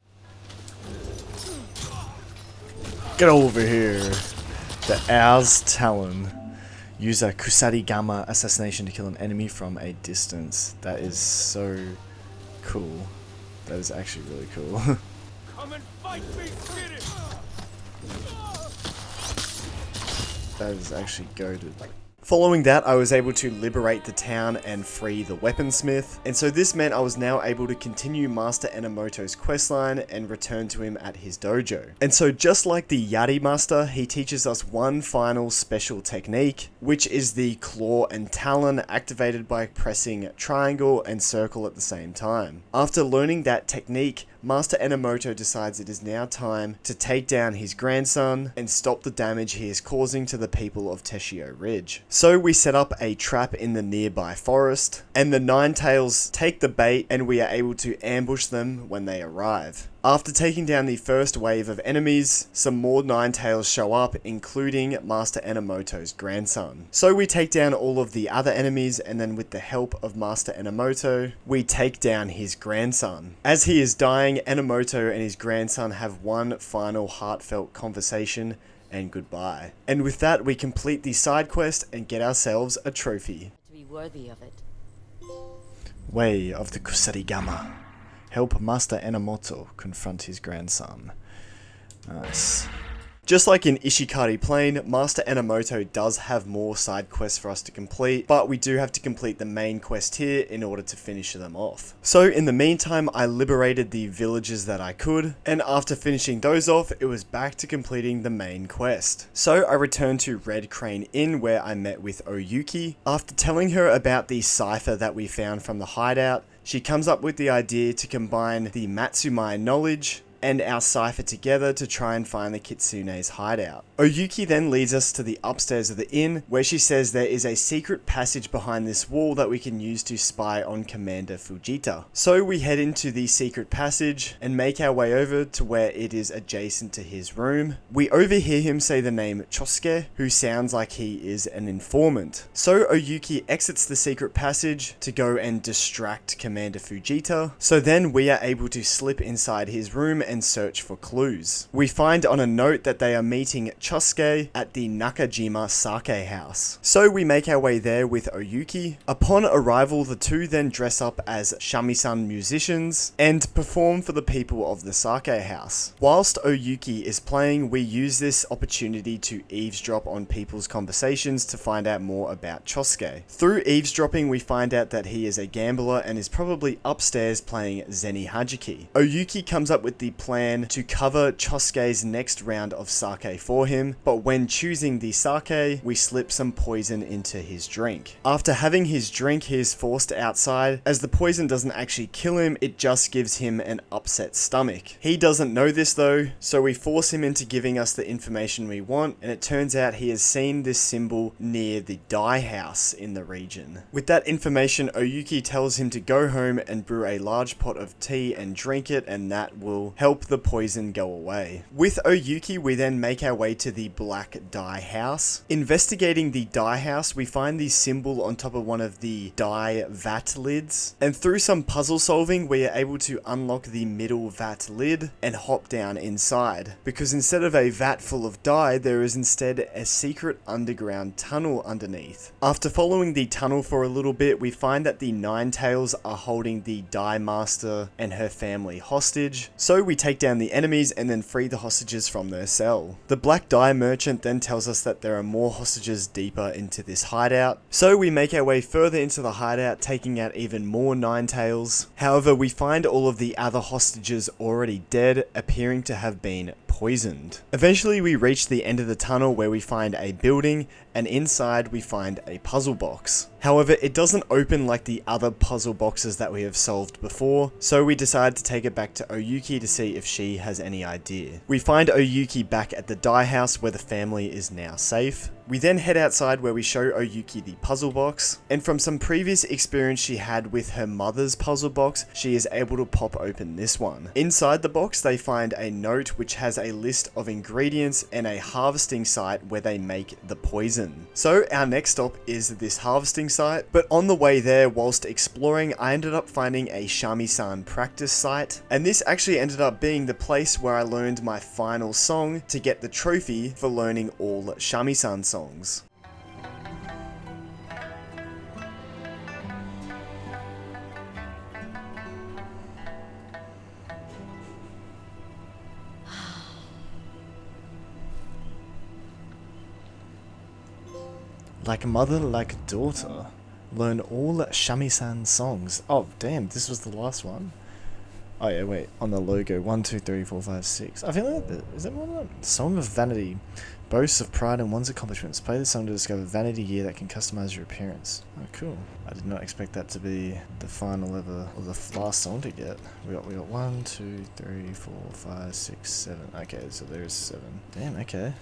Speaker 1: Get over here. The Owl's Talon. Use a Kusarigama assassination to kill an enemy from a distance. That is so cool. That is actually really cool.
Speaker 8: Come and fight me, Skitty!
Speaker 1: That is actually goated. Following that, I was able to liberate the town and free the weaponsmith, and so this meant I was now able to continue Master Enomoto's questline and return to him at his dojo. And so just like the Yari Master, he teaches us one final special technique, which is the Claw and Talon, activated by pressing triangle and circle at the same time. After learning that technique, Master Enomoto decides it is now time to take down his grandson and stop the damage he is causing to the people of Teshio Ridge. So we set up a trap in the nearby forest, and the Nine Tails take the bait and we are able to ambush them when they arrive. After taking down the first wave of enemies, some more Nine Tails show up, including Master Enomoto's grandson. So we take down all of the other enemies, and then with the help of Master Enomoto, we take down his grandson. As he is dying, Enomoto and his grandson have one final heartfelt conversation and goodbye. And with that, we complete the side quest and get ourselves a trophy.
Speaker 3: To be worthy of it.
Speaker 1: Way of the Kusarigama. Help Master Enomoto confront his grandson. Nice. Just like in Ishikari Plain, Master Enomoto does have more side quests for us to complete, but we do have to complete the main quest here in order to finish them off. So in the meantime, I liberated the villages that I could, and after finishing those off, it was back to completing the main quest. So I returned to Red Crane Inn, where I met with Oyuki. After telling her about the cipher that we found from the hideout, she comes up with the idea to combine the Matsumai knowledge and our cipher together to try and find the Kitsune's hideout. Oyuki then leads us to the upstairs of the inn, where she says there is a secret passage behind this wall that we can use to spy on Commander Fujita. So we head into the secret passage and make our way over to where it is adjacent to his room. We overhear him say the name Chosuke, who sounds like he is an informant. So Oyuki exits the secret passage to go and distract Commander Fujita. So then we are able to slip inside his room and search for clues. We find on a note that they are meeting Chosuke at the Nakajima Sake house. So we make our way there with Oyuki. Upon arrival, the two then dress up as shamisen musicians and perform for the people of the Sake house. Whilst Oyuki is playing, we use this opportunity to eavesdrop on people's conversations to find out more about Chosuke. Through eavesdropping, we find out that he is a gambler and is probably upstairs playing Zeni Hajiki. Oyuki comes up with the plan to cover Chosuke's next round of sake for him, but when choosing the sake, we slip some poison into his drink. After having his drink, he is forced outside. As the poison doesn't actually kill him, it just gives him an upset stomach. He doesn't know this though, so we force him into giving us the information we want, and it turns out he has seen this symbol near the dye house in the region. With that information, Oyuki tells him to go home and brew a large pot of tea and drink it, and that will help help the poison go away. With Oyuki, we then make our way to the black dye house. Investigating the dye house, we find the symbol on top of one of the dye vat lids, and through some puzzle solving, we are able to unlock the middle vat lid and hop down inside, because instead of a vat full of dye, there is instead a secret underground tunnel underneath. After following the tunnel for a little bit, we find that the Nine Tails are holding the dye master and her family hostage, so we take down the enemies and then free the hostages from their cell. The black dye merchant then tells us that there are more hostages deeper into this hideout, so we make our way further into the hideout, taking out even more Nine Tails. However, we find all of the other hostages already dead, appearing to have been poisoned. Eventually we reach the end of the tunnel where we find a building, and inside we find a puzzle box. However, it doesn't open like the other puzzle boxes that we have solved before, so we decide to take it back to Oyuki to see if she has any idea. We find Oyuki back at the dye house where the family is now safe. We then head outside where we show Oyuki the puzzle box, and from some previous experience she had with her mother's puzzle box, she is able to pop open this one. Inside the box they find a note which has a list of ingredients and a harvesting site where they make the poison. So our next stop is this harvesting site, but on the way there, whilst exploring, I ended up finding a shamisen practice site, and this actually ended up being the place where I learned my final song to get the trophy for learning all shamisen songs. Like mother, like daughter. Learn all shamisen songs. Oh, damn, this was the last one. Oh yeah, wait, on the logo, 1, 2, 3, 4, 5, 6. I feel like is that more than that? Song of Vanity. Boasts of pride in one's accomplishments. Play the song to discover vanity gear that can customize your appearance. Oh, cool. I did not expect that to be the final ever, or the last song to get. We got 1, 2, 3, 4, 5, 6, 7. Okay, so there's 7. Damn, okay.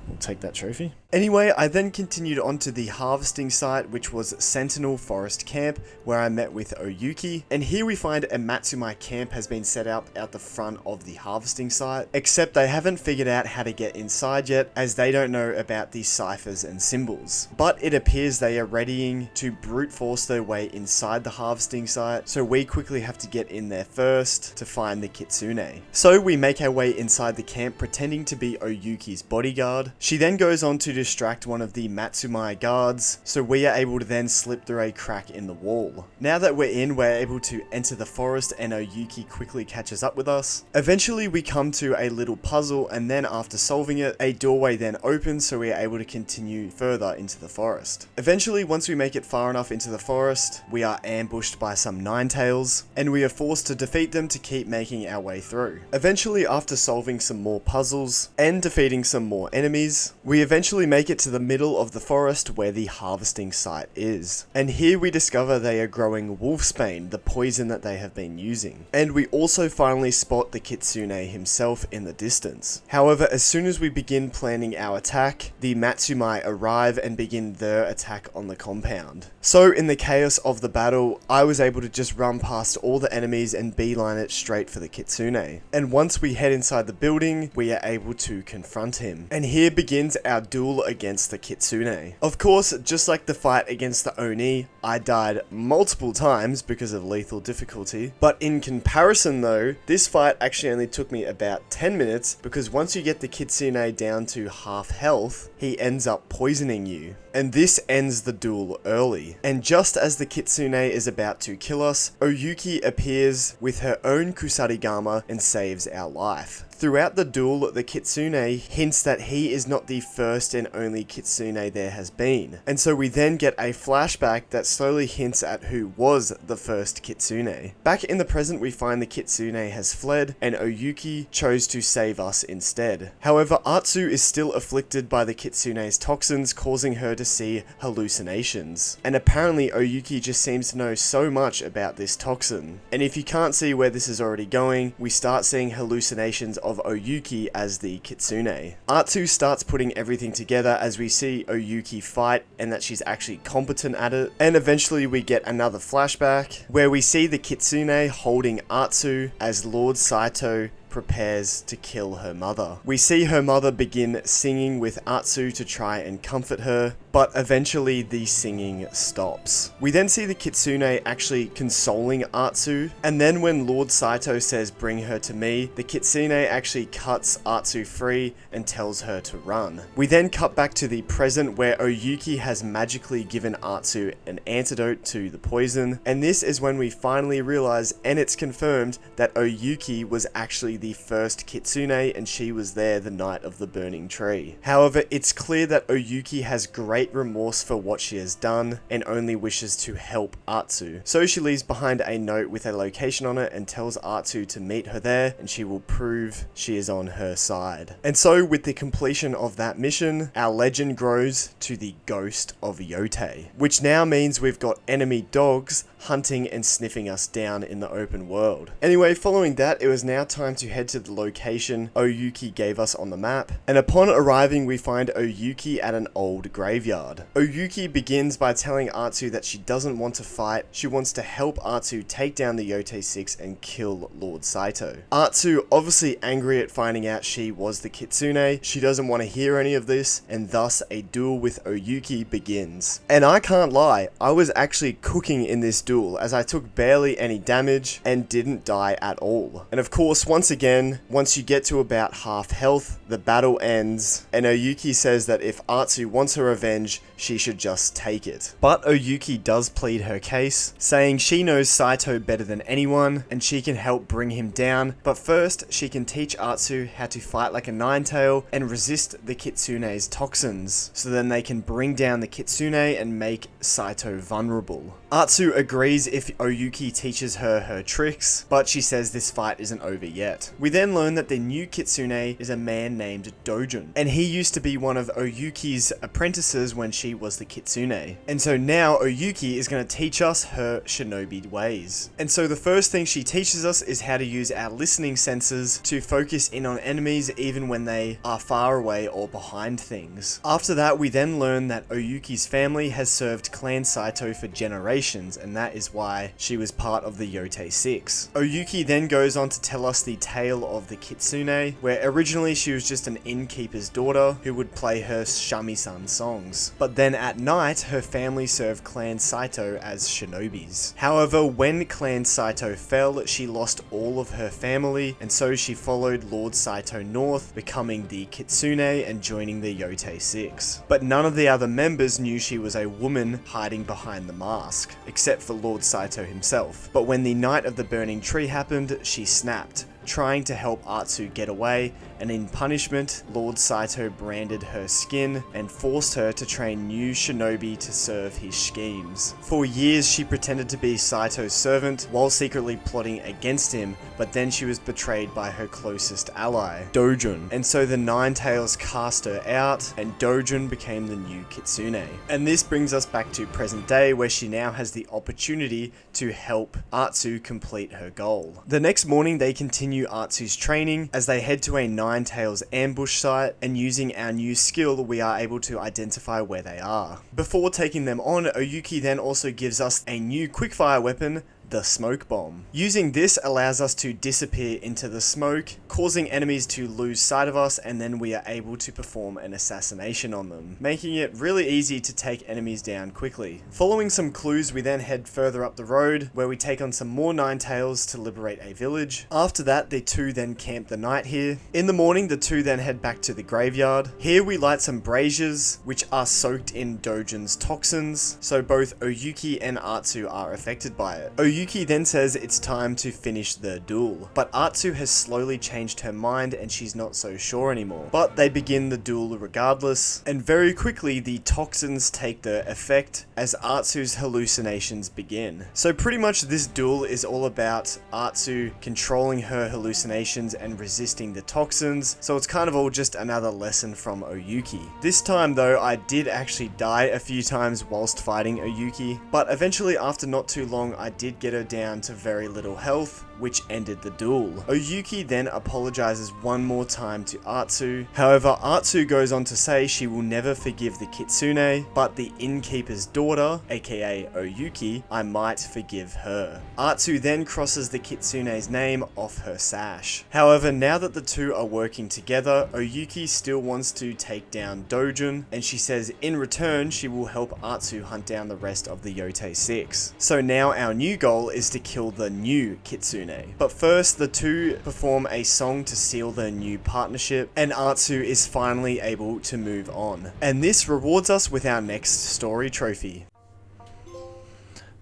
Speaker 1: We'll take that trophy. Anyway, I then continued on to the harvesting site, which was Sentinel Forest Camp, where I met with Oyuki. And here we find a Matsumai camp has been set up out the front of the harvesting site, except they haven't figured out how to get inside yet, as they don't know about the ciphers and symbols. But it appears they are readying to brute force their way inside the harvesting site, so we quickly have to get in there first to find the Kitsune. So we make our way inside the camp pretending to be Oyuki's bodyguard. She then goes on to distract one of the Matsumai guards, so we are able to then slip through a crack in the wall. Now that we're in, we're able to enter the forest and Oyuki quickly catches up with us. Eventually we come to a little puzzle, and then after solving it, a doorway then opens, so we are able to continue further into the forest. Eventually, once we make it far enough into the forest, we are ambushed by some Nine Tails, and we are forced to defeat them to keep making our way through. Eventually, after solving some more puzzles and defeating some more enemies, we eventually make it to the middle of the forest where the harvesting site is. And here we discover they are growing wolfsbane, the poison that they have been using. And we also finally spot the Kitsune himself in the distance. However, as soon as we begin planning our attack, the Matsumai arrive and begin their attack on the compound. So in the chaos of the battle, I was able to just run past all the enemies and beeline it straight for the Kitsune. And once we head inside the building, we are able to confront him. And here begins our duel against the Kitsune. Of course, just like the fight against the Oni, I died multiple times because of lethal difficulty, but in comparison though, this fight actually only took me about 10 minutes, because once you get the Kitsune down to half health, he ends up poisoning you. And this ends the duel early. And just as the Kitsune is about to kill us, Oyuki appears with her own Kusarigama and saves our life. Throughout the duel, the Kitsune hints that he is not the first and only Kitsune there has been. And so we then get a flashback that slowly hints at who was the first Kitsune. Back in the present, we find the Kitsune has fled and Oyuki chose to save us instead. However, Atsu is still afflicted by the Kitsune's toxins, causing her to see hallucinations. And apparently Oyuki just seems to know so much about this toxin. And if you can't see where this is already going, we start seeing hallucinations of Oyuki as the Kitsune. Atsu starts putting everything together as we see Oyuki fight and that she's actually competent at it. And eventually we get another flashback where we see the Kitsune holding Atsu as Lord Saito prepares to kill her mother. We see her mother begin singing with Atsu to try and comfort her, but eventually the singing stops. We then see the Kitsune actually consoling Atsu, and then when Lord Saito says bring her to me, the Kitsune actually cuts Atsu free and tells her to run. We then cut back to the present where Oyuki has magically given Atsu an antidote to the poison, and this is when we finally realize, and it's confirmed, that Oyuki was actually the first Kitsune and she was there the night of the burning tree. However, it's clear that Oyuki has great remorse for what she has done and only wishes to help Atsu. So she leaves behind a note with a location on it and tells Atsu to meet her there and she will prove she is on her side. And so with the completion of that mission, our legend grows to the Ghost of Yotei, which now means we've got enemy dogs hunting and sniffing us down in the open world. Anyway, following that, it was now time to head to the location Oyuki gave us on the map, and upon arriving we find Oyuki at an old graveyard. Oyuki begins by telling Atsu that she doesn't want to fight, she wants to help Atsu take down the Yotei 6 and kill Lord Saito. Atsu, obviously angry at finding out she was the Kitsune, she doesn't want to hear any of this, and thus a duel with Oyuki begins. And I can't lie, I was actually cooking in this duel as I took barely any damage and didn't die at all. And of course, once again, once you get to about half health, the battle ends, and Oyuki says that if Atsu wants her revenge, she should just take it. But Oyuki does plead her case, saying she knows Saito better than anyone, and she can help bring him down, but first, she can teach Atsu how to fight like a nine-tail and resist the Kitsune's toxins, so then they can bring down the Kitsune and make Saito vulnerable. Atsu agrees if Oyuki teaches her tricks, but she says this fight isn't over yet. We then learn that the new Kitsune is a man named Dojun, and he used to be one of Oyuki's apprentices when she was the Kitsune. And so now Oyuki is going to teach us her shinobi ways. And so the first thing she teaches us is how to use our listening senses to focus in on enemies even when they are far away or behind things. After that, we then learn that Oyuki's family has served Clan Saito for generations, and that is why she was part of the Yotei 6. Oyuki then goes on to tell us the tale of the Kitsune, where originally she was just an innkeeper's daughter who would play her shamisen songs. But then at night, her family served Clan Saito as shinobis. However, when Clan Saito fell, she lost all of her family, and so she followed Lord Saito north, becoming the Kitsune and joining the Yotei 6. But none of the other members knew she was a woman hiding behind the mask, except for Lord Saito himself. But when the night of the burning tree happened, she snapped, trying to help Atsu get away, and in punishment, Lord Saito branded her skin and forced her to train new shinobi to serve his schemes. For years, she pretended to be Saito's servant while secretly plotting against him, but then she was betrayed by her closest ally, Dojun, and so the Nine Tails cast her out, and Dojun became the new Kitsune. And this brings us back to present day, where she now has the opportunity to help Atsu complete her goal. The next morning, they continue Atsu's training as they head to a Nine Tails ambush site, and using our new skill, we are able to identify where they are. Before taking them on, Oyuki then also gives us a new quickfire weapon, the smoke bomb. Using this allows us to disappear into the smoke, causing enemies to lose sight of us, and then we are able to perform an assassination on them, making it really easy to take enemies down quickly. Following some clues, we then head further up the road, where we take on some more Nine Tails to liberate a village. After that, the two then camp the night here. In the morning, the two then head back to the graveyard. Here we light some braziers, which are soaked in Dojun's toxins, so both Oyuki and Atsu are affected by it. Oyuki then says it's time to finish the duel, but Atsu has slowly changed her mind and she's not so sure anymore. But they begin the duel regardless, and very quickly the toxins take their effect as Atsu's hallucinations begin. So pretty much this duel is all about Atsu controlling her hallucinations and resisting the toxins, so it's kind of all just another lesson from Oyuki. This time though, I did actually die a few times whilst fighting Oyuki, but eventually after not too long I did get her down to very little health, which ended the duel. Oyuki then apologizes one more time to Atsu. However, Atsu goes on to say she will never forgive the Kitsune, but the innkeeper's daughter, aka Oyuki, I might forgive her. Atsu then crosses the Kitsune's name off her sash. However, now that the two are working together, Oyuki still wants to take down Dojun, and she says in return she will help Atsu hunt down the rest of the Yotei 6. So now our new goal is to kill the new Kitsune. But first, the two perform a song to seal their new partnership, and Atsu is finally able to move on. And this rewards us with our next story trophy.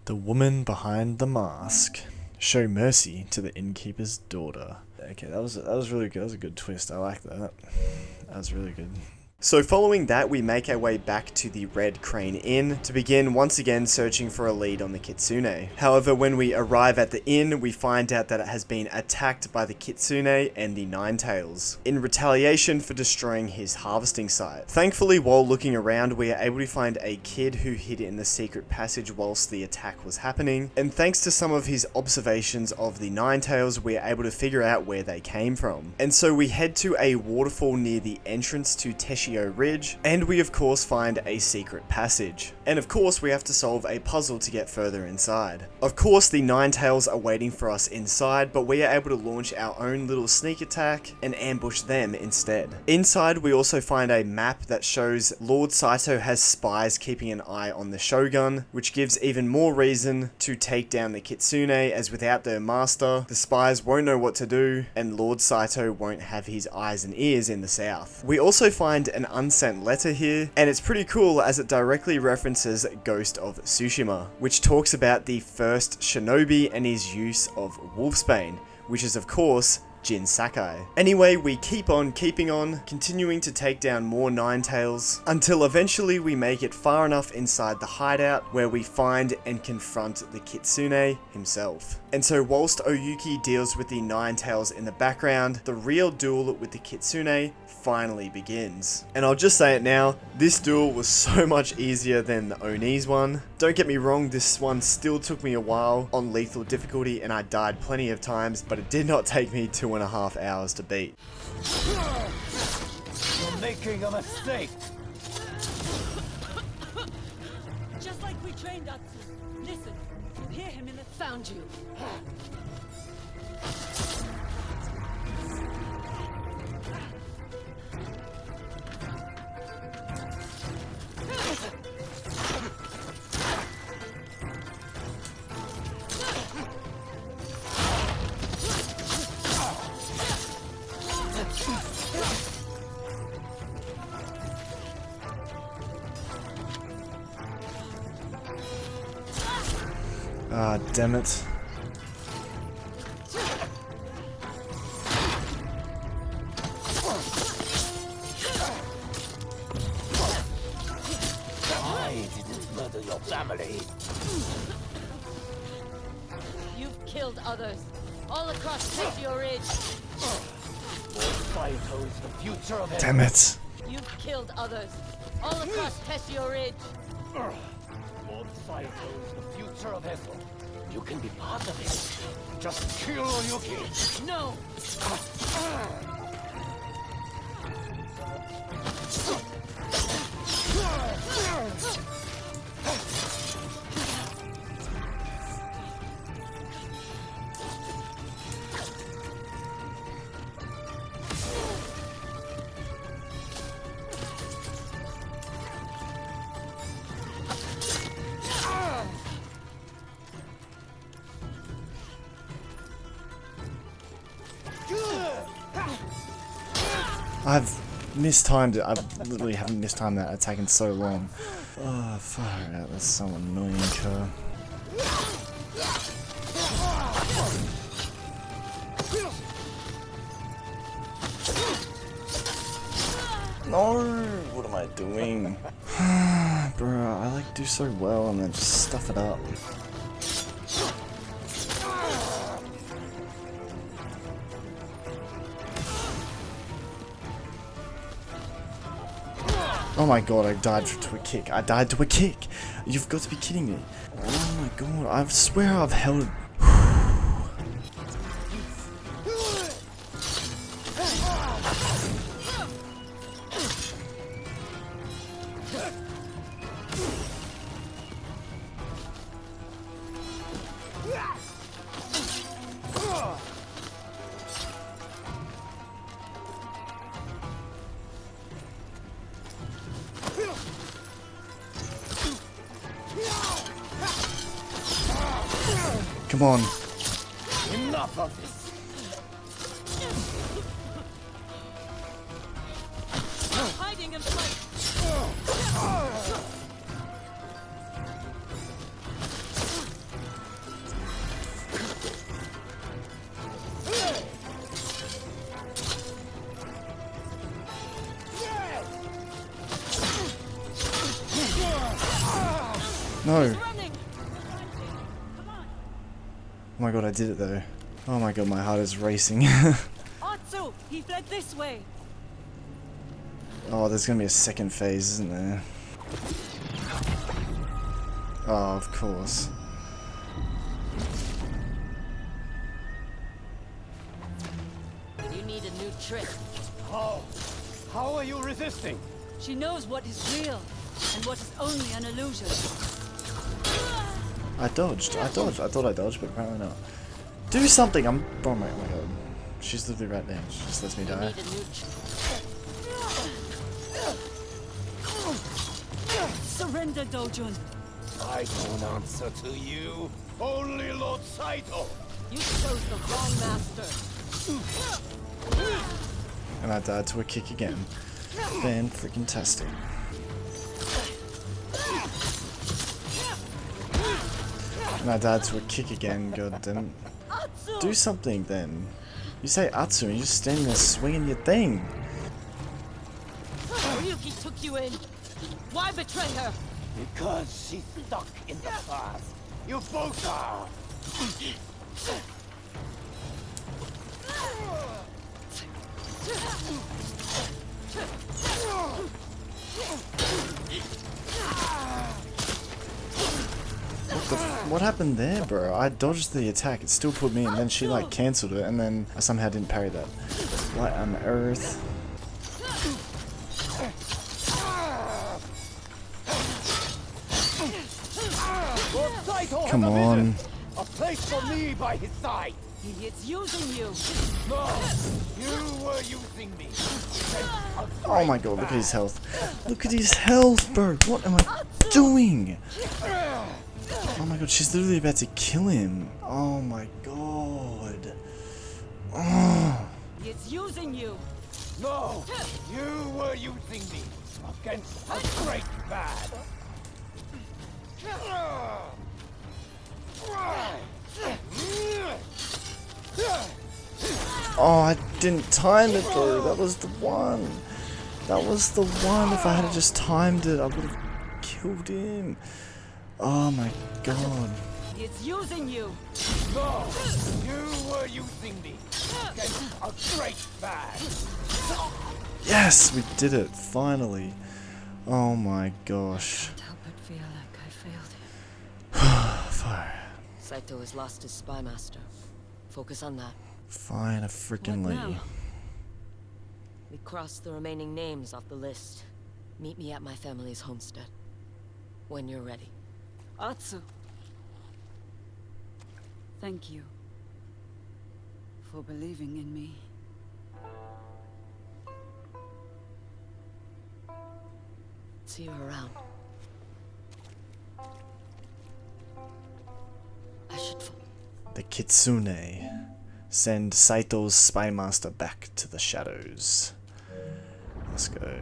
Speaker 1: The woman behind the mask. Show mercy to the innkeeper's daughter. Okay, that was really good. That was a good twist. I like that. That was really good. So following that, we make our way back to the Red Crane Inn to begin once again searching for a lead on the Kitsune. However, when we arrive at the inn, we find out that it has been attacked by the Kitsune and the Ninetales, in retaliation for destroying his harvesting site. Thankfully, while looking around, we are able to find a kid who hid in the secret passage whilst the attack was happening, and thanks to some of his observations of the Ninetales, we are able to figure out where they came from. And so we head to a waterfall near the entrance to Teshio Ridge, and we of course find a secret passage. And of course we have to solve a puzzle to get further inside. Of course the Ninetales are waiting for us inside, but we are able to launch our own little sneak attack and ambush them instead. Inside we also find a map that shows Lord Saito has spies keeping an eye on the Shogun, which gives even more reason to take down the Kitsune, as without their master, the spies won't know what to do, and Lord Saito won't have his eyes and ears in the south. We also find an unsent letter here, and it's pretty cool as it directly references Ghost of Tsushima, which talks about the first shinobi and his use of wolfsbane, which is of course Jin Sakai. Anyway, we keep on keeping on, continuing to take down more Ninetales, until eventually we make it far enough inside the hideout where we find and confront the Kitsune himself. And so whilst Oyuki deals with the Ninetales in the background, the real duel with the Kitsune finally begins. And I'll just say it now, this duel was so much easier than the Oni's one. Don't get me wrong, this one still took me a while on lethal difficulty and I died plenty of times, but it did not take me 2.5 hours to beat.
Speaker 8: You're making a mistake.
Speaker 3: Just like we trained Atsu. Listen, you hear him in the... Found you.
Speaker 1: Ah, damn it.
Speaker 8: I didn't murder your family.
Speaker 3: You've killed others. All across Tokyo Ridge.
Speaker 8: Saito's the future of it.
Speaker 1: Damn it.
Speaker 3: You've killed others. All across Tokyo Ridge.
Speaker 8: Lord Saito's the future of Esso. You can be part of it. Just kill Yuki.
Speaker 3: No!
Speaker 1: I've mistimed it. I literally haven't mistimed that attack in so long. Oh, far out. That's so annoying, Kerr. No! What am I doing? Bro, I like do so well and then just stuff it up. Oh my god, I died to a kick. I died to a kick! You've got to be kidding me. Oh my god, I swear I've held... Come on.
Speaker 8: Enough of this.
Speaker 3: Hiding in place.
Speaker 1: No.
Speaker 3: Running.
Speaker 1: Oh my god, I did it though. Oh my god, my heart is racing.
Speaker 3: Atsu, he fled this way.
Speaker 1: Oh, there's gonna be a second phase, isn't there? Oh, of course.
Speaker 3: You need a new trick.
Speaker 8: How? How are you resisting?
Speaker 3: She knows what is real and what is only an illusion.
Speaker 1: I dodged. I thought I dodged, but apparently not. Do something! Oh my god. She's literally right there. She just lets me
Speaker 3: You
Speaker 1: die.
Speaker 3: need a new Surrender, Dojun.
Speaker 8: I don't answer to you. Only Lord Saito.
Speaker 3: You chose the wrong master.
Speaker 1: And I died to a kick again. Fan freaking tastic. And I died to a kick again, god damn it.
Speaker 3: Atsu!
Speaker 1: Do something then. You say Atsu and you're just standing there swinging your thing.
Speaker 3: Ryuki took you in. Why betray her?
Speaker 8: Because she's stuck in the past. You both are.
Speaker 1: What happened there, bro? I dodged the attack, it still put me, and then she like cancelled it, and then I somehow didn't parry that. What on earth?
Speaker 8: Lord Saito
Speaker 1: Come
Speaker 8: has a
Speaker 1: on.
Speaker 8: vision. A place for me by his side.
Speaker 3: He is using you.
Speaker 8: No, you were using me.
Speaker 1: Oh my god, look at his health. Look at his health, bro. What am I doing? Oh my god, she's literally about to kill him. Oh my god. Oh.
Speaker 3: He is using you.
Speaker 8: No, you were using me against a great bad.
Speaker 1: Oh, I didn't time it, bro. That was the one. That was the one. If I had just timed it, I would have killed him. Oh my god.
Speaker 3: He is using you.
Speaker 8: No, you were using me against a great bad.
Speaker 1: Yes, we did it, finally. Oh my gosh.
Speaker 3: Can't help but feel like I failed him.
Speaker 1: Fire.
Speaker 3: Saito has lost his spy master. Focus on that.
Speaker 1: Fine, a freaking
Speaker 3: What
Speaker 1: lady.
Speaker 3: now? We crossed the remaining names off the list. Meet me at my family's homestead. When you're ready. Atsu. Thank you. For believing in me. See you around. I should...
Speaker 1: The Kitsune. Send Saito's spy master back to the shadows. Let's go.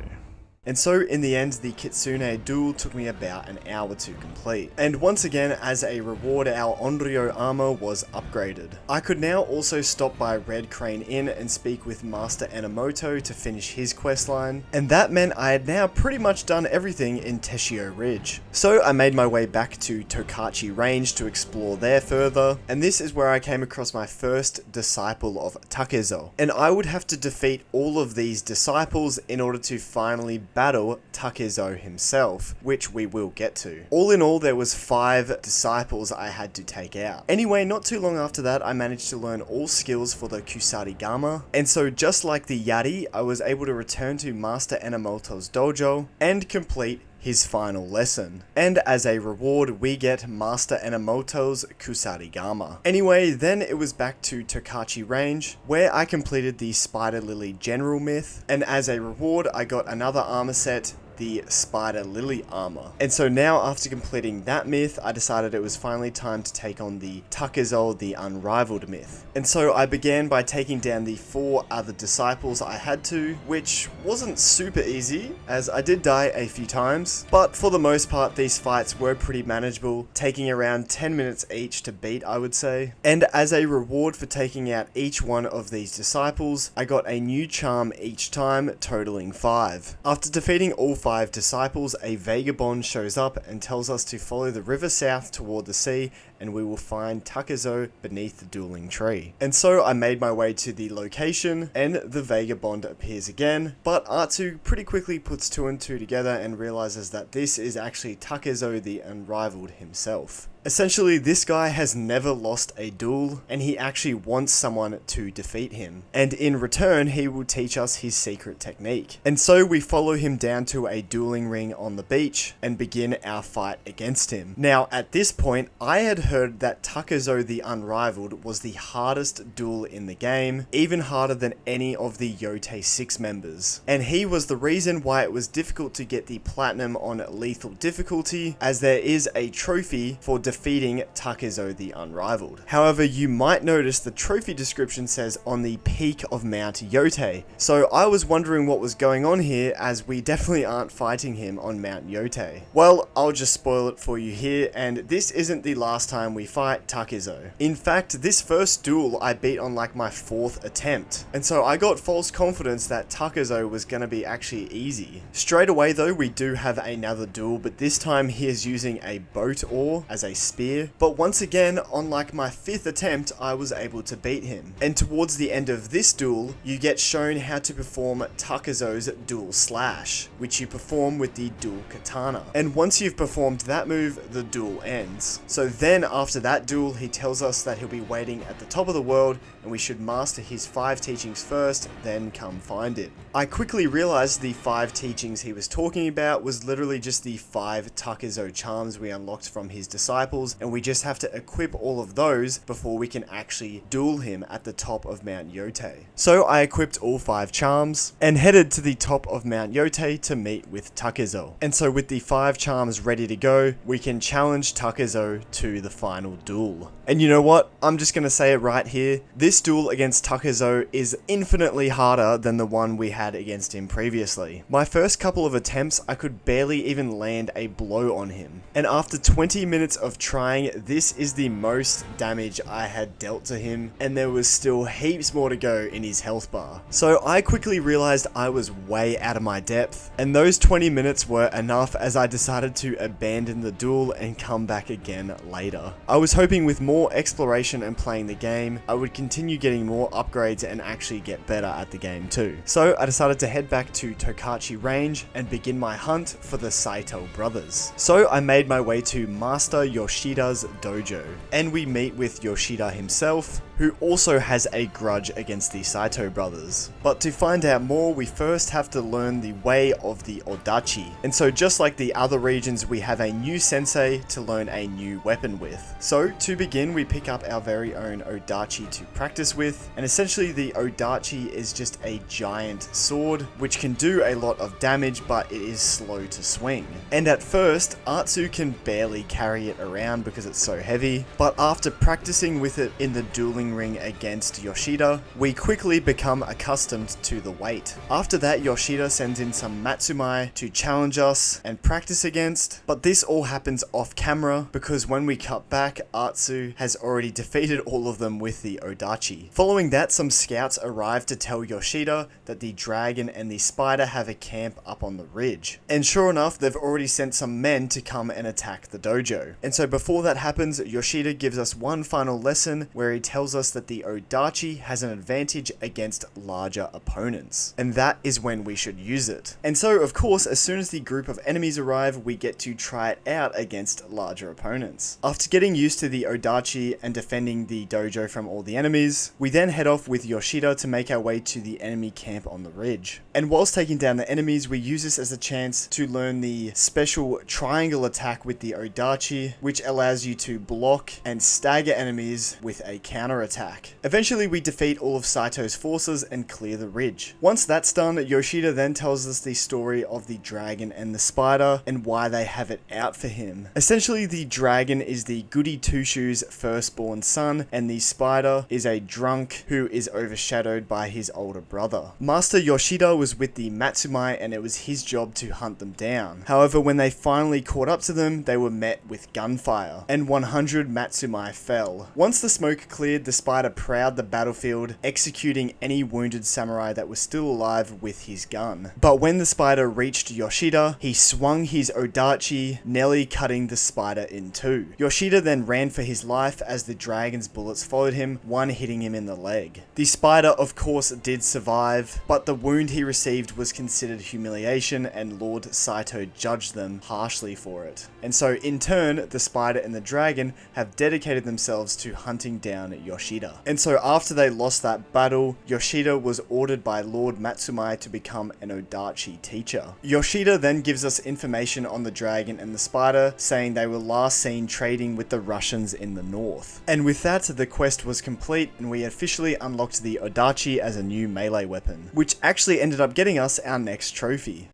Speaker 1: And so, in the end, the Kitsune duel took me about an hour to complete. And once again, as a reward, our Onryo armor was upgraded. I could now also stop by Red Crane Inn and speak with Master Enomoto to finish his questline, and that meant I had now pretty much done everything in Teshio Ridge. So I made my way back to Tokachi Range to explore there further, and this is where I came across my first disciple of Takezo. And I would have to defeat all of these disciples in order to finally battle Takezo himself, which we will get to. All in all, there was 5 disciples I had to take out. Anyway, not too long after that, I managed to learn all skills for the Kusarigama, and so just like the Yari, I was able to return to Master Enomoto's dojo and complete his final lesson. And as a reward, we get Master Enomoto's Kusarigama. Anyway, then it was back to Tokachi Range, where I completed the Spider Lily General myth, and as a reward, I got another armor set, the Spider Lily armor. And so now, after completing that myth, I decided it was finally time to take on the Takezo the Unrivalled myth. And so I began by taking down the 4 other disciples I had to, which wasn't super easy, as I did die a few times, but for the most part these fights were pretty manageable, taking around 10 minutes each to beat, I would say. And as a reward for taking out each one of these disciples, I got a new charm each time, totaling 5. After defeating all 5 disciples, a vagabond shows up and tells us to follow the river south toward the sea, and we will find Takezo beneath the dueling tree. And so I made my way to the location, and the vagabond appears again, but Atsu pretty quickly puts 2 and 2 together and realizes that this is actually Takezo the Unrivalled himself. Essentially, this guy has never lost a duel, and he actually wants someone to defeat him. And in return, he will teach us his secret technique. And so we follow him down to a dueling ring on the beach, and begin our fight against him. Now, at this point, I had heard that Takezo the Unrivalled was the hardest duel in the game, even harder than any of the Yotei 6 members. And he was the reason why it was difficult to get the platinum on lethal difficulty, as there is a trophy for defeating Takezo the Unrivalled. However, you might notice the trophy description says on the peak of Mount Yotei, so I was wondering what was going on here, as we definitely aren't fighting him on Mount Yotei. Well, I'll just spoil it for you here, and this isn't the last time we fight Takezo. In fact, this first duel I beat on like my 4th attempt, and so I got false confidence that Takezo was gonna be actually easy. Straight away though, we do have another duel, but this time he is using a boat oar as a spear, but once again, on like my 5th attempt, I was able to beat him. And towards the end of this duel, you get shown how to perform Takezo's dual slash, which you perform with the dual katana. And once you've performed that move, the duel ends. So then after that duel, he tells us that he'll be waiting at the top of the world, and we should master his 5 teachings first, then come find it. I quickly realized the 5 teachings he was talking about was literally just the 5 Takezo charms we unlocked from his disciples, and we just have to equip all of those before we can actually duel him at the top of Mount Yotei. So I equipped all 5 charms and headed to the top of Mount Yotei to meet with Takezo. And so with the 5 charms ready to go, we can challenge Takezo to the final duel. And you know what? I'm just gonna say it right here. This duel against Takezo is infinitely harder than the one we had against him previously. My first couple of attempts, I could barely even land a blow on him. And after 20 minutes of trying, this is the most damage I had dealt to him, and there was still heaps more to go in his health bar. So I quickly realized I was way out of my depth, and those 20 minutes were enough, as I decided to abandon the duel and come back again later. I was hoping with more exploration and playing the game, I would continue getting more upgrades and actually get better at the game too. So I decided to head back to Tokachi Range and begin my hunt for the Saito brothers. So I made my way to Master Yoshida's dojo, and we meet with Yoshida himself, who also has a grudge against the Saito brothers. But to find out more, we first have to learn the way of the Odachi. And so just like the other regions, we have a new sensei to learn a new weapon with. So to begin, we pick up our very own Odachi to practice with, and essentially the Odachi is just a giant sword, which can do a lot of damage, but it is slow to swing. And at first, Atsu can barely carry it around because it's so heavy, but after practicing with it in the dueling ring against Yoshida, we quickly become accustomed to the weight. After that, Yoshida sends in some Matsumai to challenge us and practice against, but this all happens off camera because when we cut back, Atsu has already defeated all of them with the Odachi. Following that, some scouts arrive to tell Yoshida that the dragon and the spider have a camp up on the ridge. And sure enough, they've already sent some men to come and attack the dojo. And so before that happens, Yoshida gives us one final lesson where he tells us us that the Odachi has an advantage against larger opponents, and that is when we should use it. And so, of course, as soon as the group of enemies arrive, we get to try it out against larger opponents. After getting used to the Odachi and defending the dojo from all the enemies, we then head off with Yoshida to make our way to the enemy camp on the ridge. And whilst taking down the enemies, we use this as a chance to learn the special triangle attack with the Odachi, which allows you to block and stagger enemies with a counter attack. Eventually we defeat all of Saito's forces and clear the ridge. Once that's done, Yoshida then tells us the story of the dragon and the spider and why they have it out for him. Essentially, the dragon is the goody two-shoes firstborn son, and the spider is a drunk who is overshadowed by his older brother. Master Yoshida was with the Matsumai and it was his job to hunt them down. However, when they finally caught up to them, they were met with gunfire, and 100 Matsumai fell. Once the smoke cleared, the spider prowled the battlefield, executing any wounded samurai that was still alive with his gun. But when the spider reached Yoshida, he swung his Odachi, nearly cutting the spider in two. Yoshida then ran for his life as the dragon's bullets followed him, one hitting him in the leg. The spider, of course, did survive, but the wound he received was considered humiliation, and Lord Saito judged them harshly for it. And so, in turn, the spider and the dragon have dedicated themselves to hunting down Yoshida. And so, after they lost that battle, Yoshida was ordered by Lord Matsumai to become an Odachi teacher. Yoshida then gives us information on the dragon and the spider, saying they were last seen trading with the Russians in the north. And with that, the quest was complete, and we officially unlocked the Odachi as a new melee weapon, which actually ended up getting us our next trophy.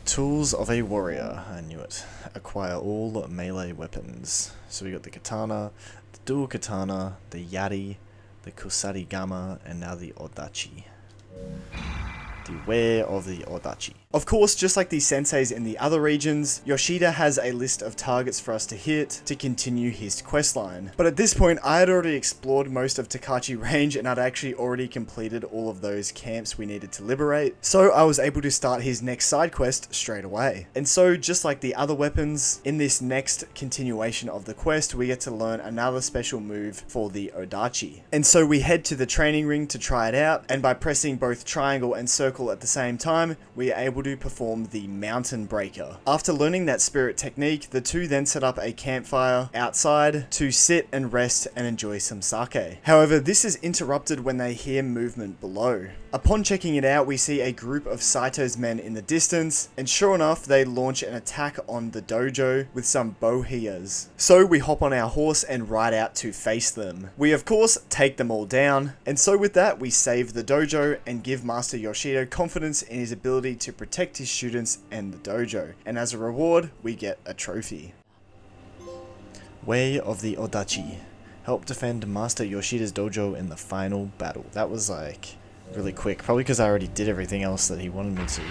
Speaker 1: Tools of a warrior, I knew it. Acquire all melee weapons. So we got the katana, the dual katana, the yari, the kusarigama, and now the odachi. The way of the odachi. Of course, just like the senseis in the other regions, Yoshida has a list of targets for us to hit to continue his questline. But at this point, I had already explored most of Takachi Range and I'd actually already completed all of those camps we needed to liberate, so I was able to start his next side quest straight away. And so, just like the other weapons, in this next continuation of the quest, we get to learn another special move for the Odachi. And so we head to the training ring to try it out, and by pressing both triangle and circle at the same time, we are able to perform the Mountain Breaker. After learning that spirit technique, the two then set up a campfire outside to sit and rest and enjoy some sake. However, this is interrupted when they hear movement below. Upon checking it out, we see a group of Saito's men in the distance, and sure enough, they launch an attack on the dojo with some bohias. So we hop on our horse and ride out to face them. We of course take them all down, and so with that, we save the dojo and give Master Yoshida confidence in his ability to protect his students and the dojo, and as a reward, we get a trophy. Way of the Odachi. Help defend Master Yoshida's dojo in the final battle. That was like really quick, probably because I already did everything else that he wanted me to.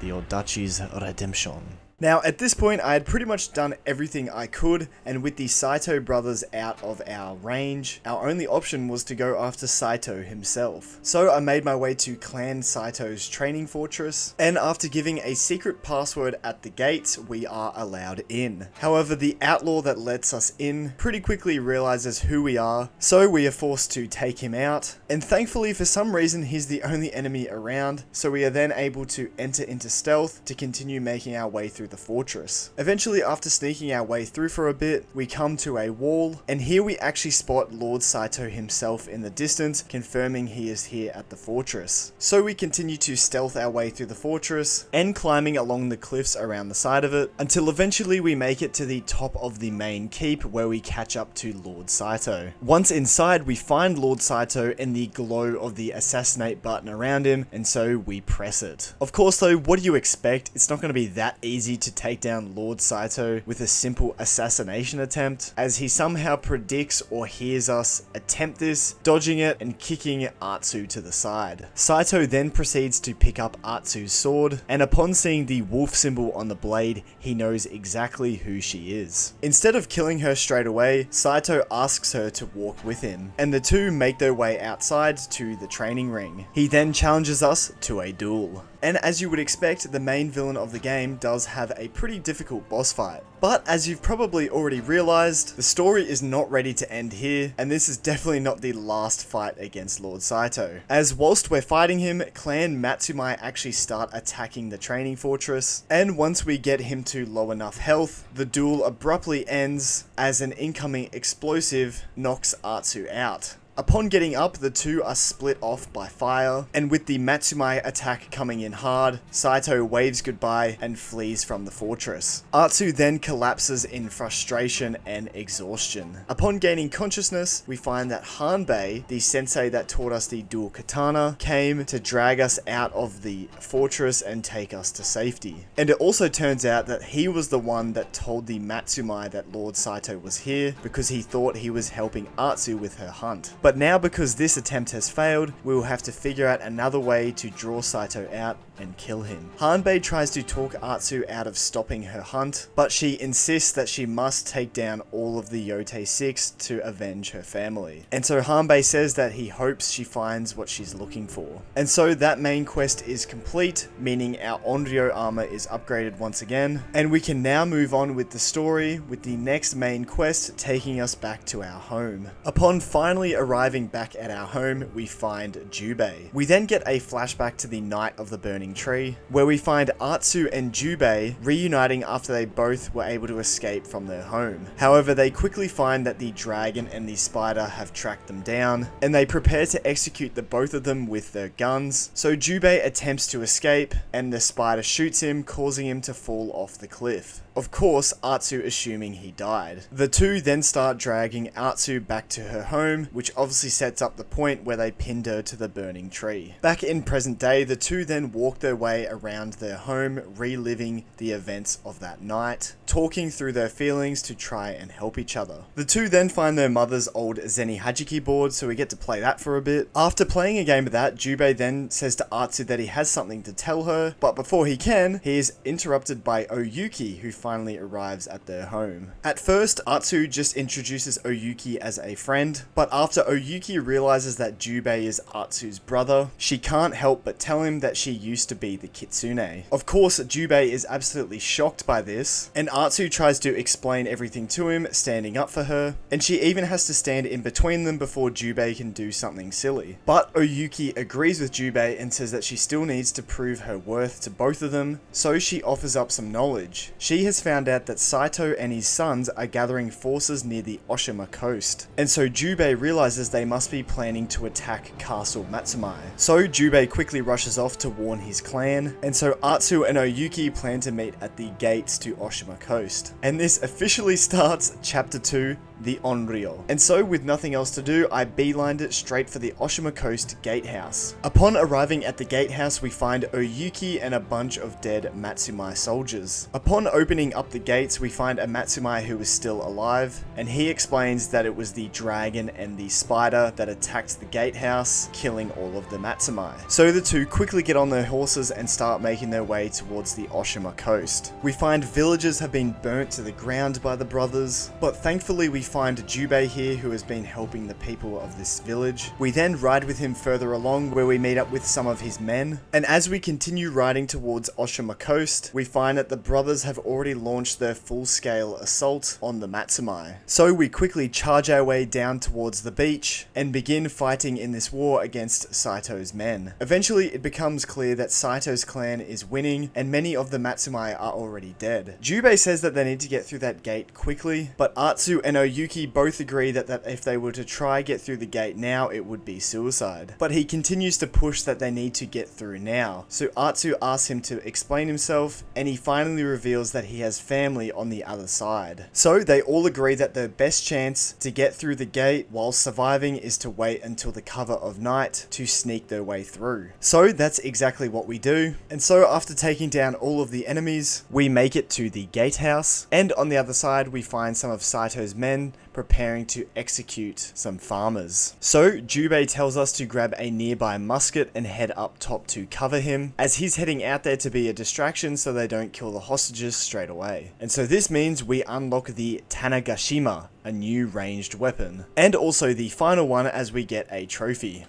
Speaker 1: The Odachi's redemption. Now, at this point, I had pretty much done everything I could, and with the Saito brothers out of our range, our only option was to go after Saito himself. So I made my way to Clan Saito's training fortress, and after giving a secret password at the gates, we are allowed in. However, the outlaw that lets us in pretty quickly realizes who we are, so we are forced to take him out, and thankfully for some reason he's the only enemy around, so we are then able to enter into stealth to continue making our way through the fortress. Eventually, after sneaking our way through for a bit, we come to a wall, and here we actually spot Lord Saito himself in the distance, confirming he is here at the fortress. So we continue to stealth our way through the fortress, and climbing along the cliffs around the side of it, until eventually we make it to the top of the main keep, where we catch up to Lord Saito. Once inside, we find Lord Saito in the glow of the assassinate button around him, and so we press it. Of course though, what do you expect? It's not going to be that easy to take down Lord Saito with a simple assassination attempt, as he somehow predicts or hears us attempt this, dodging it and kicking Atsu to the side. Saito then proceeds to pick up Atsu's sword, and upon seeing the wolf symbol on the blade, he knows exactly who she is. Instead of killing her straight away, Saito asks her to walk with him, and the two make their way outside to the training ring. He then challenges us to a duel. And as you would expect, the main villain of the game does have have a pretty difficult boss fight. But as you've probably already realized, the story is not ready to end here, and this is definitely not the last fight against Lord Saito. As whilst we're fighting him, Clan Matsumai actually start attacking the training fortress, and once we get him to low enough health, the duel abruptly ends as an incoming explosive knocks Atsu out. Upon getting up, the two are split off by fire, and with the Matsumai attack coming in hard, Saito waves goodbye and flees from the fortress. Atsu then collapses in frustration and exhaustion. Upon gaining consciousness, we find that Hanbei, the sensei that taught us the dual katana, came to drag us out of the fortress and take us to safety. And it also turns out that he was the one that told the Matsumai that Lord Saito was here because he thought he was helping Atsu with her hunt. But now, because this attempt has failed, we will have to figure out another way to draw Saito out and kill him. Hanbei tries to talk Atsu out of stopping her hunt, but she insists that she must take down all of the Yotei 6 to avenge her family. And so Hanbei says that he hopes she finds what she's looking for. And so that main quest is complete, meaning our Onryo armor is upgraded once again, and we can now move on with the story, with the next main quest taking us back to our home. Upon finally arriving back at our home, we find Jubei. We then get a flashback to the night of the burning tree, where we find Atsu and Jubei reuniting after they both were able to escape from their home. However, they quickly find that the dragon and the spider have tracked them down, and they prepare to execute the both of them with their guns. So Jubei attempts to escape, and the spider shoots him, causing him to fall off the cliff. Of course, Atsu assuming he died. The two then start dragging Atsu back to her home, which obviously sets up the point where they pinned her to the burning tree. Back in present day, the two then walk their way around their home, reliving the events of that night, talking through their feelings to try and help each other. The two then find their mother's old Zeni Hajiki board, so we get to play that for a bit. After playing a game of that, Jubei then says to Atsu that he has something to tell her, but before he can, he is interrupted by Oyuki, who finally arrives at their home. At first, Atsu just introduces Oyuki as a friend, but after Oyuki realizes that Jubei is Atsu's brother, she can't help but tell him that she used to be the Kitsune. Of course, Jubei is absolutely shocked by this, and Atsu tries to explain everything to him, standing up for her, and she even has to stand in between them before Jubei can do something silly. But Oyuki agrees with Jubei and says that she still needs to prove her worth to both of them, so she offers up some knowledge. She has found out that Saito and his sons are gathering forces near the Oshima coast, and so Jubei realizes they must be planning to attack Castle Matsumai. So Jubei quickly rushes off to warn his clan, and so Atsu and Oyuki plan to meet at the gates to Oshima coast. And this officially starts Chapter 2, the Onryo. And so with nothing else to do, I beelined it straight for the Oshima Coast gatehouse. Upon arriving at the gatehouse, we find Oyuki and a bunch of dead Matsumai soldiers. Upon opening up the gates, we find a Matsumai who is still alive, and he explains that it was the dragon and the spider that attacked the gatehouse, killing all of the Matsumai. So the two quickly get on their horses and start making their way towards the Oshima coast. We find villages have been burnt to the ground by the brothers, but thankfully we find Jubei here, who has been helping the people of this village. We then ride with him further along, where we meet up with some of his men, and as we continue riding towards Oshima coast, we find that the brothers have already launched their full-scale assault on the Matsumai. So we quickly charge our way down towards the beach and begin fighting in this war against Saito's men. Eventually it becomes clear that Saito's clan is winning, and many of the Matsumai are already dead. Jubei says that they need to get through that gate quickly, but Atsu and Oyuki both agree that if they were to try get through the gate now, it would be suicide. But he continues to push that they need to get through now. So Atsu asks him to explain himself, and he finally reveals that he has family on the other side. So they all agree that the best chance to get through the gate while surviving is to wait until the cover of night to sneak their way through. So that's exactly what we do. And so after taking down all of the enemies, we make it to the gatehouse, and on the other side we find some of Saito's men preparing to execute some farmers. So Jubei tells us to grab a nearby musket and head up top to cover him, as he's heading out there to be a distraction so they don't kill the hostages straight away. And so this means we unlock the Tanagashima, a new ranged weapon, and also the final one as we get a trophy.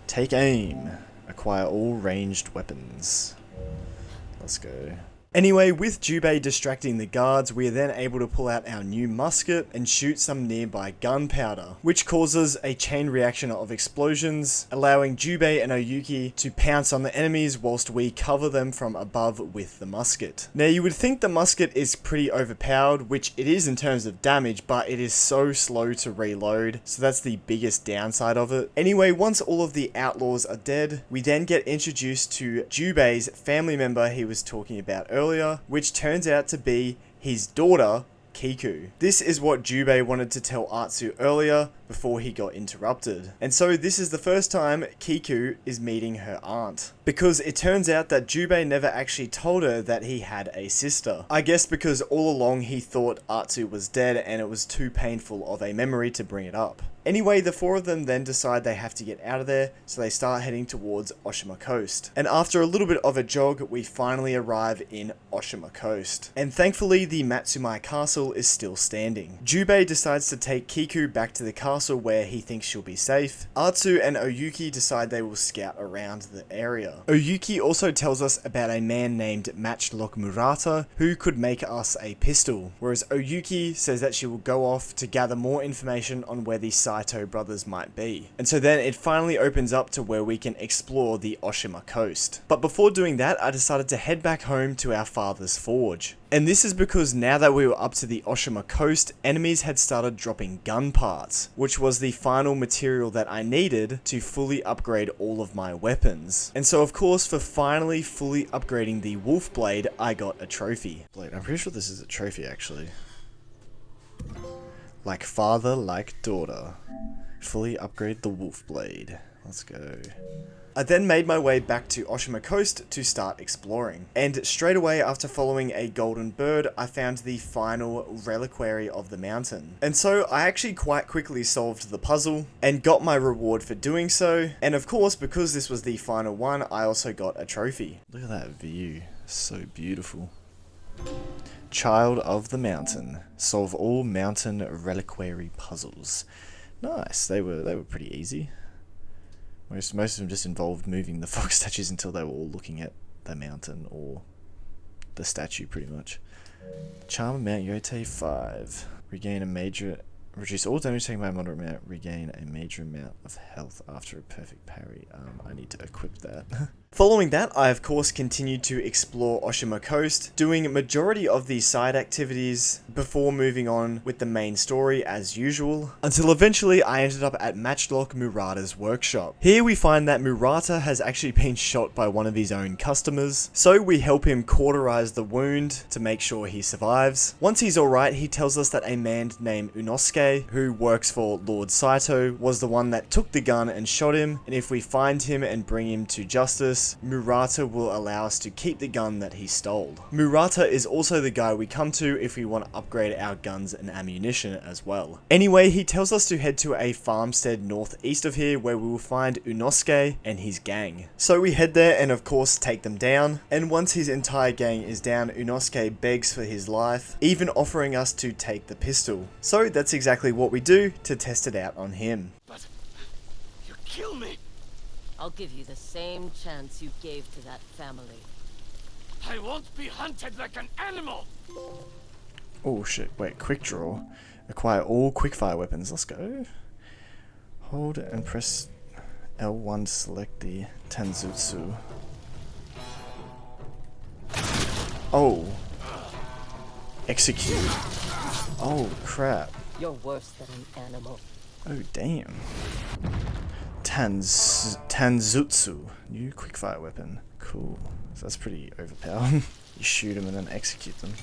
Speaker 1: Take aim. Acquire all ranged weapons. Let's go. Anyway, with Jubei distracting the guards, we are then able to pull out our new musket and shoot some nearby gunpowder, which causes a chain reaction of explosions, allowing Jubei and Oyuki to pounce on the enemies whilst we cover them from above with the musket. Now you would think the musket is pretty overpowered, which it is in terms of damage, but it is so slow to reload, so that's the biggest downside of it. Anyway, once all of the outlaws are dead, we then get introduced to Jubei's family member he was talking about earlier, which turns out to be his daughter, Kiku. This is what Jubei wanted to tell Atsu earlier before he got interrupted. And so this is the first time Kiku is meeting her aunt. Because it turns out that Jubei never actually told her that he had a sister. I guess because all along he thought Atsu was dead and it was too painful of a memory to bring it up. Anyway, the four of them then decide they have to get out of there, so they start heading towards Oshima Coast. And after a little bit of a jog, we finally arrive in Oshima Coast. And thankfully, the Matsumai castle is still standing. Jubei decides to take Kiku back to the castle where he thinks she'll be safe. Atsu and Oyuki decide they will scout around the area. Oyuki also tells us about a man named Matchlock Murata who could make us a pistol, whereas Oyuki says that she will go off to gather more information on where the Saito brothers might be. And so then it finally opens up to where we can explore the Oshima coast. But before doing that, I decided to head back home to our father's forge. And this is because now that we were up to the Oshima coast, enemies had started dropping gun parts, which was the final material that I needed to fully upgrade all of my weapons. And so of course, for finally fully upgrading the wolf blade, I got a trophy. I'm pretty sure this is a trophy actually. Like father, like daughter. Fully upgrade the wolf blade. Let's go. I then made my way back to Oshima Coast to start exploring. And straight away after following a golden bird, I found the final reliquary of the mountain. And so I actually quite quickly solved the puzzle and got my reward for doing so. And of course, because this was the final one, I also got a trophy. Look at that view. So beautiful. Child of the Mountain. Solve all mountain reliquary puzzles. Nice. They were pretty easy. Most of them just involved moving the fox statues until they were all looking at the mountain or the statue pretty much. Charm of Mount Yotei 5. Regain a major... Reduce all damage taken by a moderate amount. Regain a major amount of health after a perfect parry. I need to equip that. Following that, I of course continued to explore Oshima Coast, doing majority of the side activities before moving on with the main story as usual, until eventually I ended up at Matchlock Murata's workshop. Here we find that Murata has actually been shot by one of his own customers, so we help him cauterize the wound to make sure he survives. Once he's alright, he tells us that a man named Unosuke, who works for Lord Saito, was the one that took the gun and shot him, and if we find him and bring him to justice, Murata will allow us to keep the gun that he stole. Murata is also the guy we come to if we want to upgrade our guns and ammunition as well. Anyway, he tells us to head to a farmstead northeast of here where we will find Unosuke and his gang. So we head there and of course take them down, and once his entire gang is down, Unosuke begs for his life, even offering us to take the pistol. So that's exactly what we do to test it out on him.
Speaker 6: But you kill me.
Speaker 3: I'll give you the same chance you gave to that family.
Speaker 6: I won't be hunted like an animal.
Speaker 1: Oh shit, wait, quick draw. Acquire all quickfire weapons, let's go. Hold and press L1 to select the Tanzutsu. Oh. Execute. Oh crap.
Speaker 3: You're worse than an animal.
Speaker 1: Oh damn. Tanzutsu. New quickfire weapon. Cool. So that's pretty overpowered. You shoot them and then execute them.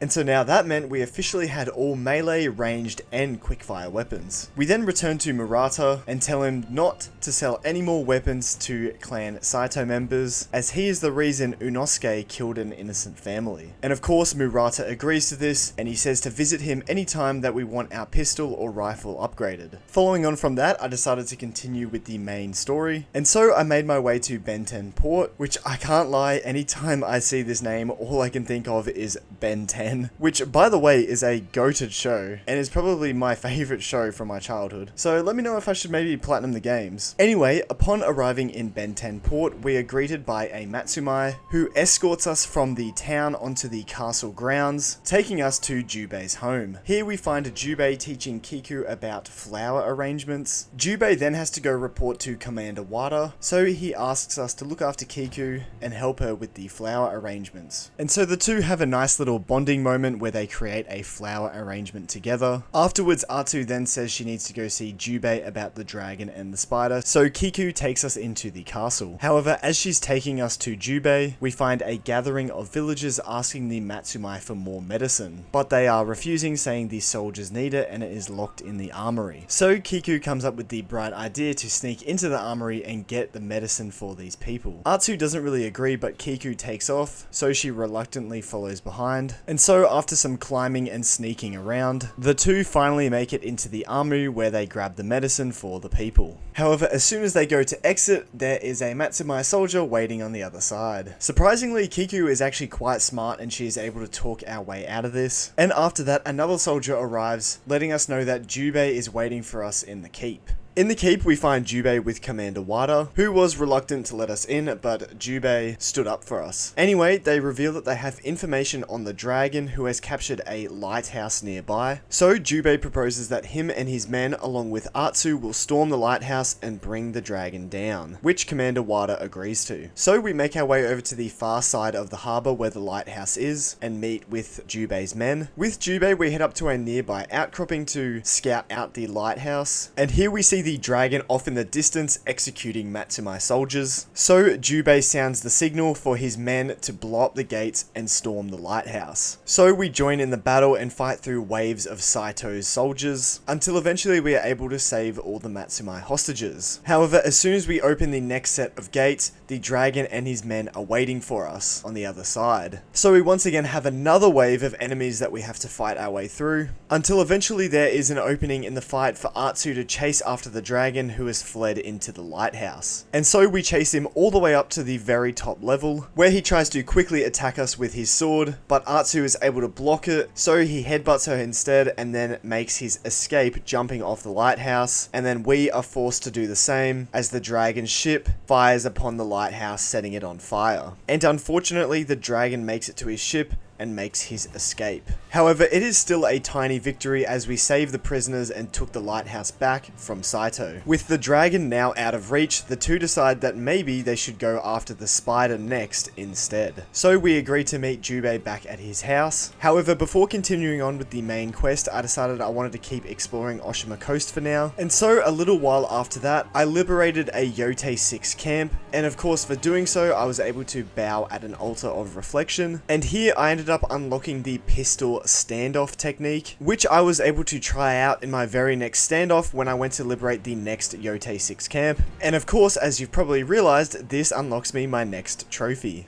Speaker 1: And so now that meant we officially had all melee, ranged, and quickfire weapons. We then return to Murata and tell him not to sell any more weapons to clan Saito members, as he is the reason Unosuke killed an innocent family. And of course Murata agrees to this, and he says to visit him anytime that we want our pistol or rifle upgraded. Following on from that, I decided to continue with the main story, and so I made my way to Benten Port, which I can't lie, anytime I see this name, all I can think of is Ben 10. again, which by the way is a goated show and is probably my favorite show from my childhood. So let me know if I should maybe platinum the games. Anyway, upon arriving in Ben 10 port, we are greeted by a Matsumai who escorts us from the town onto the castle grounds, taking us to Jubei's home. Here we find Jubei teaching Kiku about flower arrangements. Jubei then has to go report to Commander Wada, so he asks us to look after Kiku and help her with the flower arrangements. And so the two have a nice little bonding moment where they create a flower arrangement together. Afterwards, Atsu then says she needs to go see Jubei about the dragon and the spider, so Kiku takes us into the castle. However, as she's taking us to Jubei, we find a gathering of villagers asking the Matsumai for more medicine, but they are refusing, saying the soldiers need it and it is locked in the armory. So Kiku comes up with the bright idea to sneak into the armory and get the medicine for these people. Atsu doesn't really agree, but Kiku takes off, so she reluctantly follows behind. And so after some climbing and sneaking around, the two finally make it into the armory where they grab the medicine for the people. However, as soon as they go to exit, there is a Matsumai soldier waiting on the other side. Surprisingly, Kiku is actually quite smart and she is able to talk our way out of this. And after that, another soldier arrives, letting us know that Jubei is waiting for us in the keep. In the keep, we find Jubei with Commander Wada, who was reluctant to let us in, but Jubei stood up for us. Anyway, they reveal that they have information on the dragon who has captured a lighthouse nearby. So Jubei proposes that him and his men, along with Atsu, will storm the lighthouse and bring the dragon down, which Commander Wada agrees to. So we make our way over to the far side of the harbour where the lighthouse is, and meet with Jubei's men. With Jubei, we head up to a nearby outcropping to scout out the lighthouse, and here we see the dragon off in the distance executing Matsumai soldiers. So Jubei sounds the signal for his men to blow up the gates and storm the lighthouse. So we join in the battle and fight through waves of Saito's soldiers until eventually we are able to save all the Matsumai hostages. However, as soon as we open the next set of gates, the dragon and his men are waiting for us on the other side. So we once again have another wave of enemies that we have to fight our way through, until eventually there is an opening in the fight for Atsu to chase after the dragon who has fled into the lighthouse. And so we chase him all the way up to the very top level, where he tries to quickly attack us with his sword, but Atsu is able to block it, so he headbutts her instead and then makes his escape jumping off the lighthouse, and then we are forced to do the same as the dragon's ship fires upon the lighthouse, setting it on fire. And unfortunately, the dragon makes it to his ship and makes his escape. However, it is still a tiny victory as we saved the prisoners and took the lighthouse back from Saito. With the dragon now out of reach, the two decide that maybe they should go after the spider next instead. So we agree to meet Jubei back at his house. However, before continuing on with the main quest, I decided I wanted to keep exploring Oshima Coast for now. And so a little while after that, I liberated a Yotei 6 camp, and of course for doing so, I was able to bow at an altar of reflection. And here I ended up unlocking the pistol standoff technique, which I was able to try out in my very next standoff when I went to liberate the next Yotei 6 camp. And of course, as you've probably realized, this unlocks me my next trophy.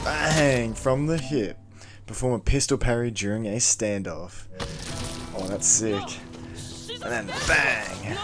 Speaker 1: Bang! From the hip. Perform a pistol parry during a standoff. Oh, that's sick. And then bang!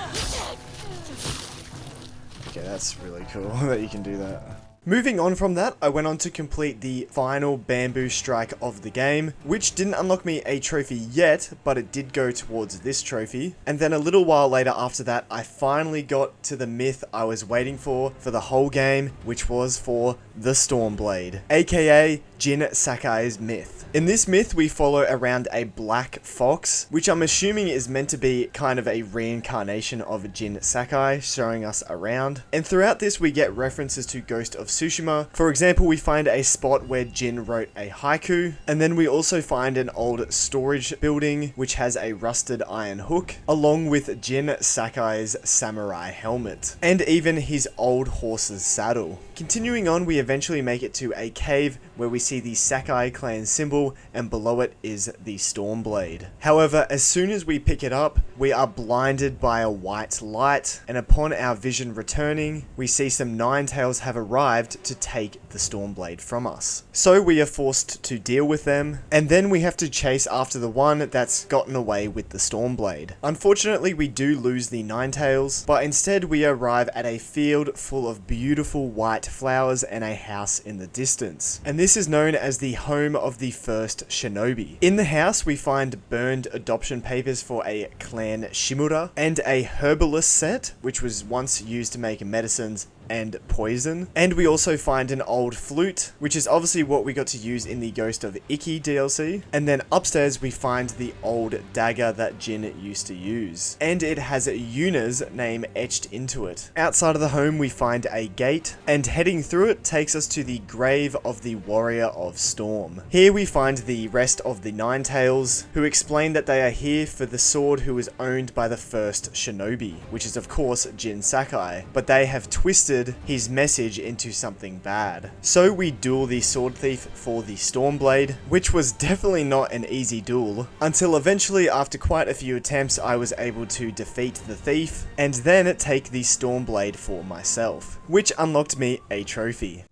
Speaker 1: Okay, that's really cool that you can do that. Moving on from that, I went on to complete the final bamboo strike of the game, which didn't unlock me a trophy yet, but it did go towards this trophy. And then a little while later after that, I finally got to the myth I was waiting for the whole game, which was for the Stormblade, aka Jin Sakai's myth. In this myth, we follow around a black fox, which I'm assuming is meant to be kind of a reincarnation of Jin Sakai, showing us around. And throughout this, we get references to Ghost of Tsushima. For example, we find a spot where Jin wrote a haiku, and then we also find an old storage building, which has a rusted iron hook, along with Jin Sakai's samurai helmet, and even his old horse's saddle. Continuing on, we eventually make it to a cave where we see the Sakai clan symbol, and below it is the Stormblade. However, as soon as we pick it up, we are blinded by a white light, and upon our vision returning, we see some Ninetales have arrived to take the Stormblade from us. So we are forced to deal with them, and then we have to chase after the one that's gotten away with the Stormblade. Unfortunately, we do lose the Ninetales, but instead we arrive at a field full of beautiful white flowers and a house in the distance. And this is known as the home of the first shinobi. In the house, we find burned adoption papers for a clan Shimura, and a herbalist set, which was once used to make medicines and poison. And we also find an old flute, which is obviously what we got to use in the Ghost of Yotei DLC. And then upstairs we find the old dagger that Jin used to use, and it has Yuna's name etched into it. Outside of the home we find a gate, and heading through it takes us to the grave of the Warrior of Storm. Here we find the rest of the Ninetales, who explain that they are here for the sword who was owned by the first shinobi, which is of course Jin Sakai, but they have twisted his message into something bad. So we duel the sword thief for the Stormblade, which was definitely not an easy duel, until eventually after quite a few attempts I was able to defeat the thief, and then take the Stormblade for myself, which unlocked me a trophy.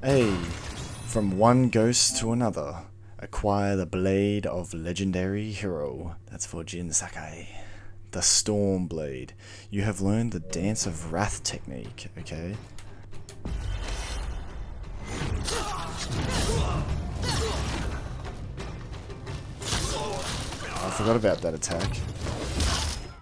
Speaker 1: Hey, from one ghost to another, acquire the blade of legendary hero. That's for Jin Sakai. The Stormblade. You have learned the Dance of Wrath technique, okay? I forgot about that attack.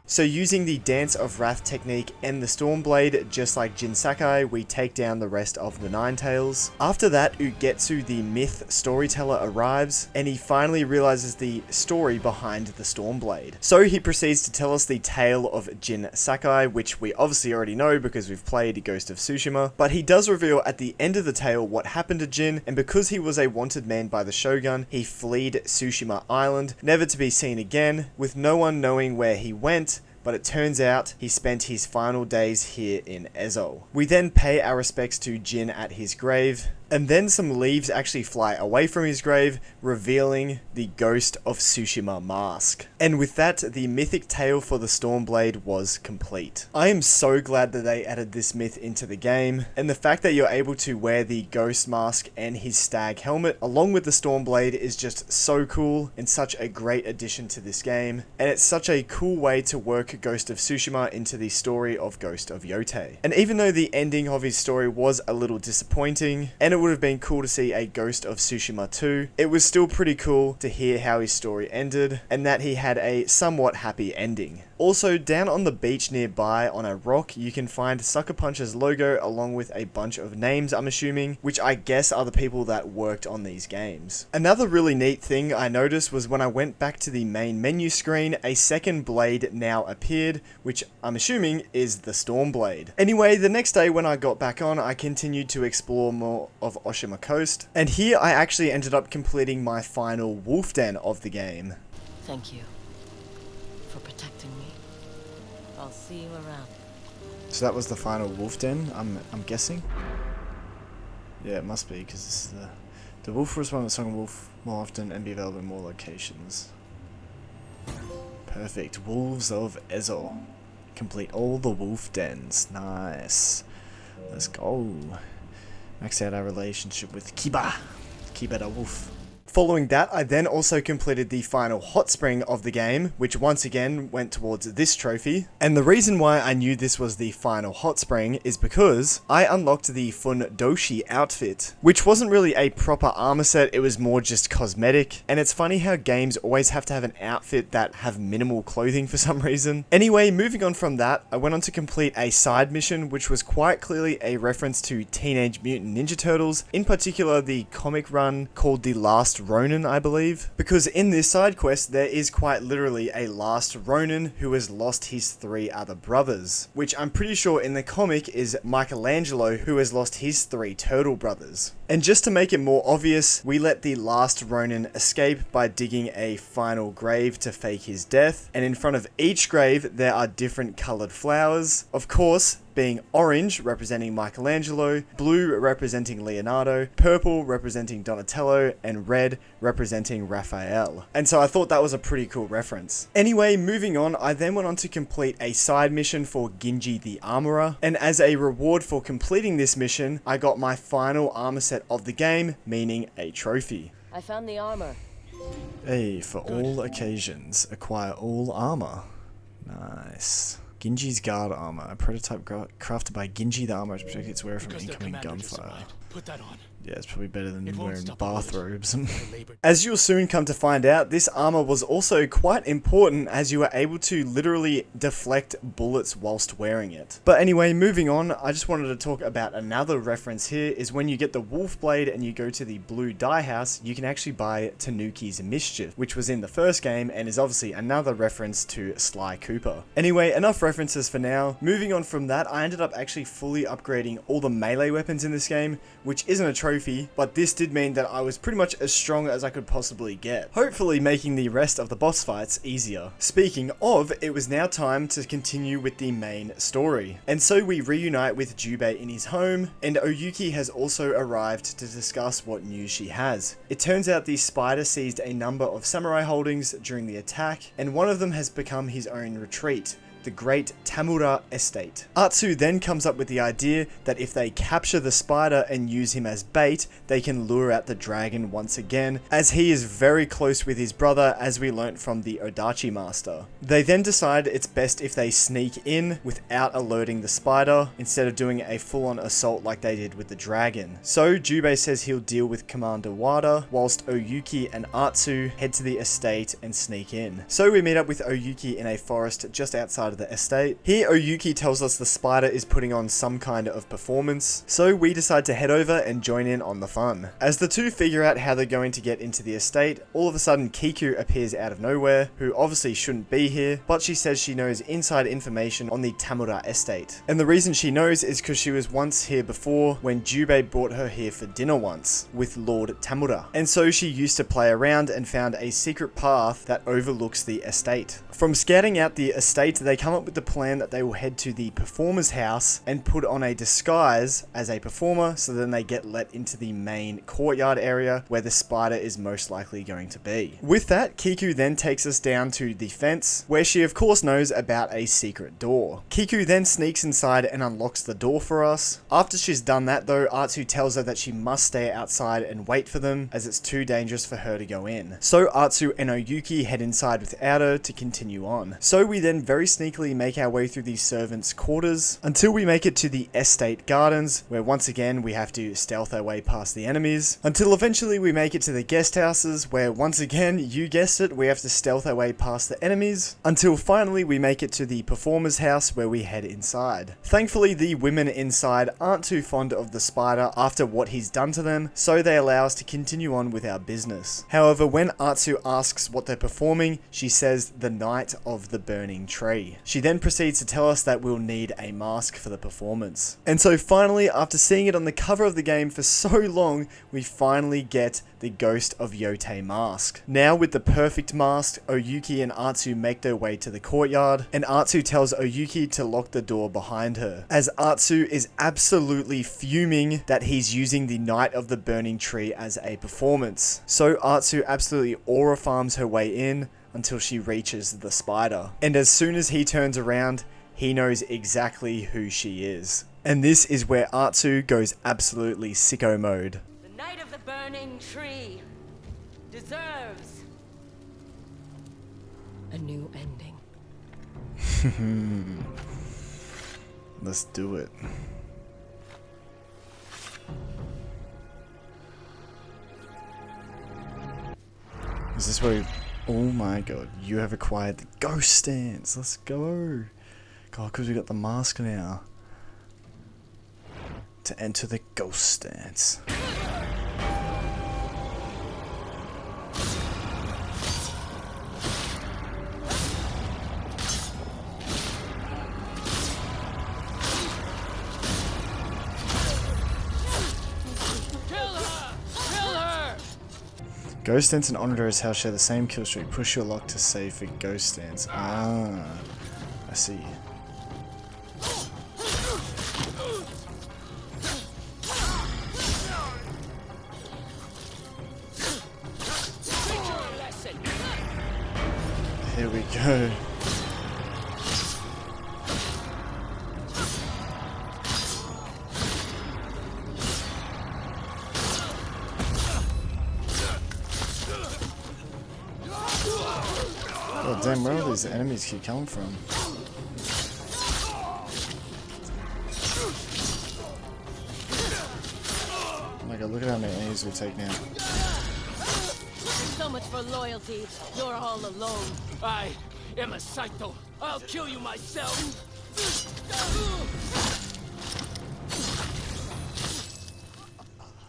Speaker 1: So using the Dance of Wrath technique and the Stormblade, just like Jin Sakai, we take down the rest of the Ninetales. After that, Ugetsu the Myth Storyteller arrives, and he finally realizes the story behind the Stormblade. So he proceeds to tell us the tale of Jin Sakai, which we obviously already know because we've played Ghost of Tsushima, but he does reveal at the end of the tale what happened to Jin, and because he was a wanted man by the Shogun, he fled Tsushima Island, never to be seen again, with no one knowing where he went. But it turns out he spent his final days here in Ezo. We then pay our respects to Jin at his grave, and then some leaves actually fly away from his grave, revealing the Ghost of Tsushima mask. And with that, the mythic tale for the Stormblade was complete. I am so glad that they added this myth into the game, and the fact that you're able to wear the Ghost mask and his stag helmet along with the Stormblade is just so cool and such a great addition to this game, and it's such a cool way to work Ghost of Tsushima into the story of Ghost of Yotei. And even though the ending of his story was a little disappointing, and it would have been cool to see a Ghost of Tsushima 2, it was still pretty cool to hear how his story ended, and that he had a somewhat happy ending. Also, down on the beach nearby on a rock, you can find Sucker Punch's logo along with a bunch of names, I'm assuming, which I guess are the people that worked on these games. Another really neat thing I noticed was when I went back to the main menu screen, a second blade now appeared, which I'm assuming is the Stormblade. Anyway, the next day when I got back on, I continued to explore more of Oshima Coast, and here I actually ended up completing my final wolf den of the game.
Speaker 3: Thank you for protecting me. I'll see you around.
Speaker 1: So that was the final wolf den, I'm guessing? Yeah, it must be, because this is the wolf will respond to Song of Wolf more often and be available in more locations. Perfect. Wolves of Ezo. Complete all the wolf dens. Nice. Let's go. Max out our relationship with Kiba. Kiba the wolf. Following that, I then also completed the final hot spring of the game, which once again went towards this trophy. And the reason why I knew this was the final hot spring is because I unlocked the Fundoshi outfit, which wasn't really a proper armor set, it was more just cosmetic. And it's funny how games always have to have an outfit that have minimal clothing for some reason. Anyway, moving on from that, I went on to complete a side mission, which was quite clearly a reference to Teenage Mutant Ninja Turtles, in particular the comic run called The Last Ronin, I believe, because in this side quest there is quite literally a last Ronin who has lost his 3 other brothers, which I'm pretty sure in the comic is Michelangelo who has lost his 3 turtle brothers. And just to make it more obvious, we let the last Ronin escape by digging a final grave to fake his death, and in front of each grave there are different coloured flowers. Of course, being orange representing Michelangelo, blue representing Leonardo, purple representing Donatello, and red representing Raphael. And so I thought that was a pretty cool reference. Anyway, moving on, I then went on to complete a side mission for Ginji the Armorer, and as a reward for completing this mission, I got my final armor set of the game, meaning a trophy.
Speaker 3: I found the armor.
Speaker 1: Hey, for all occasions, acquire all armor. Nice. Ginji's guard armor, a prototype crafted by Ginji the Armorer to protect its wearer from incoming gunfire.
Speaker 8: Put that on.
Speaker 1: Yeah, it's probably better than
Speaker 8: It won't
Speaker 1: wearing
Speaker 8: stop
Speaker 1: bathrobes. As you'll soon come to find out, this armor was also quite important as you were able to literally deflect bullets whilst wearing it. But anyway, moving on, I just wanted to talk about another reference here is when you get the wolf blade and you go to the blue dye house, you can actually buy Tanuki's Mischief, which was in the first game and is obviously another reference to Sly Cooper. Anyway, enough references for now. Moving on from that, I ended up actually fully upgrading all the melee weapons in this game, which isn't a trophy, but this did mean that I was pretty much as strong as I could possibly get, hopefully making the rest of the boss fights easier. Speaking of, it was now time to continue with the main story. And so we reunite with Jubei in his home, and Oyuki has also arrived to discuss what news she has. It turns out the spider seized a number of samurai holdings during the attack, and one of them has become his own retreat, the Great Tamura Estate. Atsu then comes up with the idea that if they capture the spider and use him as bait, they can lure out the dragon once again, as he is very close with his brother, as we learnt from the Odachi Master. They then decide it's best if they sneak in without alerting the spider, instead of doing a full-on assault like they did with the dragon. So Jubei says he'll deal with Commander Wada, whilst Oyuki and Atsu head to the estate and sneak in. So we meet up with Oyuki in a forest just outside of the estate. Here Oyuki tells us the spider is putting on some kind of performance, so we decide to head over and join in on the fun. As the two figure out how they're going to get into the estate, all of a sudden Kiku appears out of nowhere, who obviously shouldn't be here, but she says she knows inside information on the Tamura estate. And the reason she knows is because she was once here before when Jubei brought her here for dinner once with Lord Tamura. And so she used to play around and found a secret path that overlooks the estate. From scouting out the estate, they come up with the plan that they will head to the performer's house and put on a disguise as a performer, so then they get let into the main courtyard area where the spider is most likely going to be. With that, Kiku then takes us down to the fence, where she of course knows about a secret door. Kiku then sneaks inside and unlocks the door for us. After she's done that though, Atsu tells her that she must stay outside and wait for them, as it's too dangerous for her to go in. So Atsu and Oyuki head inside without her to continue on. So we then very sneakily make our way through the servants' quarters until we make it to the estate gardens, where once again we have to stealth our way past the enemies, until eventually we make it to the guest houses, where once again, you guessed it, we have to stealth our way past the enemies, until finally we make it to the performer's house, where we head inside. Thankfully, the women inside aren't too fond of the spider after what he's done to them, so they allow us to continue on with our business. However, when Atsu asks what they're performing, she says the Night of the Burning Tree. She then proceeds to tell us that we'll need a mask for the performance. And so finally, after seeing it on the cover of the game for so long, we finally get the Ghost of Yotei mask. Now with the perfect mask, Oyuki and Atsu make their way to the courtyard, and Atsu tells Oyuki to lock the door behind her, as Atsu is absolutely fuming that he's using the Night of the Burning Tree as a performance. So Atsu absolutely aura farms her way in until she reaches the spider. And as soon as he turns around, he knows exactly who she is. And this is where Atsu goes absolutely sicko mode.
Speaker 3: The Night of the Burning Tree deserves a new ending.
Speaker 1: Let's do it. Is this where oh my god, you have acquired the ghost stance. Let's go. God, because we got the mask now. To enter the ghost stance. Ghost Stance and Onryo's house share the same kill streak. Push your lock to save for Ghost Stance. Ah, I see. Here we go. Oh damn, where all these enemies keep coming from? Oh my god, look at how many enemies we take now.
Speaker 3: So much for loyalty. You're all alone.
Speaker 6: I am a Saito. I'll kill you myself.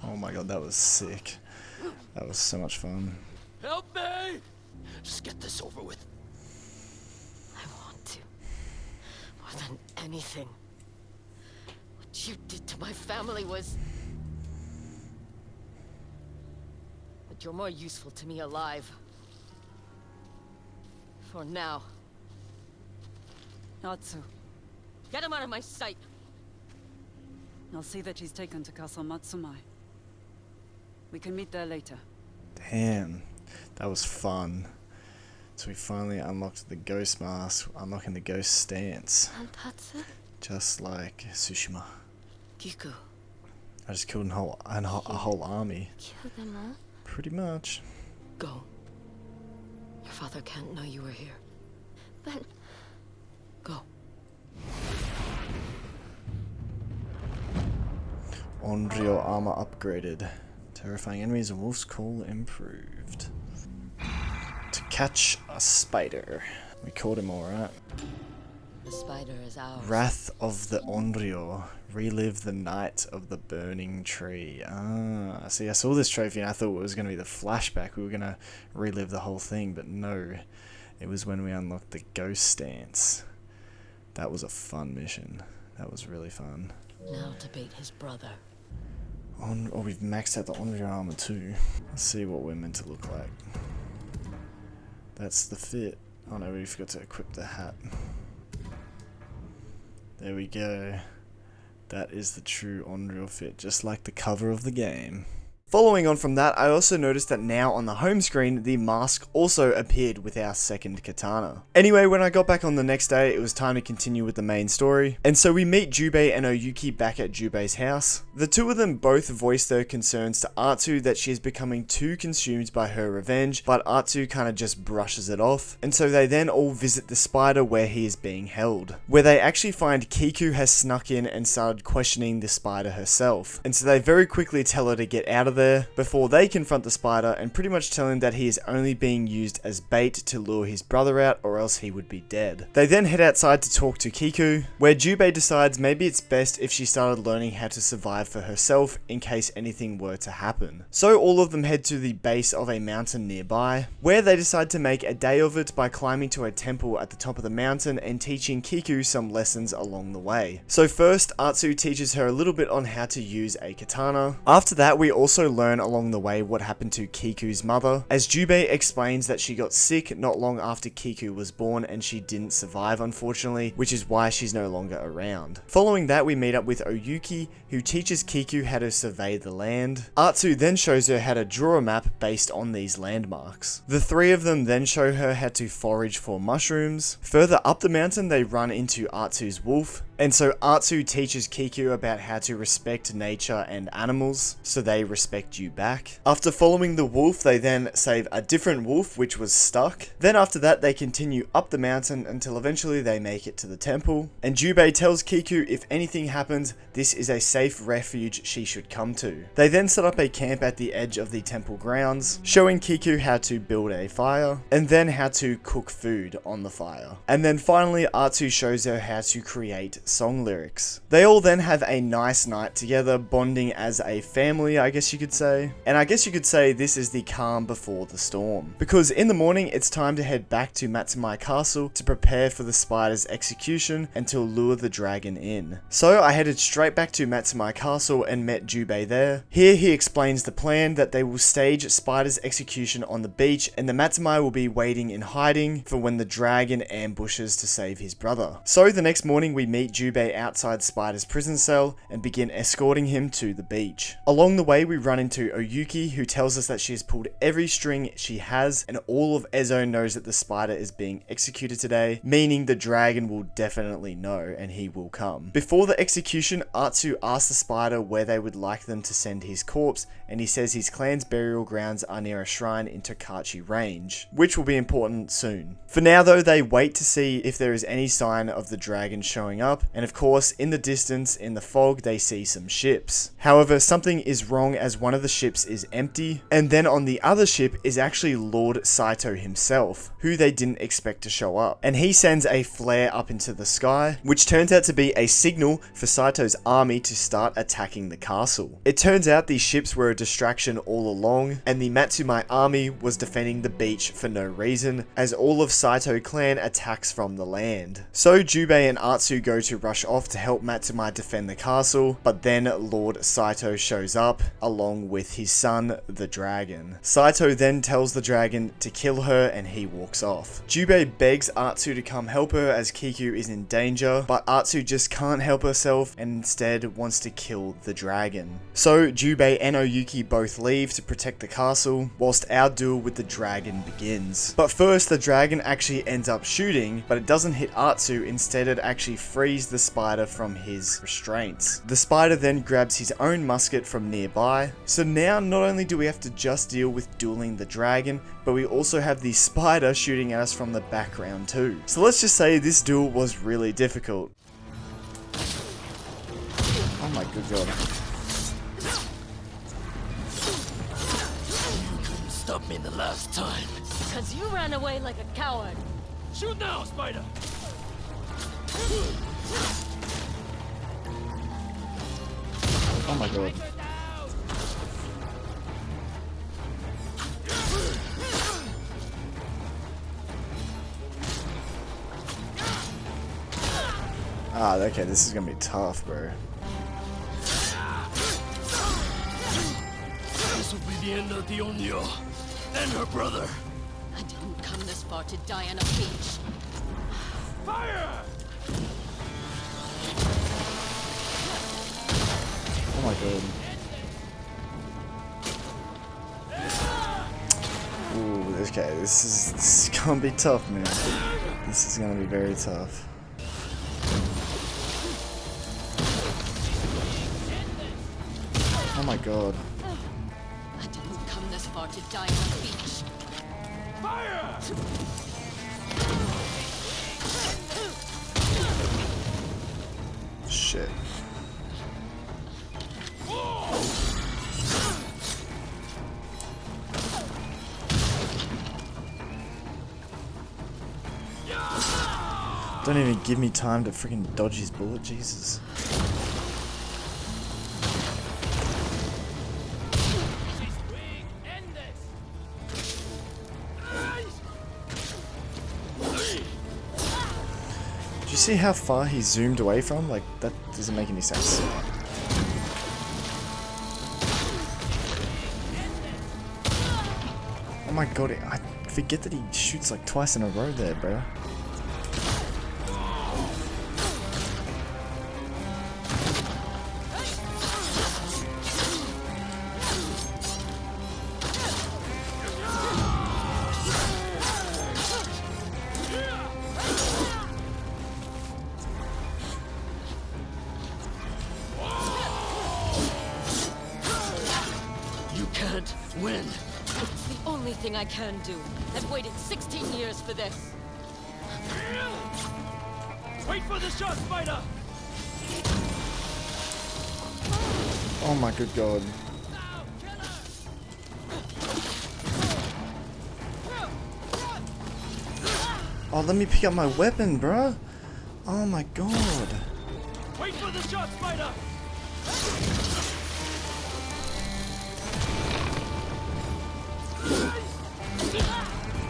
Speaker 1: Oh my god, that was sick. That was so much fun.
Speaker 6: Help me! Just get this over with.
Speaker 3: I want to. More than anything. What you did to my family was... But you're more useful to me alive. For now.
Speaker 9: Natsu,
Speaker 3: Get him out of my sight.
Speaker 9: I'll see that he's taken to Castle Matsumai. We can meet there later.
Speaker 1: Damn, that was fun. So we finally unlocked the ghost mask, unlocking the ghost stance.
Speaker 3: Tatsu?
Speaker 1: Just like Tsushima.
Speaker 3: Kiku.
Speaker 1: I just killed a whole army.
Speaker 3: Kill them all?
Speaker 1: Pretty much.
Speaker 3: Go. Your father can't know you were here. But... Go.
Speaker 1: Onryo armor upgraded. Terrifying enemies and wolf's call improved. To catch a spider. We caught him alright.
Speaker 3: The spider is ours.
Speaker 1: Wrath of the Onryo. Relive the night of the burning tree. Ah, see, I saw this trophy and I thought it was going to be the flashback. We were going to relive the whole thing, but no. It was when we unlocked the ghost stance. That was a fun mission. That was really fun.
Speaker 3: Now to bait his brother.
Speaker 1: Oh, we've maxed out the Onryo armor too. Let's see what we're meant to look like. That's the fit. Oh no, we forgot to equip the hat. There we go. That is the true Onryo fit, just like the cover of the game. Following on from that, I also noticed that now on the home screen, the mask also appeared with our second katana. Anyway, when I got back on the next day, it was time to continue with the main story. And so we meet Jubei and Oyuki back at Jubei's house. The two of them both voice their concerns to Atsu that she is becoming too consumed by her revenge, but Atsu kind of just brushes it off. And so they then all visit the spider where he is being held, where they actually find Kiku has snuck in and started questioning the spider herself. And so they very quickly tell her to get out of there before they confront the spider and pretty much tell him that he is only being used as bait to lure his brother out or else he would be dead. They then head outside to talk to Kiku, where Jubei decides maybe it's best if she started learning how to survive for herself in case anything were to happen. So all of them head to the base of a mountain nearby, where they decide to make a day of it by climbing to a temple at the top of the mountain and teaching Kiku some lessons along the way. So first, Atsu teaches her a little bit on how to use a katana. After that, we also learn along the way what happened to Kiku's mother, as Jubei explains that she got sick not long after Kiku was born and she didn't survive unfortunately, which is why she's no longer around. Following that, we meet up with Oyuki, who teaches Kiku how to survey the land. Atsu then shows her how to draw a map based on these landmarks. The three of them then show her how to forage for mushrooms. Further up the mountain, they run into Atsu's wolf, and so Atsu teaches Kiku about how to respect nature and animals, so they respect you back. After following the wolf, they then save a different wolf which was stuck. Then after that, they continue up the mountain until eventually they make it to the temple. And Jubei tells Kiku if anything happens, this is a safe refuge she should come to. They then set up a camp at the edge of the temple grounds, showing Kiku how to build a fire, and then how to cook food on the fire. And then finally, Atsu shows her how to create song lyrics. They all then have a nice night together, bonding as a family, I guess you could say. And I guess you could say this is the calm before the storm. Because in the morning, it's time to head back to Matsumai Castle to prepare for the spider's execution and to lure the dragon in. So I headed straight back to Matsumai Castle and met Jubei there. Here he explains the plan that they will stage Spider's execution on the beach and the Matsumai will be waiting in hiding for when the dragon ambushes to save his brother. So the next morning we meet Jubei outside Spider's prison cell and begin escorting him to the beach. Along the way, we run into Oyuki, who tells us that she has pulled every string she has, and all of Ezo knows that the Spider is being executed today, meaning the dragon will definitely know and he will come. Before the execution, Atsu asks the Spider where they would like them to send his corpse, and he says his clan's burial grounds are near a shrine in Tokachi Range, which will be important soon. For now though, they wait to see if there is any sign of the dragon showing up, and of course in the distance in the fog they see some ships. However, something is wrong as one of the ships is empty, and then on the other ship is actually Lord Saito himself, who they didn't expect to show up, and he sends a flare up into the sky, which turns out to be a signal for Saito's army to start attacking the castle. It turns out these ships were a distraction all along, and the Matsumai army was defending the beach for no reason, as all of Saito clan attacks from the land. So Jubei and Atsu go to rush off to help Matsumai defend the castle, but then Lord Saito shows up, along with his son, the dragon. Saito then tells the dragon to kill her and he walks off. Jubei begs Atsu to come help her as Kiku is in danger, but Atsu just can't help herself and instead wants to kill the dragon. So Jubei and Oyuki both leave to protect the castle, whilst our duel with the dragon begins. But first, the dragon actually ends up shooting, but it doesn't hit Atsu, instead it actually frees the Spider from his restraints. The Spider then grabs his own musket from nearby, so now not only do we have to just deal with dueling the dragon, but we also have the Spider shooting at us from the background too. So let's just say this duel was really difficult. Oh my good god.
Speaker 8: You couldn't stop me the last time.
Speaker 3: Cause you ran away like a coward.
Speaker 8: Shoot now, Spider!
Speaker 1: Oh my god. Ah, okay, this is gonna be tough, bro.
Speaker 8: This will be the end of the Onyo and her brother.
Speaker 3: I didn't come this far to die on a beach.
Speaker 8: Fire!
Speaker 1: Oh my god. Ooh, okay, this is gonna be tough, man. This is gonna be very tough. Oh my god.
Speaker 3: I didn't come this far to die on a beach.
Speaker 8: Fire!
Speaker 1: Shit. Don't even give me time to freaking dodge his bullet, Jesus. Do you see how far he zoomed away from? Like, that doesn't make any sense. Oh my god, I forget that he shoots like twice in a row there, bro.
Speaker 8: Can't win.
Speaker 3: It's the only thing I can do. I've waited 16 years for this.
Speaker 8: Wait for the shot, Spider!
Speaker 1: Oh my good god. Oh, let me pick up my weapon, bruh. Oh my god.
Speaker 8: Wait for the shot, Spider!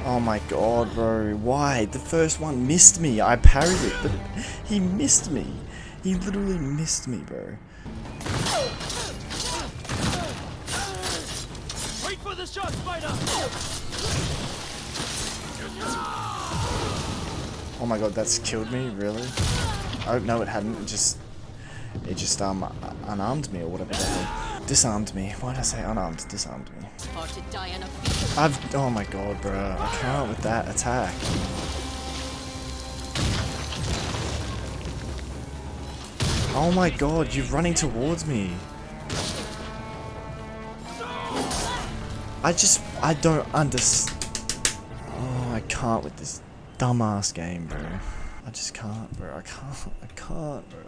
Speaker 1: Oh my god, bro. Why? The first one missed me. I parried it, but he missed me. He literally missed me, bro.
Speaker 8: Wait for the shot, Spider!
Speaker 1: Oh my god, that's killed me? Really? Oh, no, it hadn't. It just unarmed me or whatever that did. Disarmed me. Why did I say unarmed? Disarmed me. Oh my god, bro. I can't with that attack. Oh my god, you're running towards me. I don't understand. Oh, I can't with this dumbass game, bro. I just can't, bro. I can't, bro.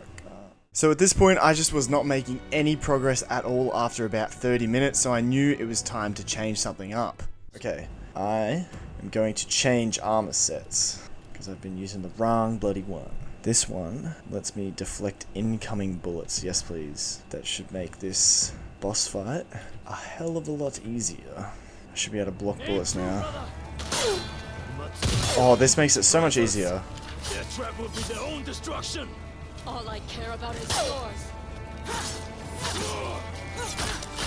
Speaker 1: So at this point, I just was not making any progress at all after about 30 minutes, so I knew it was time to change something up. Okay, I am going to change armor sets, because I've been using the wrong bloody one. This one lets me deflect incoming bullets. Yes, please. That should make this boss fight a hell of a lot easier. I should be able to block bullets now. Oh, this makes it so much easier.
Speaker 8: Their trap will be their own destruction.
Speaker 3: All I care about is yours.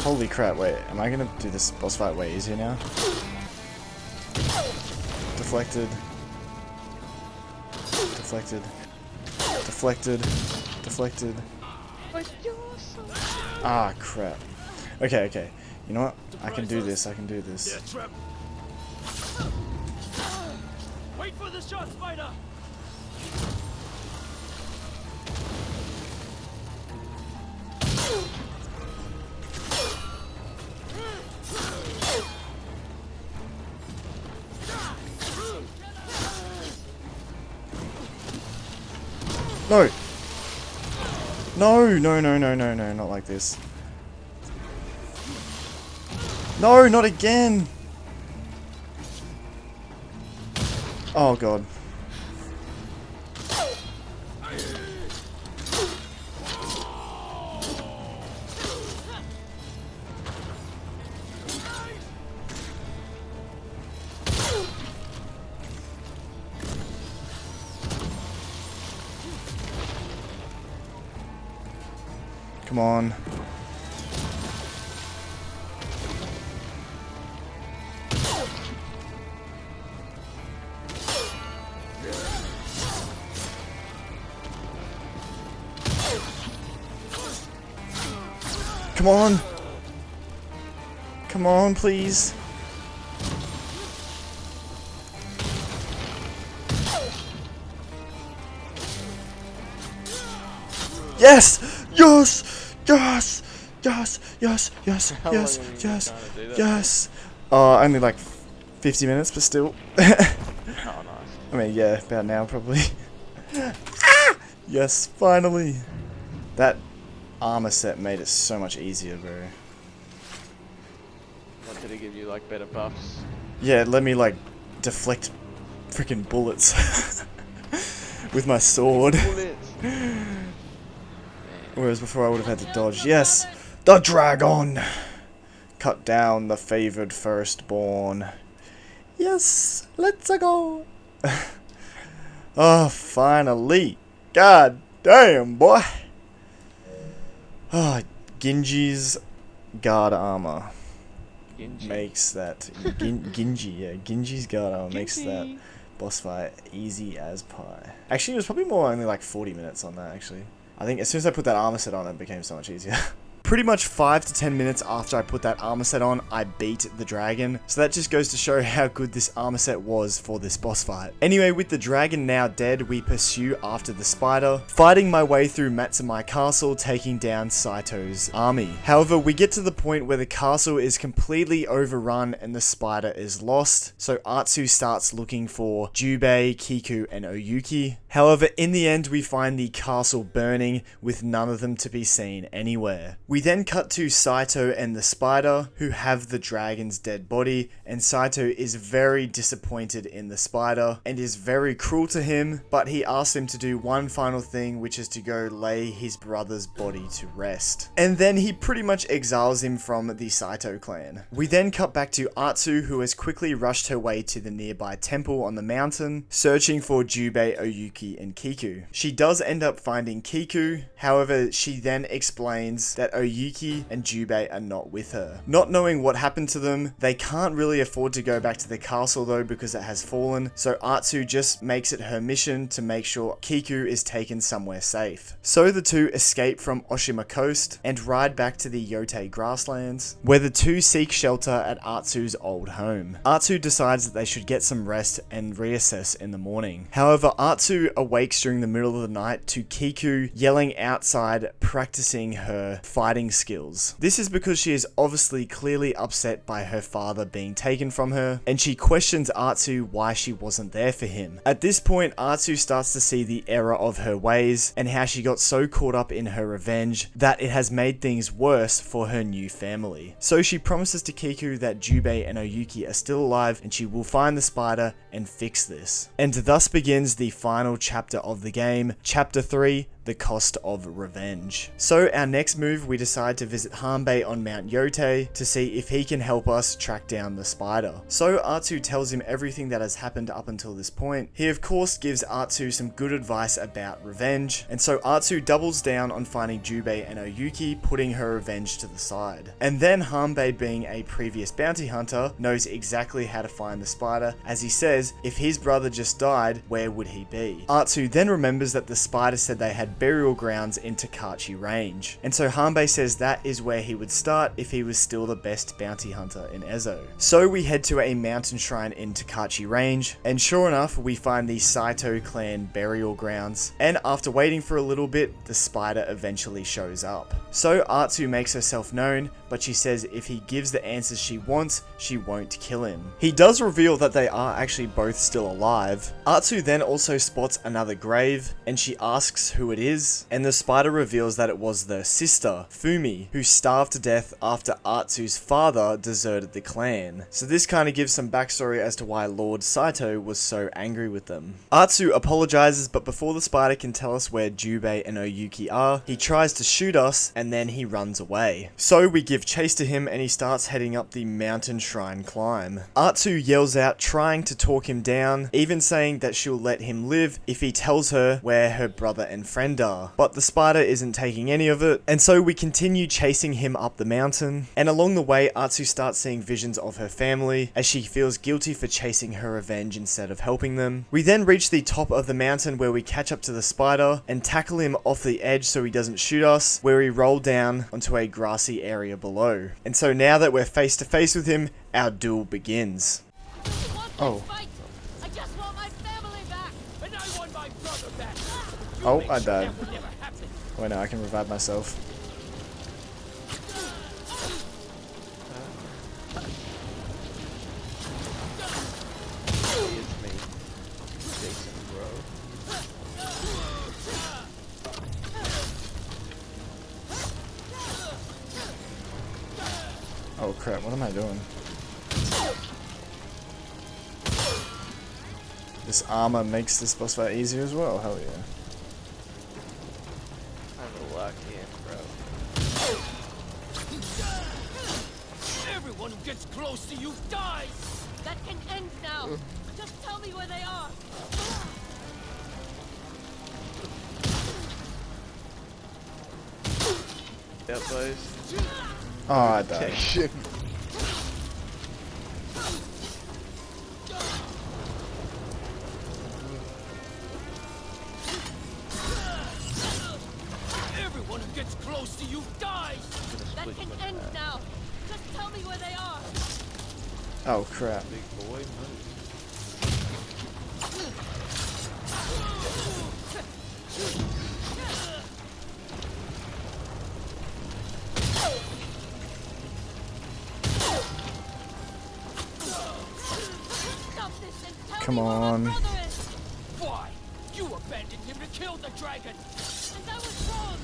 Speaker 1: Holy crap, wait, am I gonna do this boss fight way easier now? Deflected. Deflected. Deflected. Deflected. Ah, crap. Okay, okay. You know what? I can do this, I can do this.
Speaker 8: Wait for the shot, Spider!
Speaker 1: No! No, no, no, no, no, no, not like this. No, not again! Oh god. Come on. Come on. Come on, please. Yes! Yes! Yes! Yes! Yes! Yes! Yes! Yes! Yes! Only like 50 minutes, but still.
Speaker 4: Oh, nice.
Speaker 1: I mean, yeah, about now probably. Ah! Yes, finally. That armor set made it so much easier, bro.
Speaker 4: What, did it give you like better buffs?
Speaker 1: Yeah, it let me like deflect freaking bullets with my sword.
Speaker 4: Bullets.
Speaker 1: Whereas before I would have had to dodge. Yes! The dragon! Cut down the favored firstborn. Yes! Let's go! Oh, finally! God damn, boy! Oh, Genji's guard armor
Speaker 4: Genji.
Speaker 1: makes that... Genji, yeah. Genji's guard armor makes that boss fight easy as pie. Actually, it was probably more only like 40 minutes on that, actually. I think as soon as I put that armor set on, it became so much easier. Pretty much 5 to 10 minutes after I put that armor set on, I beat the dragon. So that just goes to show how good this armor set was for this boss fight. Anyway, with the dragon now dead, we pursue after the spider, fighting my way through Matsumai Castle, taking down Saito's army. However, we get to the point where the castle is completely overrun and the spider is lost. So Atsu starts looking for Jubei, Kiku, and Oyuki. However, in the end, we find the castle burning with none of them to be seen anywhere. We then cut to Saito and the spider, who have the dragon's dead body, and Saito is very disappointed in the spider and is very cruel to him, but he asks him to do one final thing, which is to go lay his brother's body to rest. And then he pretty much exiles him from the Saito clan. We then cut back to Atsu, who has quickly rushed her way to the nearby temple on the mountain, searching for Jubei, Oyuki, Oyuki and Kiku. She does end up finding Kiku, however she then explains that Oyuki and Jubei are not with her. Not knowing what happened to them, they can't really afford to go back to the castle though because it has fallen, so Atsu just makes it her mission to make sure Kiku is taken somewhere safe. So the two escape from Oshima Coast and ride back to the Yotei grasslands, where the two seek shelter at Atsu's old home. Atsu decides that they should get some rest and reassess in the morning. However, Atsu awakes during the middle of the night to Kiku yelling outside, practicing her fighting skills. This is because she is obviously clearly upset by her father being taken from her, and she questions Atsu why she wasn't there for him. At this point, Atsu starts to see the error of her ways and how she got so caught up in her revenge that it has made things worse for her new family. So she promises to Kiku that Jubei and Oyuki are still alive and she will find the spider and fix this. And thus begins the final chapter of the game, Chapter 3, The Cost of Revenge. So our next move, we decide to visit Hanbei on Mount Yotei to see if he can help us track down the spider. So Atsu tells him everything that has happened up until this point. He of course gives Atsu some good advice about revenge, and so Atsu doubles down on finding Jubei and Oyuki, putting her revenge to the side. And then Hanbei, being a previous bounty hunter, knows exactly how to find the spider, as he says if his brother just died, where would he be? Atsu then remembers that the spider said they had burial grounds in Takachi Range, and so Hanbei says that is where he would start if he was still the best bounty hunter in Ezo. So we head to a mountain shrine in Takachi Range, and sure enough we find the Saito clan burial grounds, and after waiting for a little bit, the spider eventually shows up. So Atsu makes herself known, but she says if he gives the answers she wants, she won't kill him. He does reveal that they are actually both still alive. Atsu then also spots another grave, and she asks who it is, and the spider reveals that it was the sister, Fumi, who starved to death after Atsu's father deserted the clan. So this kind of gives some backstory as to why Lord Saito was so angry with them. Atsu apologizes, but before the spider can tell us where Jubei and Oyuki are, he tries to shoot us, and then he runs away. So we give chase to him and he starts heading up the mountain shrine climb. Atsu yells out, trying to talk him down, even saying that she'll let him live if he tells her where her brother and friend are. But the spider isn't taking any of it, and so we continue chasing him up the mountain, and along the way Atsu starts seeing visions of her family as she feels guilty for chasing her revenge instead of helping them. We then reach the top of the mountain where we catch up to the spider and tackle him off the edge so he doesn't shoot us, where we roll down onto a grassy area below. And so now that we're face to face with him, our duel begins. Oh.
Speaker 8: I just want my family back, and I want my brother back.
Speaker 1: Oh, I died. Wait, no, I can revive myself.
Speaker 4: It's me, Jason, bro.
Speaker 1: Oh crap, what am I doing? This armor makes this boss fight easier as well, hell yeah.
Speaker 4: I'm a lock in, bro.
Speaker 8: Everyone who gets close to you dies.
Speaker 3: That can end now. Just tell me where they are.
Speaker 4: That place.
Speaker 1: Oh, I died.
Speaker 4: Protection.
Speaker 8: Everyone who gets close to you dies.
Speaker 3: That can end now. Just tell me where they are.
Speaker 1: Oh crap.
Speaker 4: Big boy, move.
Speaker 1: Come on.
Speaker 8: Why? You abandoned him to kill the dragon.
Speaker 3: And that was wrong.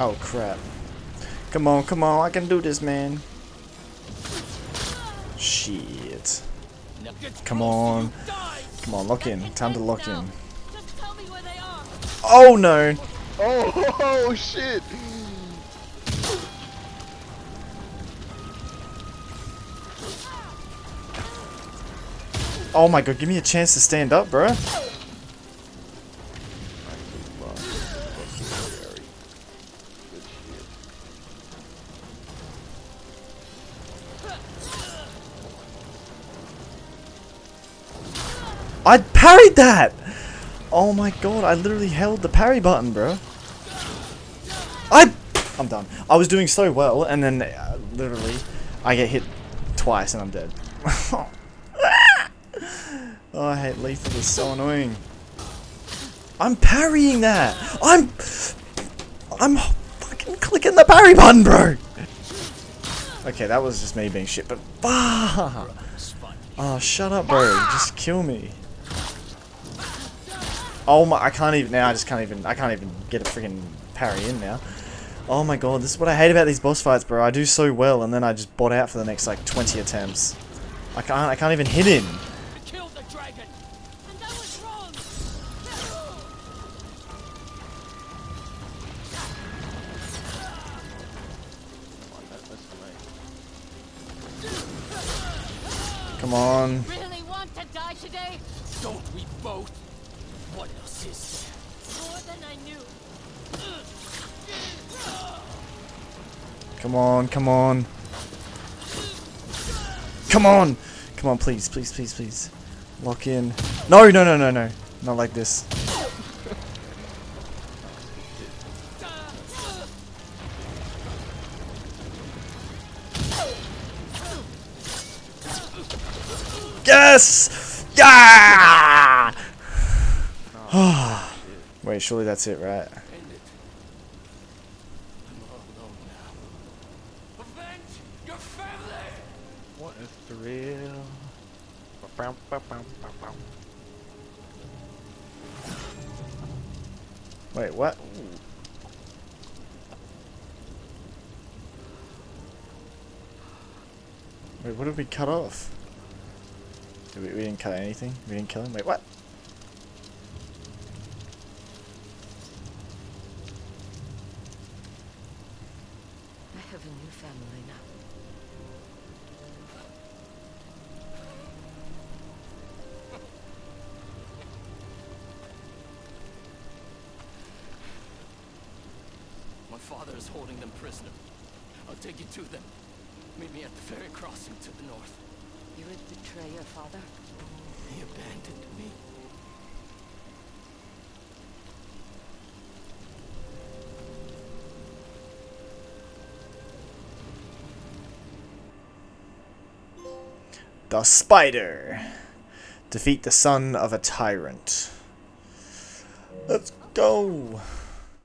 Speaker 1: Oh crap. Come on, I can do this, man. Shit. Come on. Come on, lock in. Time to lock in.
Speaker 3: Just tell me where they are.
Speaker 1: Oh no!
Speaker 4: Oh shit!
Speaker 1: Oh my god, give me a chance to stand up, bro. I parried that! Oh my god, I literally held the parry button, bro. I'm done. I was doing so well, and then literally, I get hit twice and I'm dead. Oh, I hate lethal. It's so annoying. I'm parrying that. I'm fucking clicking the parry button, bro. Okay, that was just me being shit, but fuck. Oh, shut up, bro. Just kill me. Oh my! I can't even now. I can't even get a freaking parry in now. Oh my god, this is what I hate about these boss fights, bro. I do so well, and then I just bot out for the next like 20 attempts. I can't even hit him.
Speaker 8: Kill the dragon. And that was wrong.
Speaker 1: Come on.
Speaker 8: Really want to die today? Don't we both? What else is there? More than I knew.
Speaker 1: Come on, come on. Come on! Come on, please, please, please, please. Lock in. No, no, no, no, no. Not like this. Yes! Yeah! Wait, surely that's it, right?
Speaker 4: What a thrill.
Speaker 1: Wait, what? Wait, what did we cut off? We didn't cut anything? We didn't kill him? Wait, what?
Speaker 3: I have a new family now.
Speaker 8: My father is holding them prisoner. I'll take you to them. Meet me at the ferry crossing to the north.
Speaker 3: You would betray your father?
Speaker 8: He abandoned me.
Speaker 1: The Spider. Defeat the son of a tyrant. Let's go.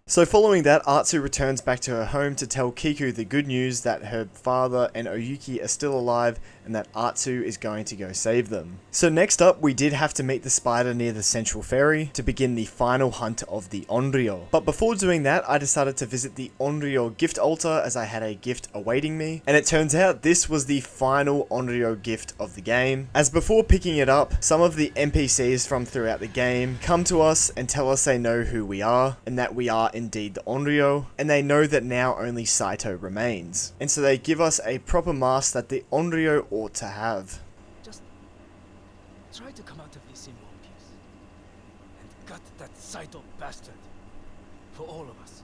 Speaker 1: So following that, Atsu returns back to her home to tell Kiku the good news that her father and Oyuki are still alive and that Atsu is going to go save them. So next up, we did have to meet the spider near the central ferry to begin the final hunt of the Onryo. But before doing that, I decided to visit the Onryo gift altar as I had a gift awaiting me. And it turns out this was the final Onryo gift of the game. As before picking it up, some of the NPCs from throughout the game come to us and tell us they know who we are and that we are indeed the Onryo, and they know that now only Saito remains. And so they give us a proper mask that the Onryo ought to have.
Speaker 5: Just try to come out of this in one piece. And gut that Saito bastard. For all of us.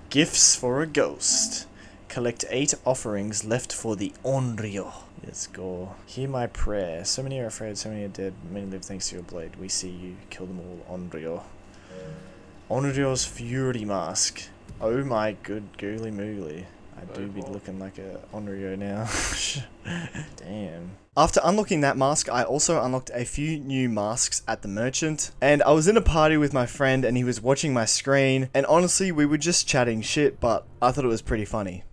Speaker 1: Gifts for a ghost. Collect 8 offerings left for the Onryo. Let's go. Hear my prayer. So many are afraid, so many are dead. Many live thanks to your blade. We see you. Kill them all, Onryo. Onryo's Fury Mask. Oh my good gooly moogly. I do be looking like a Onryo now. Damn. After unlocking that mask, I also unlocked a few new masks at the merchant. And I was in a party with my friend and he was watching my screen. And honestly, we were just chatting shit, but I thought it was pretty funny.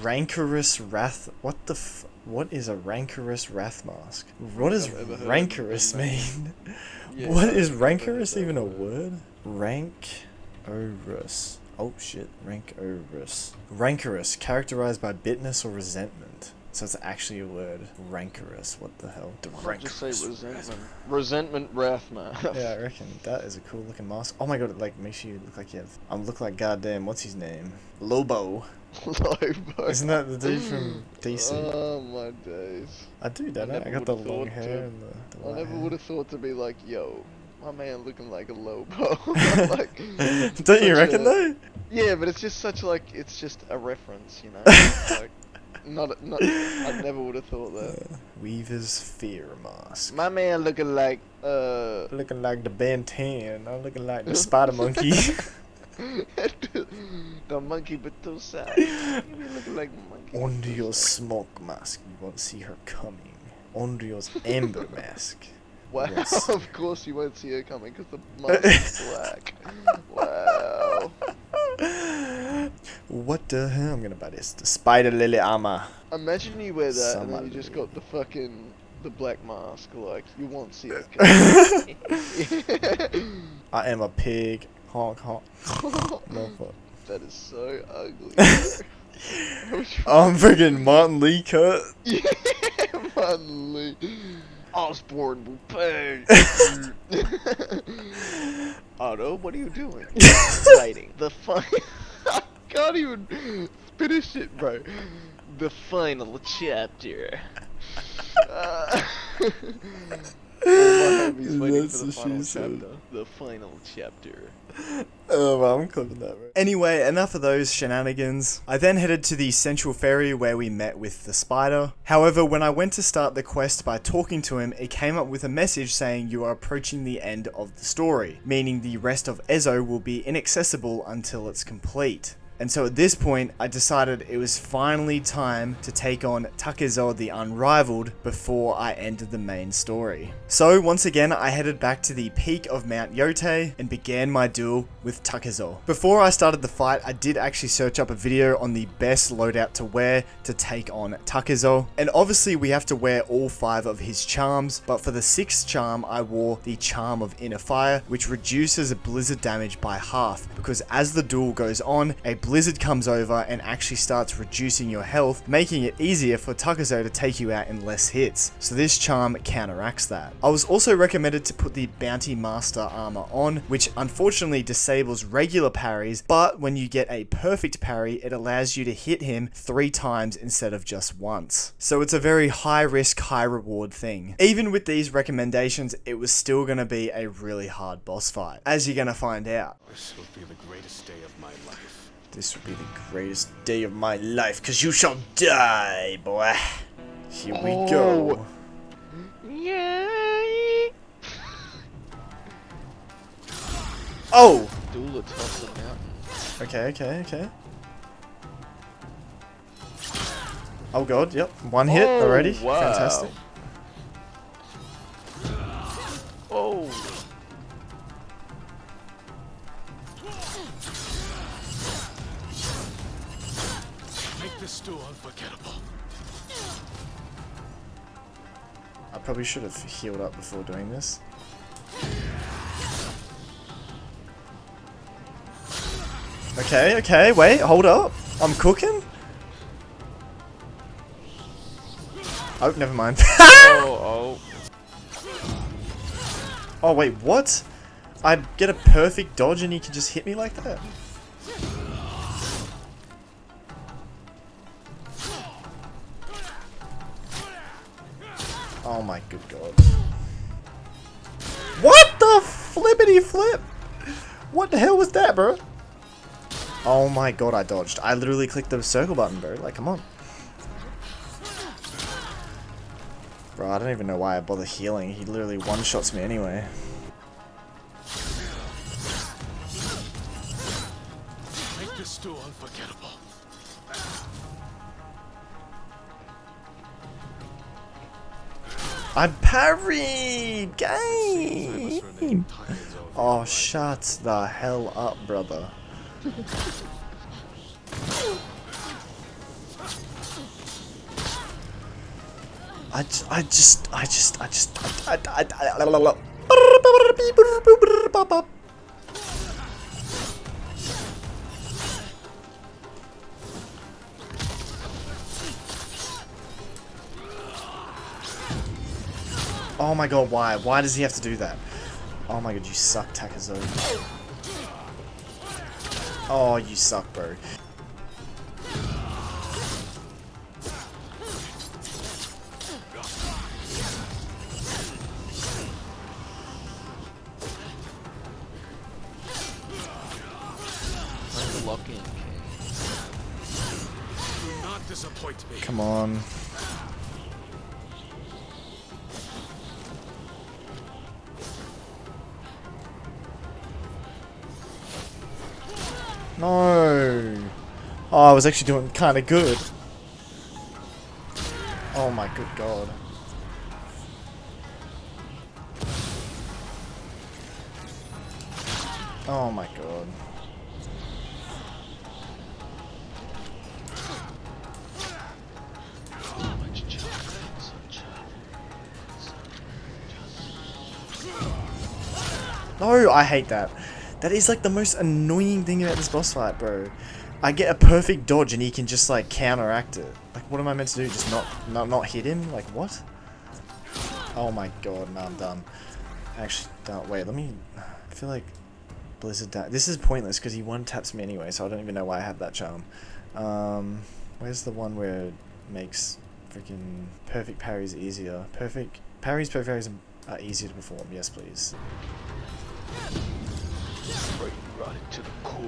Speaker 1: Rancorous Wrath. What is a Rancorous Wrath mask? What does Rancorous mean?
Speaker 4: Yeah,
Speaker 1: what is Rancorous even a word? Rancorous. Oh shit, Rancorous. Rancorous, characterized by bitterness or resentment. So it's actually a word. Rancorous. What the hell?
Speaker 4: I'll just say resentment. Resentment wrath mask.
Speaker 1: Yeah, I reckon that is a cool looking mask. Oh my god, it like makes you look like you have. Look like goddamn. What's his name? Lobo.
Speaker 4: Lobo.
Speaker 1: Isn't that the dude from DC?
Speaker 4: Oh my days.
Speaker 1: I do, don't I? I got the long hair and the
Speaker 4: I
Speaker 1: white
Speaker 4: never
Speaker 1: hair.
Speaker 4: would have thought to be like, yo, my man looking like a Lobo. Like,
Speaker 1: don't you reckon
Speaker 4: a,
Speaker 1: though?
Speaker 4: Yeah, but it's just such like, it's just a reference, you know? Like, I never would have thought that.
Speaker 1: Weaver's Fear Mask.
Speaker 4: My man looking like,
Speaker 1: Looking like the Ben 10. I'm looking like the Spider Monkey.
Speaker 4: the monkey but too sad. You be looking like monkey.
Speaker 1: Under your smoke mask, you won't see her coming. Under your amber mask.
Speaker 4: Wow,
Speaker 1: Yes.
Speaker 4: of course you won't see her coming because the mask is black. Wow.
Speaker 1: What the hell? I'm gonna buy this. The Spider Lily armor.
Speaker 4: Imagine you wear that and then
Speaker 1: Somebody.
Speaker 4: you just got the black mask. Like, you won't see it coming.
Speaker 1: I am a pig. Honk honk. No fuck.
Speaker 4: That is so ugly.
Speaker 1: I'm freaking Martin Lee cut.
Speaker 4: Yeah, Martin Lee. Osborne will pay. Otto, what are you doing? Writing the I can't even finish it, bro. The final chapter. All my homies waiting
Speaker 1: That's
Speaker 4: for the
Speaker 1: what
Speaker 4: final
Speaker 1: she said.
Speaker 4: chapter. The final chapter.
Speaker 1: Oh, well, I'm clipping that, bro. Anyway, enough of those shenanigans. I then headed to the central ferry where we met with the spider. However, when I went to start the quest by talking to him, it came up with a message saying you are approaching the end of the story, meaning the rest of Ezo will be inaccessible until it's complete. And so at this point, I decided it was finally time to take on Takezo the Unrivalled before I ended the main story. So once again, I headed back to the peak of Mount Yotei and began my duel with Takezo. Before I started the fight, I did actually search up a video on the best loadout to wear to take on Takezo. And obviously we have to wear all 5 of his charms, but for the 6th charm, I wore the Charm of Inner Fire, which reduces blizzard damage by half, because as the duel goes on, a blizzard comes over and actually starts reducing your health, making it easier for Takezo to take you out in less hits. So this charm counteracts that. I was also recommended to put the Bounty Master armor on, which unfortunately disables regular parries, but when you get a perfect parry, it allows you to hit him 3 times instead of just once. So it's a very high risk, high reward thing. Even with these recommendations, it was still going to be a really hard boss fight, as you're going to find out.
Speaker 6: This will be the greatest day of my life.
Speaker 1: This will be the greatest day of my life, cause you shall die, boy. Here we go.
Speaker 4: Yay!
Speaker 1: Oh!
Speaker 4: Duel atop the mountain.
Speaker 1: Okay. Oh god, yep. 1 hit already.
Speaker 4: Wow.
Speaker 1: Fantastic.
Speaker 4: Oh!
Speaker 6: Make this duel unforgettable.
Speaker 1: I probably should have healed up before doing this. Okay, wait, hold up. I'm cooking? Oh, never mind.
Speaker 4: Oh.
Speaker 1: Oh, wait, what? I get a perfect dodge and he can just hit me like that? Oh my good god. What the flippity flip? What the hell was that, bro? Oh my god, I dodged. I literally clicked the circle button, bro. Like, come on. Bro, I don't even know why I bother healing. He literally one-shots me anyway.
Speaker 6: Make this duel unforgettable.
Speaker 1: I parried! Game! Oh, shut the hell up, brother. Oh my god, why? Why does he have to do that? Oh my god, you suck, Takezo. Oh, you suck, bro.
Speaker 4: Locking.
Speaker 6: Do not disappoint me.
Speaker 1: Come on. No. Oh, I was actually doing kind of good. Oh my good god. Oh my god. No, I hate that. That is like the most annoying thing about this boss fight, bro. I get a perfect dodge and he can just like counteract it. Like, what am I meant to do? Just not hit him? Like, what? Oh my god, no, I'm done. Actually, don't wait. Let me. I feel like Blizzard. This is pointless because he one taps me anyway, so I don't even know why I have that charm. Where's the one where it makes freaking perfect parries easier? Perfect parries are easier to perform. Yes, please.
Speaker 4: Right to the core.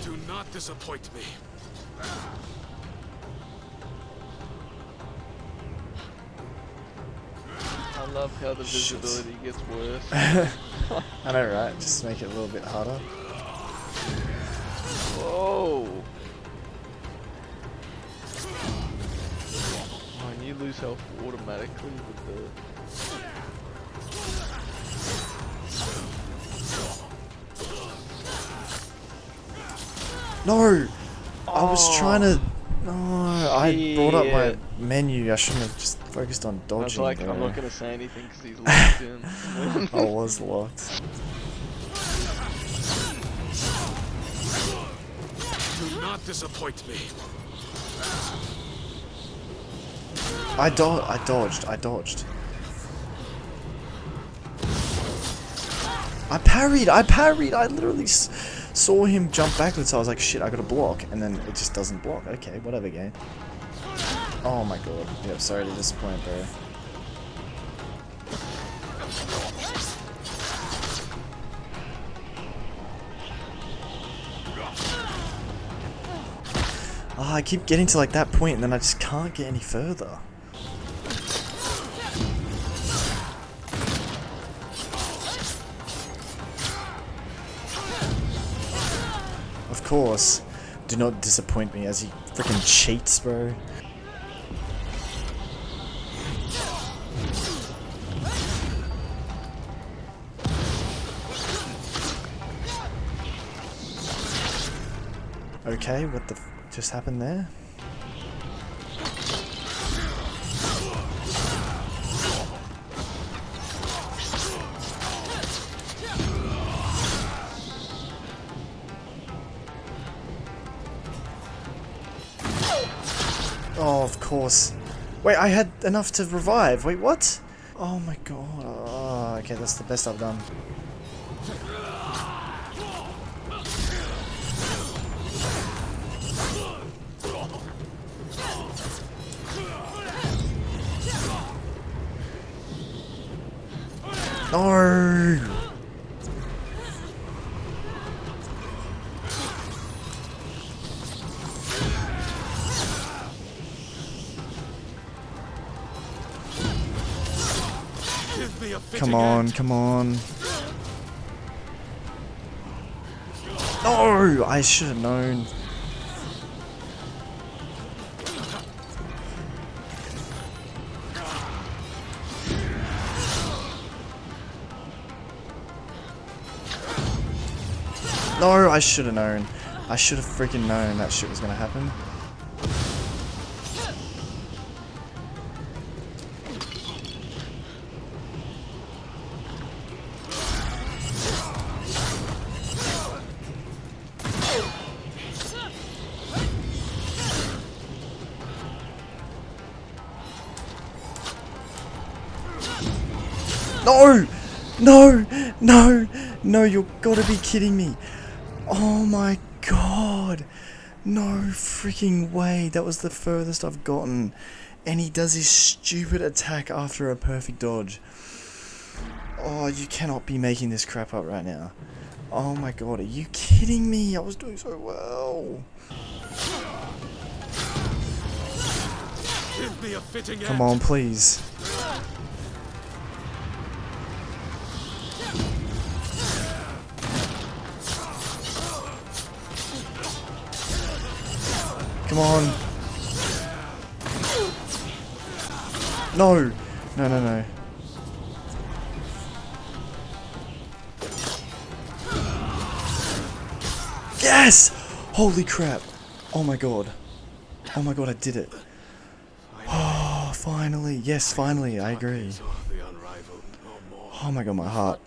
Speaker 6: Do not disappoint me.
Speaker 4: I love how the visibility gets worse.
Speaker 1: I know, right? Just make it a little bit harder.
Speaker 4: Whoa! Oh, and you lose health automatically with the...
Speaker 1: No! I was trying to... No, I brought up my menu. I shouldn't have just focused on dodging.
Speaker 4: I was like,
Speaker 1: bro.
Speaker 4: I'm not gonna say anything because he's locked in.
Speaker 1: I was locked.
Speaker 6: Do not disappoint me.
Speaker 1: I dodged. I parried. I literally saw him jump backwards, so I was like, shit, I gotta block. And then it just doesn't block. Okay, whatever, game. Oh my god. Yep, sorry to disappoint, bro. Oh, I keep getting to like that point and then I just can't get any further. Of course, do not disappoint me as he freaking cheats, bro. Okay, what the f just happened there? Oh, of course. Wait, I had enough to revive. Wait, what? Oh my god. Oh, okay, that's the best I've done. No! Come on, come on. No! I should have known. No, I should have known. I should have freaking known that shit was gonna happen. No! No! No! No, you've got to be kidding me. Oh my god. No freaking way. That was the furthest I've gotten. And he does his stupid attack after a perfect dodge. Oh, you cannot be making this crap up right now. Oh my god, are you kidding me? I was doing so well.
Speaker 6: Give me a fitting
Speaker 1: Come on, please. Come on. No. No, no, no. Yes! Holy crap. Oh my god. Oh my god, I did it. Oh, finally. Yes, finally. I agree. Oh my god, my heart.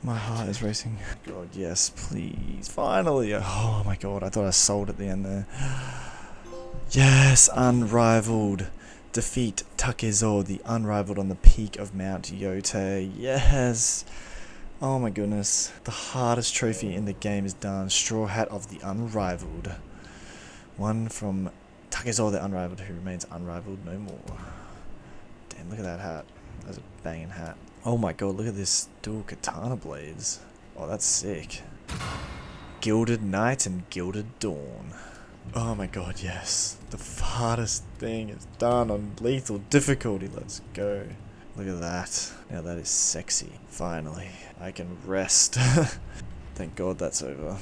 Speaker 1: My heart is racing. God, yes, please. Finally. Oh my god, I thought I sold at the end there. Yes, Unrivaled. Defeat Takezo the Unrivaled on the peak of Mount Yotei. Yes. Oh my goodness. The hardest trophy in the game is done. Straw Hat of the Unrivaled. One from Takezo the Unrivaled, who remains unrivaled no more. Damn, look at that hat. That's a banging hat. Oh my god, look at this dual katana blades. Oh, that's sick. Gilded Night and Gilded Dawn. Oh my god, yes. The hardest thing is done on lethal difficulty. Let's go. Look at that. Now that is sexy. Finally, I can rest. Thank god that's over.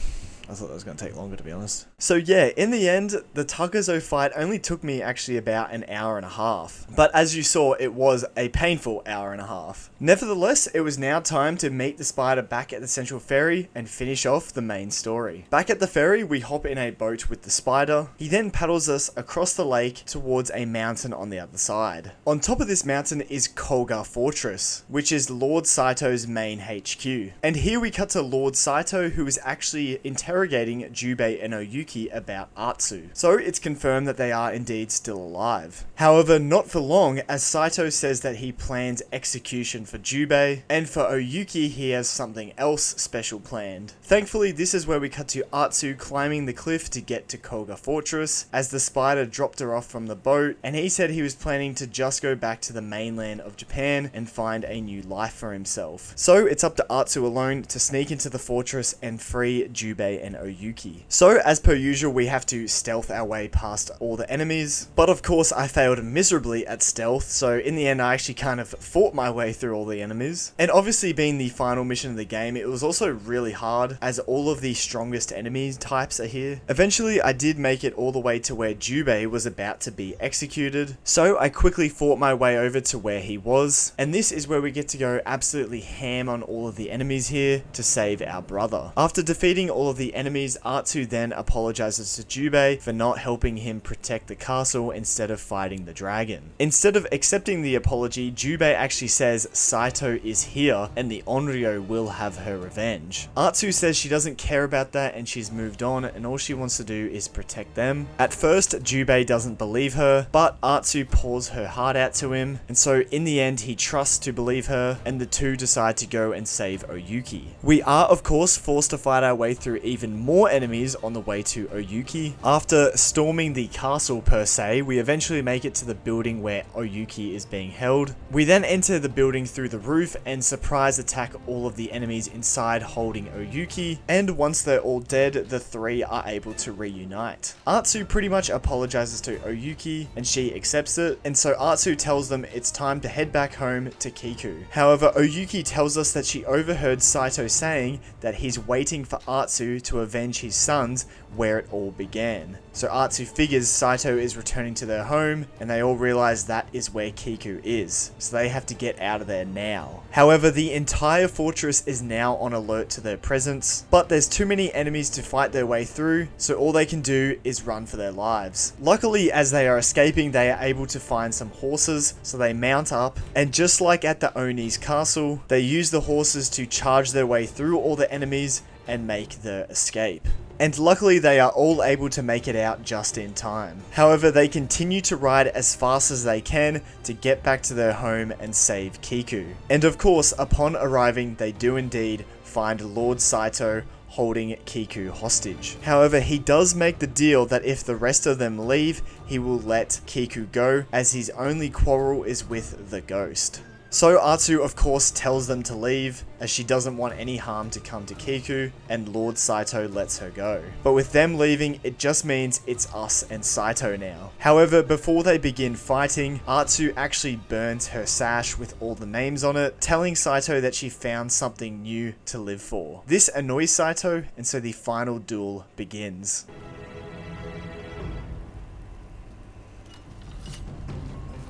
Speaker 1: I thought that was going to take longer, to be honest. So yeah, in the end, the Takezo fight only took me actually about an hour and a half. But as you saw, it was a painful hour and a half. Nevertheless, it was now time to meet the spider back at the central ferry and finish off the main story. Back at the ferry, we hop in a boat with the spider. He then paddles us across the lake towards a mountain on the other side. On top of this mountain is Koga Fortress, which is Lord Saito's main HQ. And here we cut to Lord Saito, who is actually interrogating Jubei and Oyuki about Atsu. So it's confirmed that they are indeed still alive. However, not for long, as Saito says that he plans execution for Jubei, and for Oyuki he has something else special planned. Thankfully, this is where we cut to Atsu climbing the cliff to get to Koga Fortress, as the spider dropped her off from the boat, and he said he was planning to just go back to the mainland of Japan and find a new life for himself. So it's up to Atsu alone to sneak into the fortress and free Jubei and Oyuki. So as per usual, we have to stealth our way past all the enemies, but of course I failed miserably at stealth, so in the end I actually kind of fought my way through all the enemies. And obviously, being the final mission of the game, it was also really hard as all of the strongest enemy types are here. Eventually I did make it all the way to where Jubei was about to be executed, so I quickly fought my way over to where he was, and this is where we get to go absolutely ham on all of the enemies here to save our brother. After defeating all of the enemies, Atsu then apologizes to Jubei for not helping him protect the castle instead of fighting the dragon. Instead of accepting the apology, Jubei actually says Saito is here and the Onryo will have her revenge. Atsu says she doesn't care about that and she's moved on, and all she wants to do is protect them. At first, Jubei doesn't believe her, but Atsu pours her heart out to him, and so in the end he trusts to believe her, and the two decide to go and save Oyuki. We are of course forced to fight our way through even more enemies on the way to Oyuki. After storming the castle per se, we eventually make it to the building where Oyuki is being held. We then enter the building through the roof and surprise attack all of the enemies inside holding Oyuki, and once they're all dead, the three are able to reunite. Atsu pretty much apologizes to Oyuki and she accepts it, and so Atsu tells them it's time to head back home to Kiku. However, Oyuki tells us that she overheard Saito saying that he's waiting for Atsu to avenge his sons where it all began. So Atsu figures Saito is returning to their home, and they all realize that is where Kiku is, so they have to get out of there now. However, the entire fortress is now on alert to their presence, but there's too many enemies to fight their way through, so all they can do is run for their lives. Luckily, as they are escaping, they are able to find some horses, so they mount up, and just like at the Oni's castle, they use the horses to charge their way through all the enemies and make the escape. and luckily they are all able to make it out just in time. However, they continue to ride as fast as they can to get back to their home and save Kiku. And of course, upon arriving, they do indeed find Lord Saito holding Kiku hostage. However, he does make the deal that if the rest of them leave, he will let Kiku go, as his only quarrel is with the ghost. So Atsu of course tells them to leave, as she doesn't want any harm to come to Kiku, and Lord Saito lets her go. But with them leaving, it just means it's us and Saito now. However, before they begin fighting, Atsu actually burns her sash with all the names on it, telling Saito that she found something new to live for. This annoys Saito, and so the final duel begins.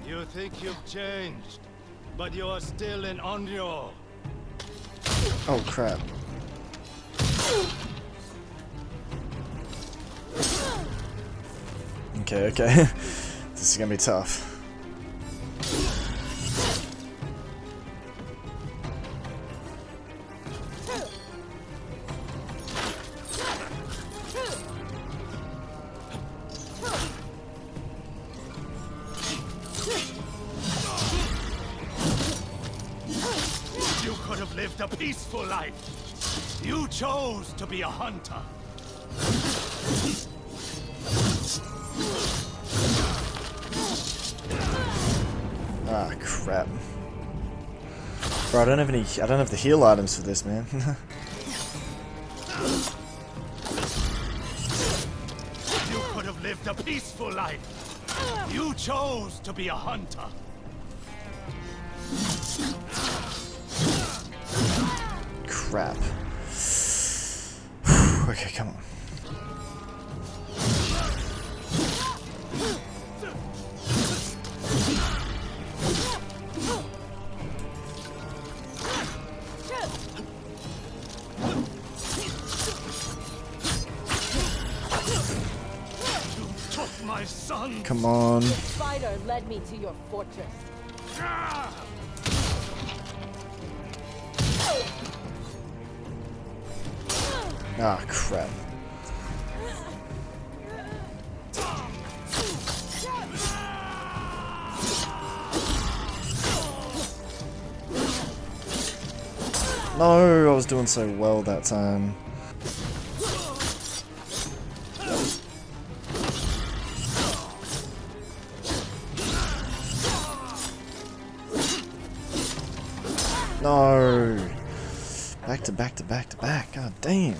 Speaker 5: You think you've changed, but you are still an Onryo.
Speaker 1: Oh crap. Okay. This is gonna be tough.
Speaker 5: You could have lived a peaceful life. You chose to be a hunter.
Speaker 1: Ah, crap. Bro, I don't have the heal items for this, man.
Speaker 5: You could have lived a peaceful life. You chose to be a hunter.
Speaker 1: Crap. Okay, come on.
Speaker 5: My son.
Speaker 1: Come on.
Speaker 10: The spider led me to your fortress.
Speaker 1: Ah, crap. No, I was doing so well that time. No. Back to back to back to back. God damn.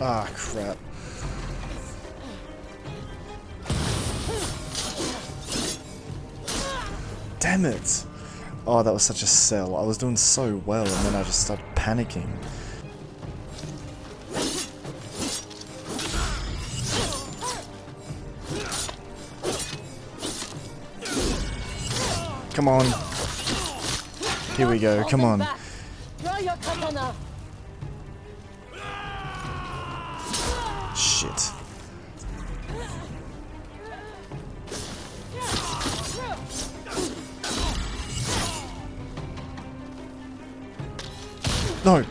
Speaker 1: Ah, crap. Damn it! Oh, that was such a sell. I was doing so well, and then I just started panicking. Come on. Here we go, come on.
Speaker 10: Draw your katana.
Speaker 1: Shit. No.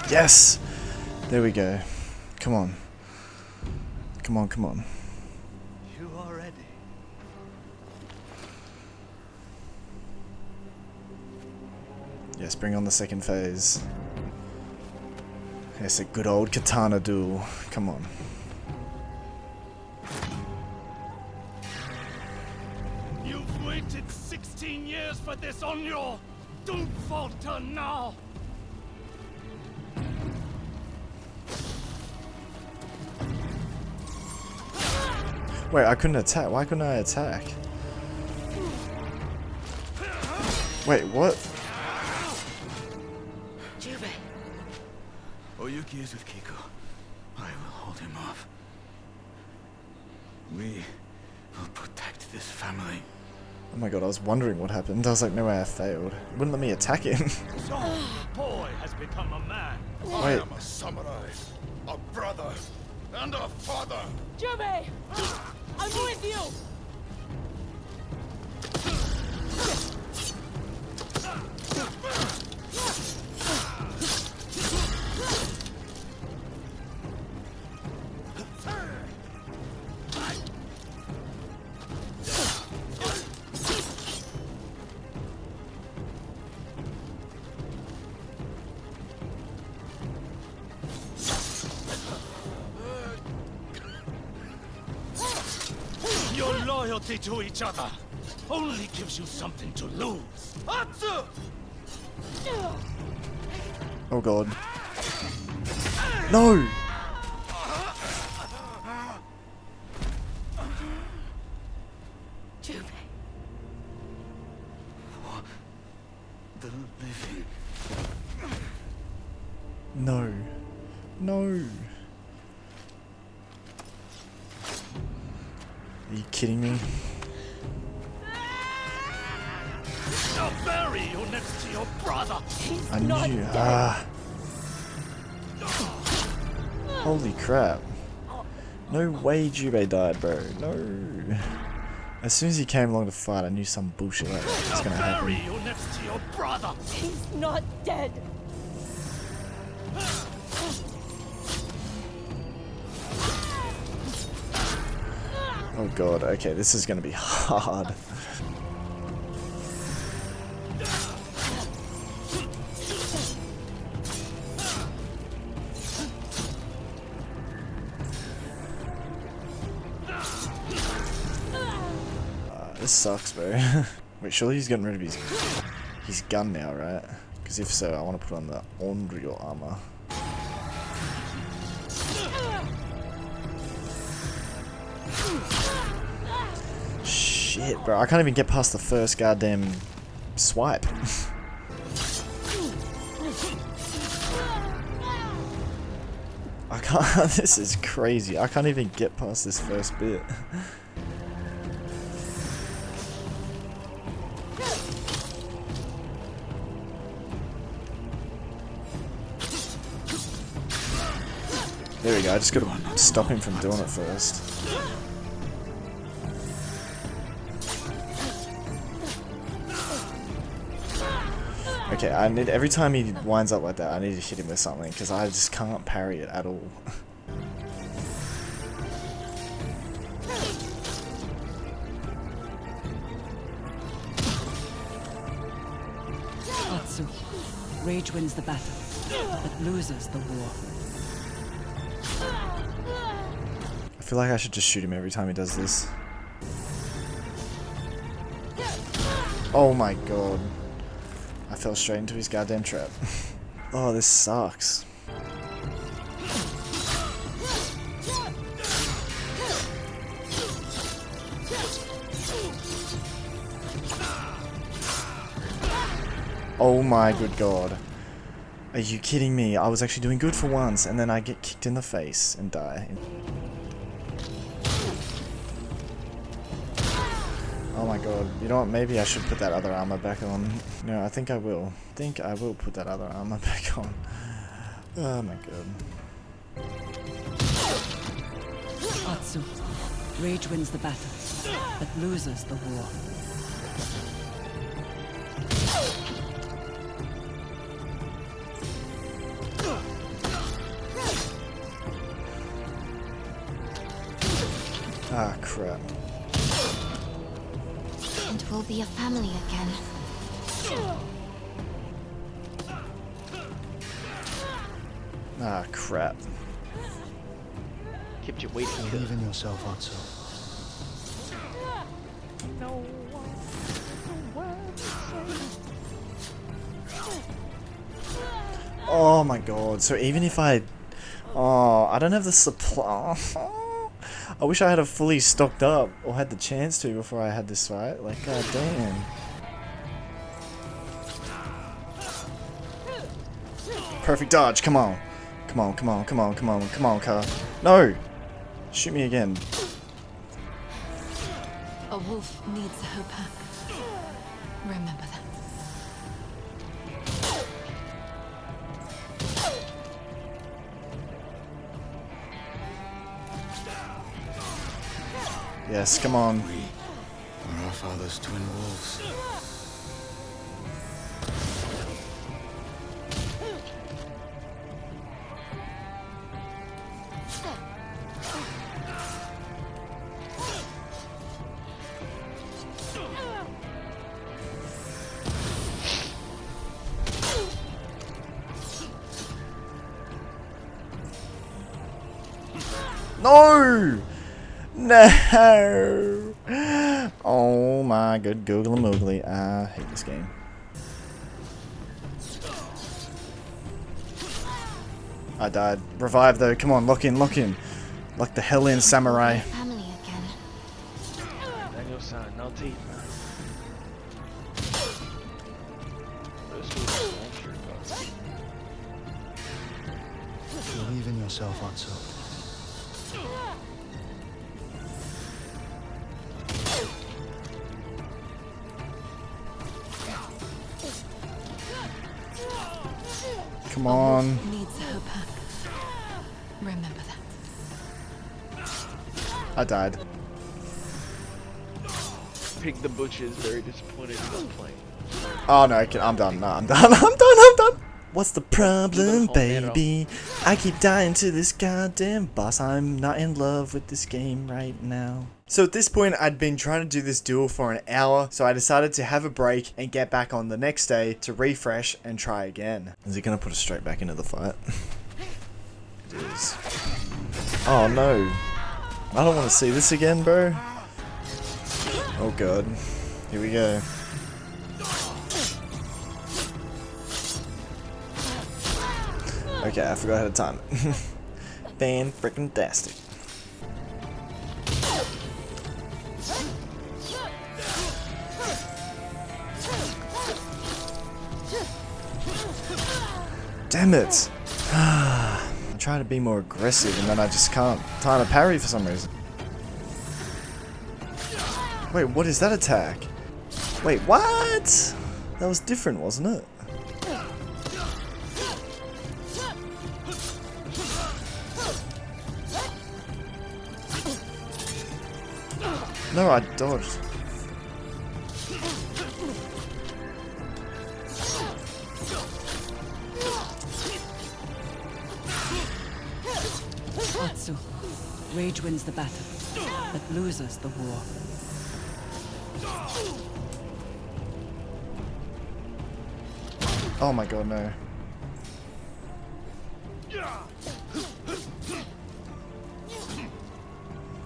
Speaker 1: Yes. There we go. Come on. Come on, come on.
Speaker 5: You are ready.
Speaker 1: Yes, bring on the second phase. Yes, a good old katana duel. Come on.
Speaker 5: You've waited 16 years for this, Onryo. Don't falter now.
Speaker 1: Wait, I couldn't attack. Why couldn't I attack? Wait, what?
Speaker 3: Juve.
Speaker 6: Oyuki is with Kiko. I will hold him off. We will protect this family.
Speaker 1: Oh my god, I was wondering what happened. I was like, no way, I failed. It wouldn't let me attack him.
Speaker 8: So, boy has become a man.
Speaker 1: Wait.
Speaker 8: I am a samurai, a brother, and a father.
Speaker 10: Jubei! I'm with you!
Speaker 8: Your loyalty to each other only gives you something to lose. Atsu!
Speaker 1: Oh god. No!
Speaker 10: Jubei.
Speaker 6: The living.
Speaker 1: No. No. Are you kidding me?
Speaker 8: I'll bury you next to your brother.
Speaker 1: I
Speaker 10: not
Speaker 1: knew.
Speaker 10: dead.
Speaker 1: Ah. Holy crap. No way Jubei died, bro. No. As soon as he came along to fight, I knew some bullshit like that was gonna
Speaker 8: I'll bury
Speaker 1: happen.
Speaker 8: you next to your brother.
Speaker 10: He's not dead.
Speaker 1: Oh god, okay, this is gonna be hard. This sucks, bro. Wait, surely he's getting rid of his gun now, right? Because if so, I want to put on the Onryo armor. Shit, bro. I can't even get past the first goddamn swipe. I can't. This is crazy. I can't even get past this first bit. There we go. I just gotta stop him from doing it first. Okay, I need every time he winds up like that, I need to hit him with something because I just can't parry it at all.
Speaker 9: Atsu. Rage wins the battle, but loses the war.
Speaker 1: I feel like I should just shoot him every time he does this. Oh my god. I fell straight into his goddamn trap. Oh, this sucks. Oh my good god. Are you kidding me? I was actually doing good for once, and then I get kicked in the face and die. Oh my god. You know what? Maybe I should put that other armor back on. No, I think I will. I think I will put that other armor back on. Oh my god.
Speaker 9: Atsu. Rage wins the battle, but loses the war.
Speaker 1: Ah, crap.
Speaker 11: And we'll be a family again.
Speaker 1: Ah, crap.
Speaker 4: Kept you waiting.
Speaker 2: Believe in yourself, Atsu.
Speaker 1: Oh my god. So even if I... Oh, I don't have the supply. I wish I had it fully stocked up, or had the chance to before I had this fight. Like, god damn. Perfect dodge, come on. Come on, come on, come on, come on, come on, car. No! Shoot me again.
Speaker 11: A wolf needs her pack. Remember that.
Speaker 1: Yes, come on.
Speaker 6: We are our father's twin wolves.
Speaker 1: No! No! Oh my good googly moogly. I hate this game. I died. Revive though. Come on, lock in, lock in. Lock the hell in, samurai.
Speaker 11: Family again.
Speaker 4: Daniel-san, no teeth.
Speaker 2: Believe in yourself, Atsu.
Speaker 1: Come on.
Speaker 11: Needs her pack. Remember that.
Speaker 1: I died.
Speaker 4: Pig the Butcher is very disappointed in not playing.
Speaker 1: Oh no, I'm done. No, I'm done. I'm done. What's the problem, baby? I keep dying to this goddamn boss. I'm not in love with this game right now. So at this point, I'd been trying to do this duel for an hour, so I decided to have a break and get back on the next day to refresh and try again. Is it gonna put us straight back into the fight? It is. Oh no. I don't want to see this again, bro. Oh god. Here we go. Okay, I forgot how to time it. Fan-frickin-tastic. Damn it! I try to be more aggressive and then I just can't time a parry for some reason. Wait, what is that attack? Wait, what? That was different, wasn't it? No, I dodged.
Speaker 9: Atsu, rage wins the battle, but loses the war.
Speaker 1: Oh my god, no.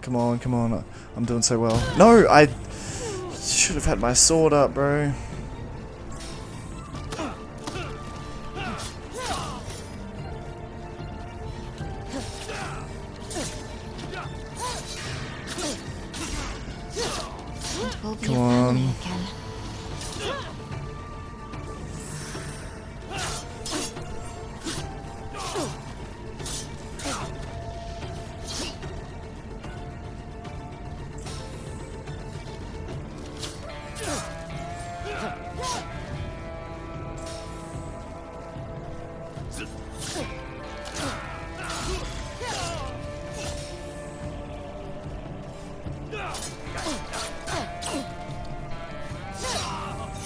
Speaker 1: Come on, come on. I'm doing so well. No, I should have had my sword up, bro.
Speaker 11: We'll be
Speaker 1: Come
Speaker 11: a
Speaker 1: on.
Speaker 11: family again.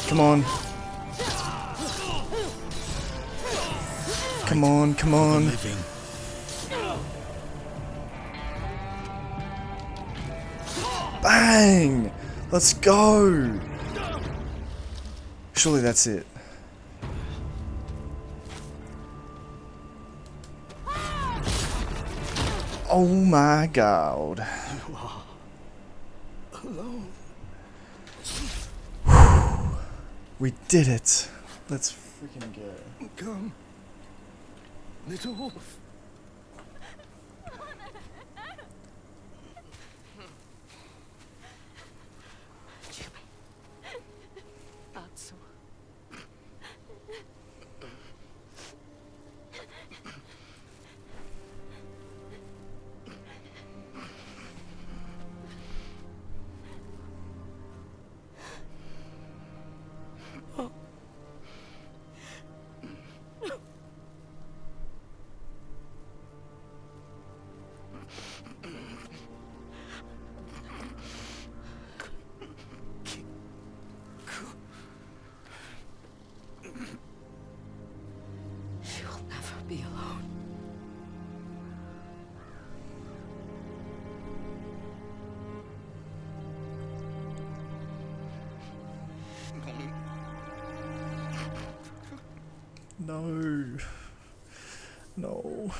Speaker 1: Come on. Come on, come on. Bang! Let's go! Surely that's it. Oh my god. We did it. Let's freaking go.
Speaker 6: Come, little wolf.
Speaker 3: Atsu.
Speaker 1: No. No.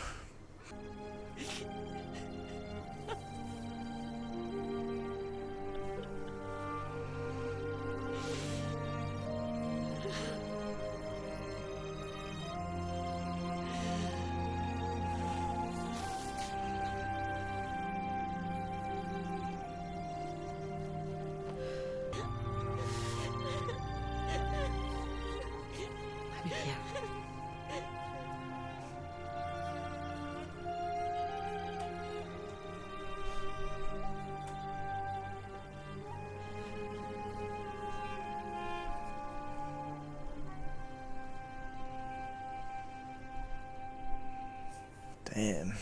Speaker 11: I'm here.
Speaker 1: Damn.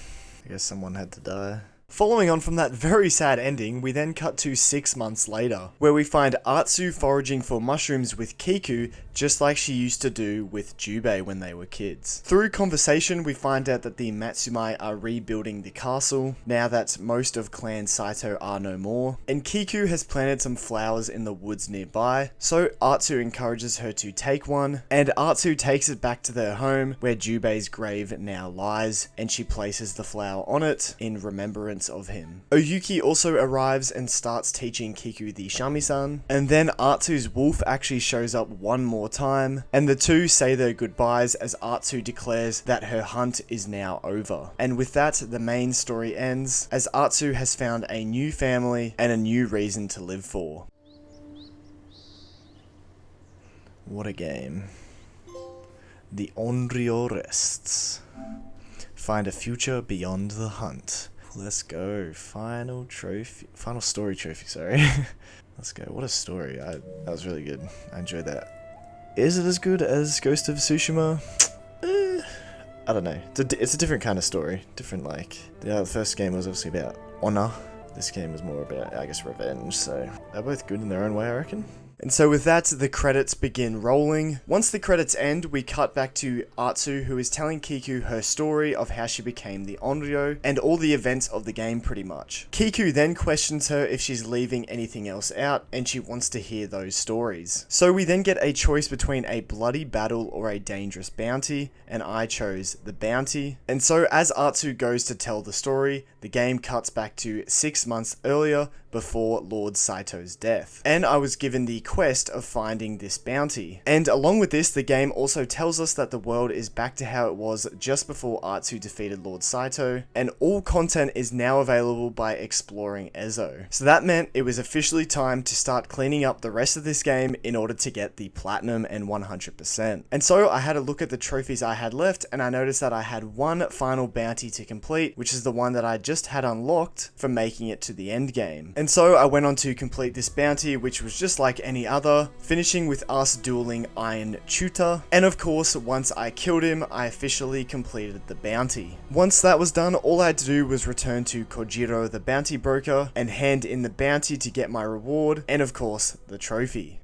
Speaker 1: I guess someone had to die. Following on from that very sad ending, we then cut to 6 months later, where we find Atsu foraging for mushrooms with Kiku, just like she used to do with Jubei when they were kids. Through conversation, we find out that the Matsumai are rebuilding the castle, now that most of Clan Saito are no more, and Kiku has planted some flowers in the woods nearby, so Atsu encourages her to take one, and Atsu takes it back to their home, where Jubei's grave now lies, and she places the flower on it in remembrance of him. Oyuki also arrives and starts teaching Kiku the shamisen, and then Atsu's wolf actually shows up one more time, and the two say their goodbyes as Atsu declares that her hunt is now over. And with that, the main story ends, as Atsu has found a new family and a new reason to live for. What a game. The Onryo rests. Find a future beyond the hunt. Let's go. Final story trophy, sorry. Let's go. What a story. That was really good. I enjoyed that. Is it as good as Ghost of Tsushima? I don't know. It's a different kind of story. Different, like... The first game was obviously about honor. This game was more about, I guess, revenge. So, they're both good in their own way, I reckon. And so with that, the credits begin rolling. Once the credits end, we cut back to Atsu, who is telling Kiku her story of how she became the Onryo, and all the events of the game pretty much. Kiku then questions her if she's leaving anything else out, and she wants to hear those stories. So we then get a choice between a bloody battle or a dangerous bounty, and I chose the bounty. And so as Atsu goes to tell the story, the game cuts back to 6 months earlier, before Lord Saito's death. And I was given the quest of finding this bounty. And along with this, the game also tells us that the world is back to how it was just before Atsu defeated Lord Saito, and all content is now available by exploring Ezo. So that meant it was officially time to start cleaning up the rest of this game in order to get the platinum and 100%. And so I had a look at the trophies I had left, and I noticed that I had one final bounty to complete, which is the one that I just had unlocked from making it to the end game. And so I went on to complete this bounty, which was just like any other, finishing with us dueling Iron Tutor. And of course, once I killed him, I officially completed the bounty. Once that was done, all I had to do was return to Kojiro, the bounty broker, and hand in the bounty to get my reward, and of course, the trophy.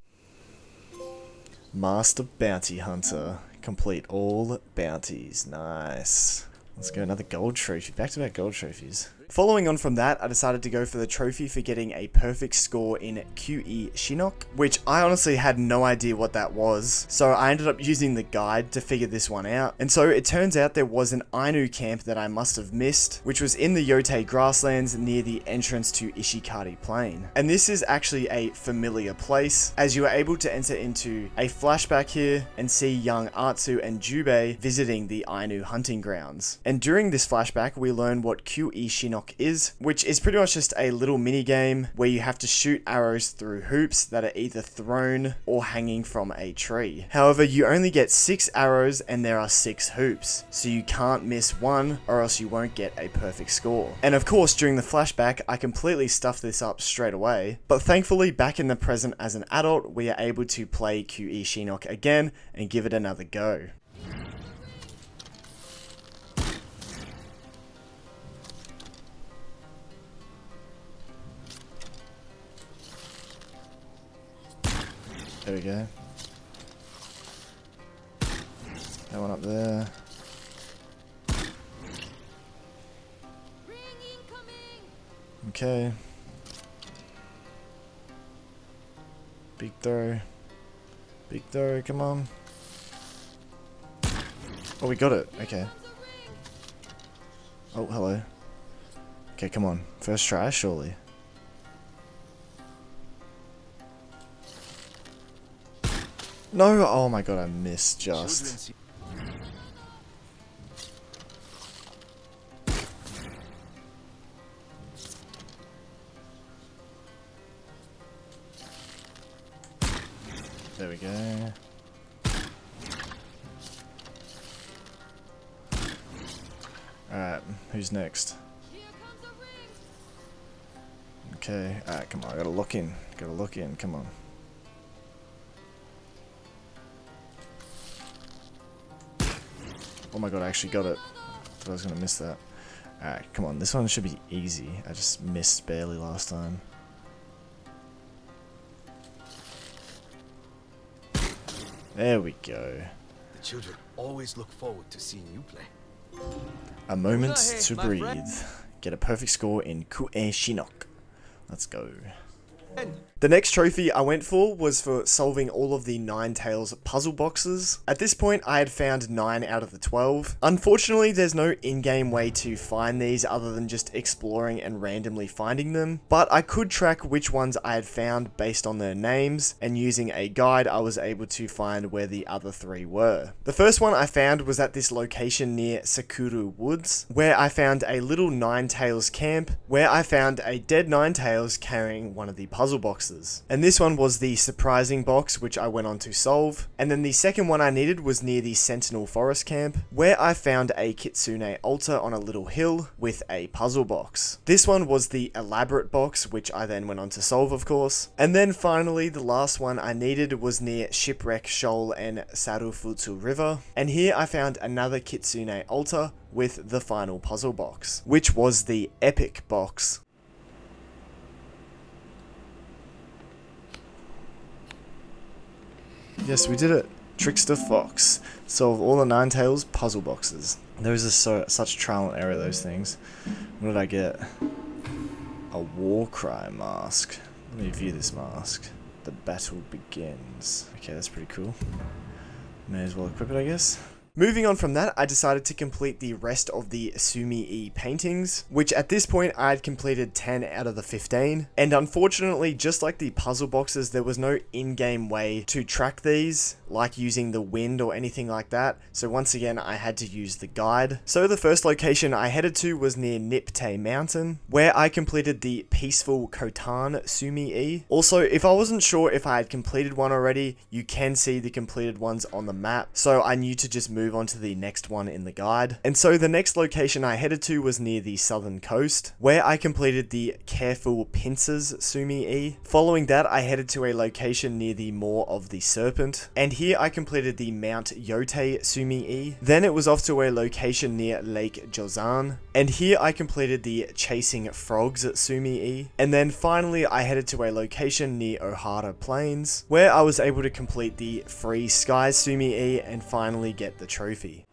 Speaker 1: Master Bounty Hunter. Complete all bounties. Nice. Let's go, another gold trophy. Back-to-back gold trophies. Following on from that, I decided to go for the trophy for getting a perfect score in QE Shinnok, which I honestly had no idea what that was, so I ended up using the guide to figure this one out. And so it turns out there was an Ainu camp that I must have missed, which was in the Yotei grasslands near the entrance to Ishikari Plain. And this is actually a familiar place, as you are able to enter into a flashback here and see young Atsu and Jubei visiting the Ainu hunting grounds. And during this flashback, we learn what QE Shinnok is, which is pretty much just a little mini game where you have to shoot arrows through hoops that are either thrown or hanging from a tree. However, you only get 6 arrows and there are 6 hoops, so you can't miss one or else you won't get a perfect score. And of course, during the flashback, I completely stuffed this up straight away, but thankfully back in the present as an adult, we are able to play QE Shinnok again and give it another go. There we go. That one up there. Okay. Big throw. Big throw, come on. Oh, we got it. Okay. Oh, hello. Okay, come on. First try, surely. No! Oh my god, I missed just. There we go. Alright, who's next? Okay, alright, come on, I gotta look in. Gotta look in, come on. Oh my god, I actually got it. Thought I was gonna miss that. Alright, come on, this one should be easy. I just missed barely last time. There we go.
Speaker 6: The children always look forward to seeing you play.
Speaker 1: A moment to breathe. Get a perfect score in Kue Shinnok. Let's go. The next trophy I went for was for solving all of the Ninetales puzzle boxes. At this point, I had found 9 out of the 12. Unfortunately, there's no in-game way to find these other than just exploring and randomly finding them, but I could track which ones I had found based on their names, and using a guide, I was able to find where the other 3 were. The first one I found was at this location near Sakuru Woods, where I found a little Ninetales camp, where I found a dead Ninetales carrying one of the puzzle boxes. And this one was the surprising box, which I went on to solve. And then the second one I needed was near the Sentinel Forest camp, where I found a Kitsune altar on a little hill with a puzzle box. This one was the elaborate box, which I then went on to solve, of course. And then finally, the last one I needed was near Shipwreck Shoal and Sarufutsu River. And here I found another Kitsune altar with the final puzzle box, which was the epic box. Yes, we did it. Trickster Fox. Solve all the Ninetales puzzle boxes. Those are such trial and error, those things. What did I get? A war cry mask. Let me view this mask. The battle begins. Okay, that's pretty cool. May as well equip it, I guess. Moving on from that, I decided to complete the rest of the Sumi-e paintings, which at this point I had completed 10 out of the 15, and unfortunately, just like the puzzle boxes, there was no in-game way to track these, like using the wind or anything like that, so once again I had to use the guide. So the first location I headed to was near Nipte Mountain, where I completed the peaceful Khotan Sumi-e. Also, if I wasn't sure if I had completed one already, you can see the completed ones on the map, so I knew to just move on to the next one in the guide. And so the next location I headed to was near the southern coast, where I completed the Careful Pincers Sumi-e. Following that, I headed to a location near the Maw of the Serpent, and here I completed the Mount Yotei Sumi-e. Then it was off to a location near Lake Jozan, and here I completed the Chasing Frogs Sumi-e. And then finally I headed to a location near Ohara Plains, where I was able to complete the Free Sky Sumi-e and finally get the trophy.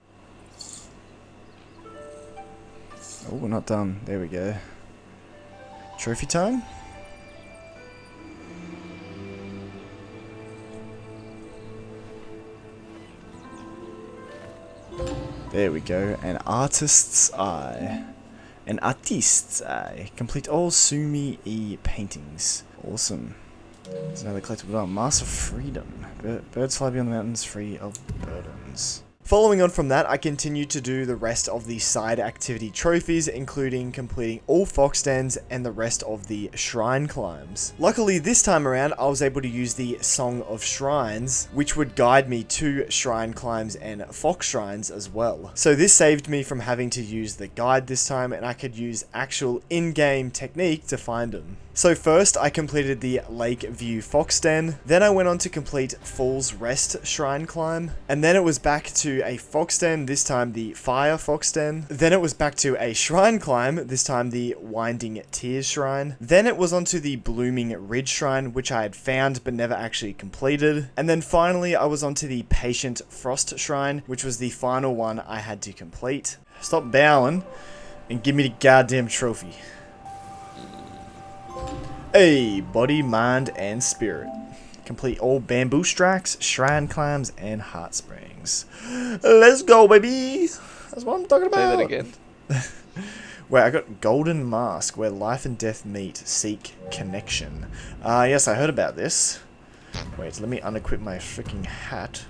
Speaker 1: Oh, we're not done. There we go. Trophy time? There we go. An artist's eye. An artist's eye. Complete all Sumi-e paintings. Awesome. There's another collectible item. Mass of Freedom. Birds fly beyond the mountains free of burdens. Following on from that, I continued to do the rest of the side activity trophies, including completing all fox dens and the rest of the shrine climbs. Luckily, this time around, I was able to use the Song of Shrines, which would guide me to shrine climbs and fox shrines as well. So this saved me from having to use the guide this time, and I could use actual in-game technique to find them. So first, I completed the Lake View Fox Den, then I went on to complete Falls Rest Shrine Climb, and then it was back to a Fox Den, this time the Fire Fox Den, then it was back to a Shrine Climb, this time the Winding Tears Shrine, then it was onto the Blooming Ridge Shrine, which I had found but never actually completed, and then finally I was onto the Patient Frost Shrine, which was the final one I had to complete. Stop bowing and give me the goddamn trophy. Hey, body, mind, and spirit. Complete all bamboo strikes, shrine climbs, and heart springs. Let's go, baby! That's what I'm talking about.
Speaker 4: Say that again.
Speaker 1: Wait, I got Golden Mask, where life and death meet, seek connection. Yes, I heard about this. Wait, let me unequip my freaking hat.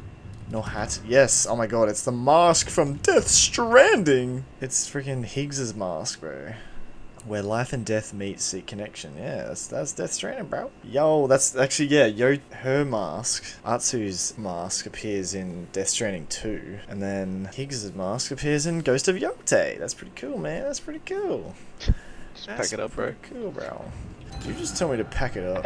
Speaker 1: No hat. Yes, oh my god, it's the mask from Death Stranding! It's freaking Higgs's mask, bro. Where life and death meet, seek connection. Yeah, that's Death Stranding, bro. Yo, that's actually, yeah, her mask. Atsu's mask appears in Death Stranding 2. And then Higgs's mask appears in Ghost of Yotei. That's pretty cool, man. That's pretty cool.
Speaker 4: Just pack it up, bro.
Speaker 1: Cool, bro. You just told me to pack it up.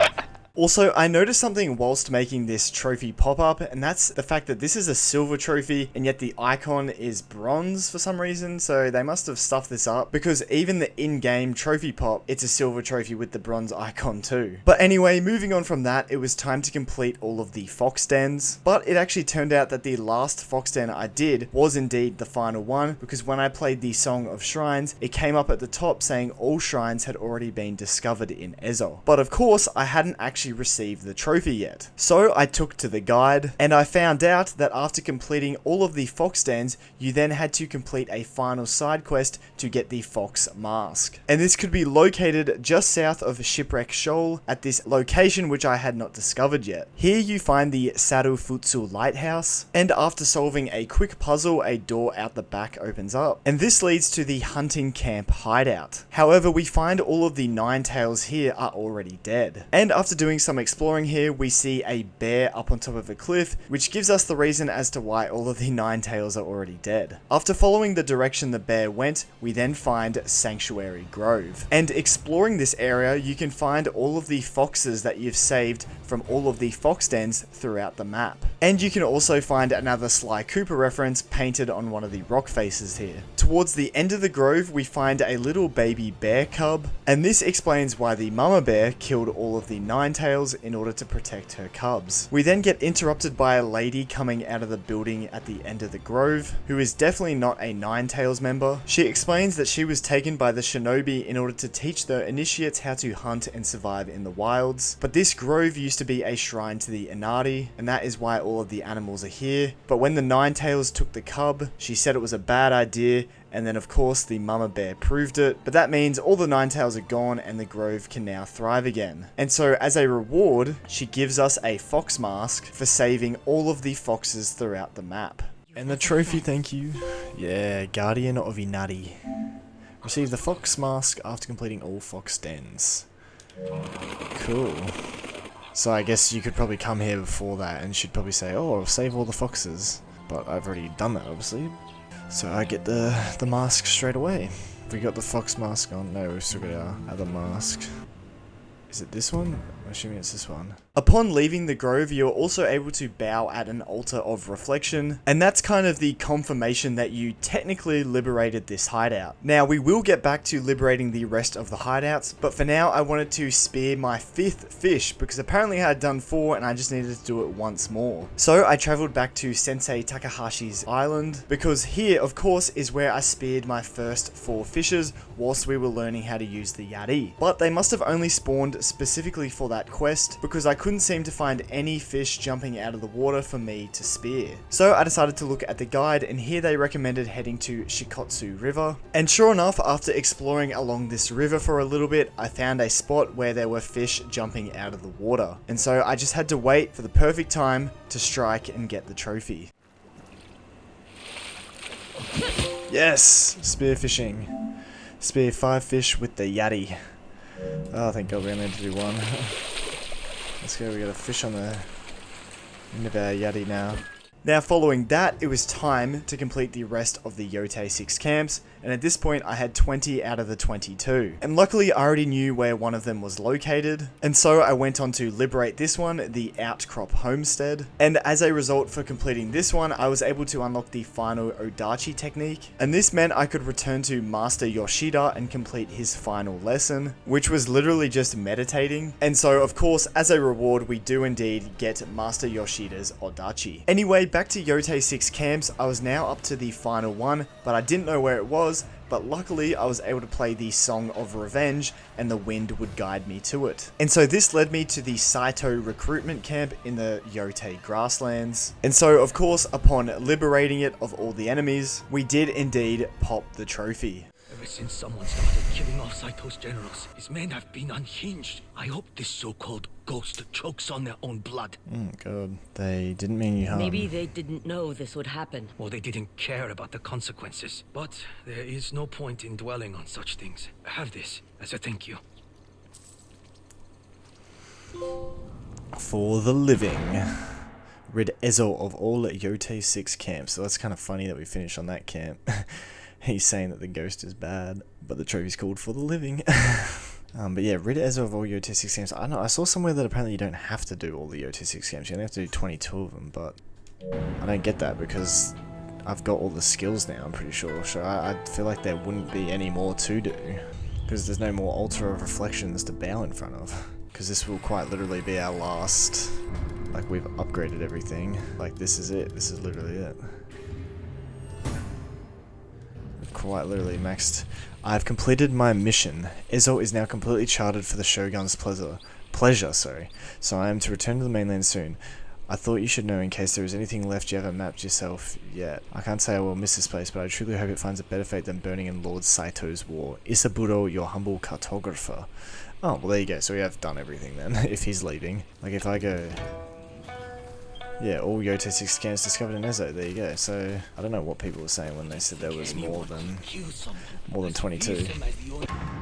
Speaker 1: Also, I noticed something whilst making this trophy pop up, and that's the fact that this is a silver trophy, and yet the icon is bronze for some reason, so they must have stuffed this up, because even the in-game trophy pop, it's a silver trophy with the bronze icon too. But anyway, moving on from that, it was time to complete all of the fox dens, but it actually turned out that the last fox den I did was indeed the final one, because when I played the Song of Shrines, it came up at the top saying all shrines had already been discovered in Ezo. But of course, I hadn't actually received the trophy yet. So I took to the guide, and I found out that after completing all of the fox dens, you then had to complete a final side quest to get the fox mask. And this could be located just south of Shipwreck Shoal at this location which I had not discovered yet. Here you find the Sarufutsu lighthouse, and after solving a quick puzzle, a door out the back opens up, and this leads to the hunting camp hideout. However, we find all of the nine tails here are already dead. And after doing some exploring here, we see a bear up on top of a cliff, which gives us the reason as to why all of the nine tails are already dead. After following the direction the bear went, we then find Sanctuary Grove. And exploring this area, you can find all of the foxes that you've saved from all of the fox dens throughout the map. And you can also find another Sly Cooper reference painted on one of the rock faces here. Towards the end of the grove, we find a little baby bear cub, and this explains why the mama bear killed all of the nine tails in order to protect her cubs. We then get interrupted by a lady coming out of the building at the end of the grove, who is definitely not a Nine Tails member. She explains that she was taken by the shinobi in order to teach the initiates how to hunt and survive in the wilds, but this grove used to be a shrine to the Inari, and that is why all of the animals are here. But when the Nine Tails took the cub, she said it was a bad idea, and then of course the mama bear proved it, but that means all the nine tails are gone and the grove can now thrive again. And so as a reward, she gives us a fox mask for saving all of the foxes throughout the map. And the trophy, thank you. Yeah, Guardian of Inari. Receive the fox mask after completing all fox dens. Cool. So I guess you could probably come here before that and she'd probably say, oh, I'll save all the foxes. But I've already done that, obviously. So I get the mask straight away. We got the fox mask on. No, we've still got our other mask. Is it this one? I'm assuming it's this one. Upon leaving the grove, you're also able to bow at an altar of reflection, and that's kind of the confirmation that you technically liberated this hideout. Now, we will get back to liberating the rest of the hideouts, but for now, I wanted to spear my 5th fish, because apparently I had done 4 and I just needed to do it once more. So I traveled back to Sensei Takahashi's island, because here, of course, is where I speared my first 4 fishes whilst we were learning how to use the yari. But they must have only spawned specifically for that quest, because I couldn't seem to find any fish jumping out of the water for me to spear. So I decided to look at the guide, and here they recommended heading to Shikotsu River. And sure enough, after exploring along this river for a little bit, I found a spot where there were fish jumping out of the water. And so I just had to wait for the perfect time to strike and get the trophy. Yes! Spearfishing. Spear 5 fish with the yari. Oh, thank God we only had to do 1. Let's go, we got a fish on the end of our yari now. Now following that, it was time to complete the rest of the Yotei 6 camps, and at this point I had 20 out of the 22. And luckily I already knew where one of them was located, and so I went on to liberate this one, the Outcrop Homestead. And as a result for completing this one, I was able to unlock the final Odachi technique, and this meant I could return to Master Yoshida and complete his final lesson, which was literally just meditating. And so of course, as a reward, we do indeed get Master Yoshida's Odachi. Anyway, back to Yotei 6 camps, I was now up to the final one, but I didn't know where it was, but luckily I was able to play the Song of Revenge and the wind would guide me to it. And so this led me to the Saito recruitment camp in the Yotei grasslands. And so of course, upon liberating it of all the enemies, we did indeed pop the trophy.
Speaker 8: Ever since someone started killing off Saito's generals, his men have been unhinged. I hope this so-called ghost chokes on their own blood.
Speaker 1: Oh god, they didn't mean you harm.
Speaker 3: Maybe they didn't know this would happen.
Speaker 8: Or they didn't care about the consequences. But there is no point in dwelling on such things. Have this as a thank you.
Speaker 1: For the living. Rid Ezo of all Yotei 6 camps. So that's kind of funny that we finished on that camp. He's saying that the ghost is bad, but the trophy's called for the living. But yeah, rid Ezo of all Yotei 6 camps. I don't know, I saw somewhere that apparently you don't have to do all the Yotei 6 camps. You only have to do 22 of them, but I don't get that because I've got all the skills now, I'm pretty sure. So I feel like there wouldn't be any more to do because there's no more altar of reflections to bow in front of. Because this will quite literally be our last. Like, we've upgraded everything. Like, this is it. This is literally it. Quite literally maxed. I've completed my mission. Ezo is now completely charted for the Shogun's pleasure, so I am to return to the mainland soon. I thought you should know in case there is anything left you haven't mapped yourself yet. I can't say I will miss this place, but I truly hope it finds a better fate than burning in Lord Saito's war. Isaburo, your humble cartographer. Oh, well there you go, so we have done everything then, if he's leaving. Like if I go... Yeah, all Yotei 6 camps discovered in Ezo, there you go. So, I don't know what people were saying when they said there was more than 22.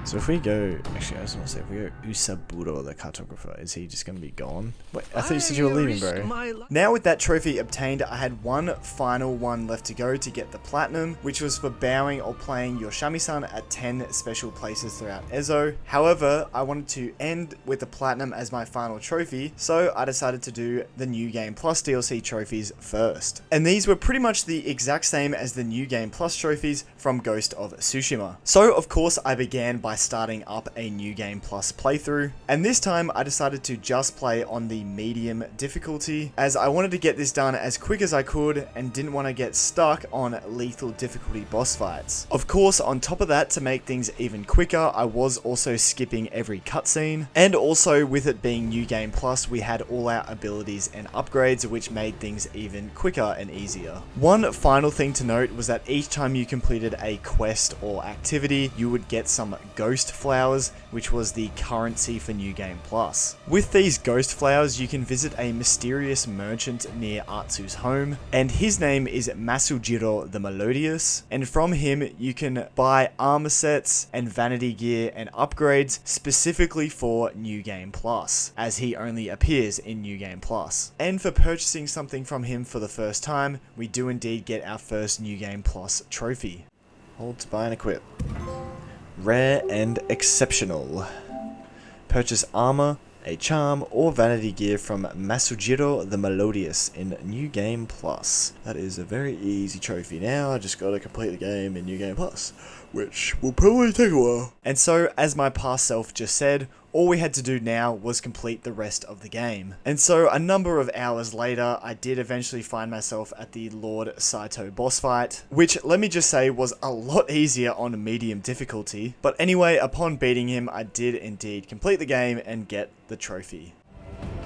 Speaker 1: So if we go, actually I was going to say, if we go Usaburo, the cartographer, is he just going to be gone? Wait, I thought you said you were leaving, bro. Now with that trophy obtained, I had one final one left to go to get the platinum, which was for bowing or playing your Shami-san at 10 special places throughout Ezo. However, I wanted to end with the platinum as my final trophy, so I decided to do the New Game Plus DLC trophies first. And these were pretty much the exact same as the New Game Plus trophies from Ghost of Tsushima. So of course I began by starting up a New Game Plus playthrough, and this time I decided to just play on the medium difficulty as I wanted to get this done as quick as I could and didn't want to get stuck on lethal difficulty boss fights. Of course, on top of that, to make things even quicker, I was also skipping every cutscene, and also with it being New Game Plus, we had all our abilities and upgrades, which made things even quicker and easier. One final thing to note was that each time you completed a quest or activity, you would get some ghost flowers, which was the currency for New Game Plus. With these ghost flowers, you can visit a mysterious merchant near Atsu's home, and his name is Masujiro the Melodious, and from him you can buy armor sets and vanity gear and upgrades specifically for New Game Plus, as he only appears in New Game Plus. And for purchasing something from him for the first time, we do indeed get our first New Game Plus trophy. Hold to buy and equip. Rare and exceptional. Purchase armor, a charm, or vanity gear from Masujiro the Melodious in New Game Plus. That is a very easy trophy. Now I just gotta complete the game in New Game Plus, which will probably take a while. And so, as my past self just said, all we had to do now was complete the rest of the game. And so a number of hours later, I did eventually find myself at the Lord Saito boss fight, which let me just say was a lot easier on medium difficulty. But anyway, upon beating him, I did indeed complete the game and get the trophy.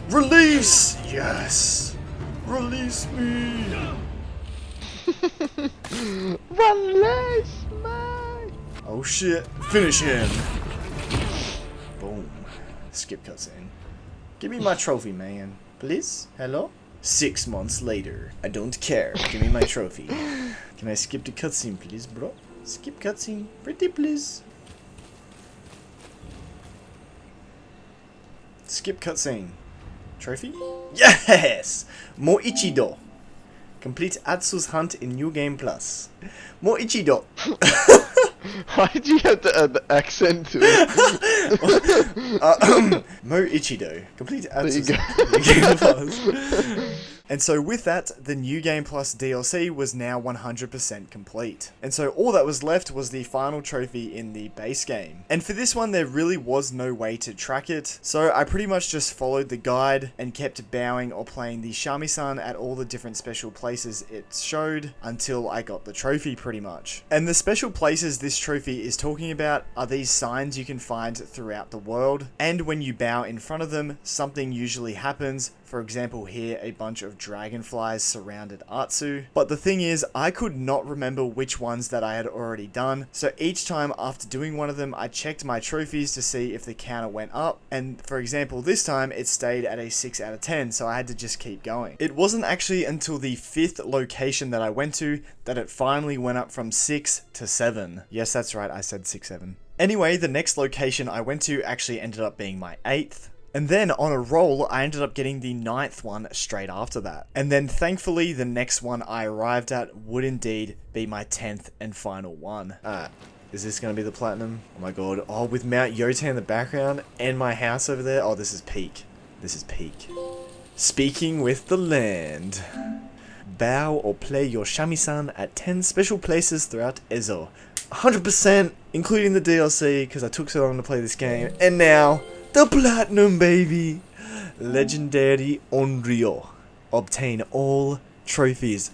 Speaker 1: Release! Yes! Release me!
Speaker 4: Release me!
Speaker 1: Oh shit, finish him! Boom. Skip cutscene. Give me my trophy, man. Please? Hello? 6 months later. I don't care. Give me my trophy. Can I skip the cutscene, please, bro? Skip cutscene. Pretty please. Skip cutscene. Trophy? Yes! Moichido. Complete Atsu's hunt in New Game Plus. Moichido.
Speaker 4: Why did you have to add the accent to it?
Speaker 1: Moichido. Complete Atsu's hunt in New Game Plus. And so with that, the New Game Plus DLC was now 100% complete. And so all that was left was the final trophy in the base game. And for this one, there really was no way to track it, so I pretty much just followed the guide and kept bowing or playing the shamisen at all the different special places it showed until I got the trophy pretty much. And the special places this trophy is talking about are these signs you can find throughout the world, and when you bow in front of them, something usually happens. For example, here a bunch of dragonflies surrounded Atsu. But the thing is, I could not remember which ones that I had already done, so each time after doing one of them, I checked my trophies to see if the counter went up, and for example, this time it stayed at a 6 out of 10, so I had to just keep going. It wasn't actually until the 5th location that I went to that it finally went up from 6 to 7. Yes, that's right, I said 6, 7. Anyway, the next location I went to actually ended up being my 8th. And then on a roll, I ended up getting the 9th one straight after that. And then thankfully, the next one I arrived at would indeed be my 10th and final one. Is this going to be the platinum? Oh my god. Oh, with Mount Yotei in the background and my house over there. Oh, this is peak. This is peak. Speaking with the land. Bow or play your shamisen at 10 special places throughout Ezo. 100%, including the DLC, because I took so long to play this game. And now, the platinum, baby! Legendary Onryo. Obtain all trophies.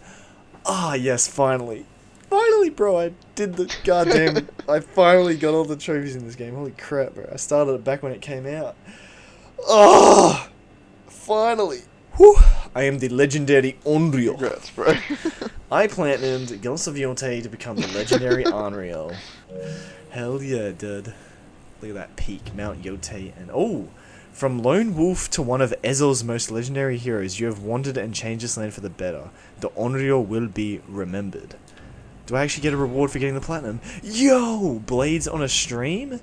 Speaker 1: Ah, yes, finally. Finally, bro, I did the goddamn... I finally got all the trophies in this game. Holy crap, bro. I started it back when it came out. Oh! Finally. Whew. I am the legendary Onryo.
Speaker 4: Congrats, bro.
Speaker 1: I platinumed Ghost of Yotei to become the legendary Onryo. Hell yeah, dude. Look at that peak, Mount Yotei, and oh! From Lone Wolf to one of Ezo's most legendary heroes, you have wandered and changed this land for the better. The Onryo will be remembered. Do I actually get a reward for getting the platinum? Yo! Blades on a stream?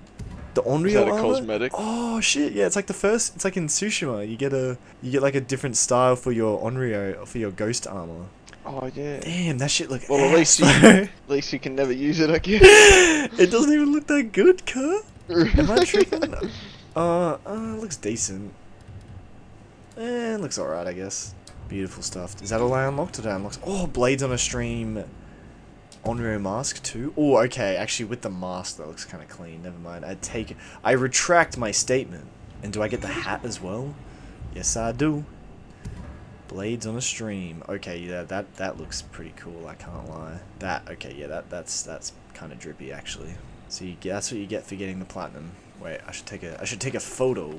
Speaker 1: The Onryo
Speaker 4: Is that a
Speaker 1: armor?
Speaker 4: cosmetic?
Speaker 1: Oh shit, yeah, it's like the first, it's like in Tsushima, you get like a different style for your Onryo, for your ghost armor.
Speaker 4: Oh yeah.
Speaker 1: Damn, that shit look
Speaker 4: Well,
Speaker 1: ass,
Speaker 4: at least you can never use it again.
Speaker 1: It doesn't even look that good, cuh. Am I tripping? Looks decent. It looks alright, I guess. Beautiful stuff. Is that all I unlocked? Did I unlock? Oh, blades on a stream. Onryo mask too? Oh, okay. Actually, with the mask, that looks kind of clean. Never mind. I retract my statement. And do I get the hat as well? Yes, I do. Blades on a stream. Okay, yeah, that looks pretty cool. I can't lie. Okay, yeah, that's kind of drippy actually. So that's what you get for getting the platinum. Wait, I should take a photo.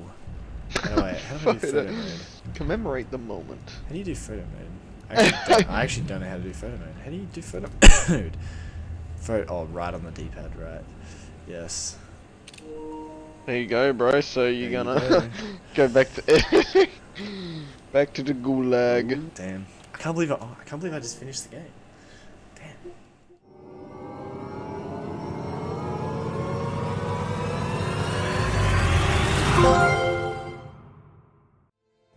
Speaker 1: How do I do photo mode?
Speaker 4: Commemorate the moment.
Speaker 1: How do you do photo mode? I actually don't know how to do photo mode. How do you do photo mode? Oh, right on the D-pad, right. Yes.
Speaker 4: There you go, bro. So you're gonna go back to back to the gulag.
Speaker 1: Ooh, damn. I can't believe I just finished the game. Damn.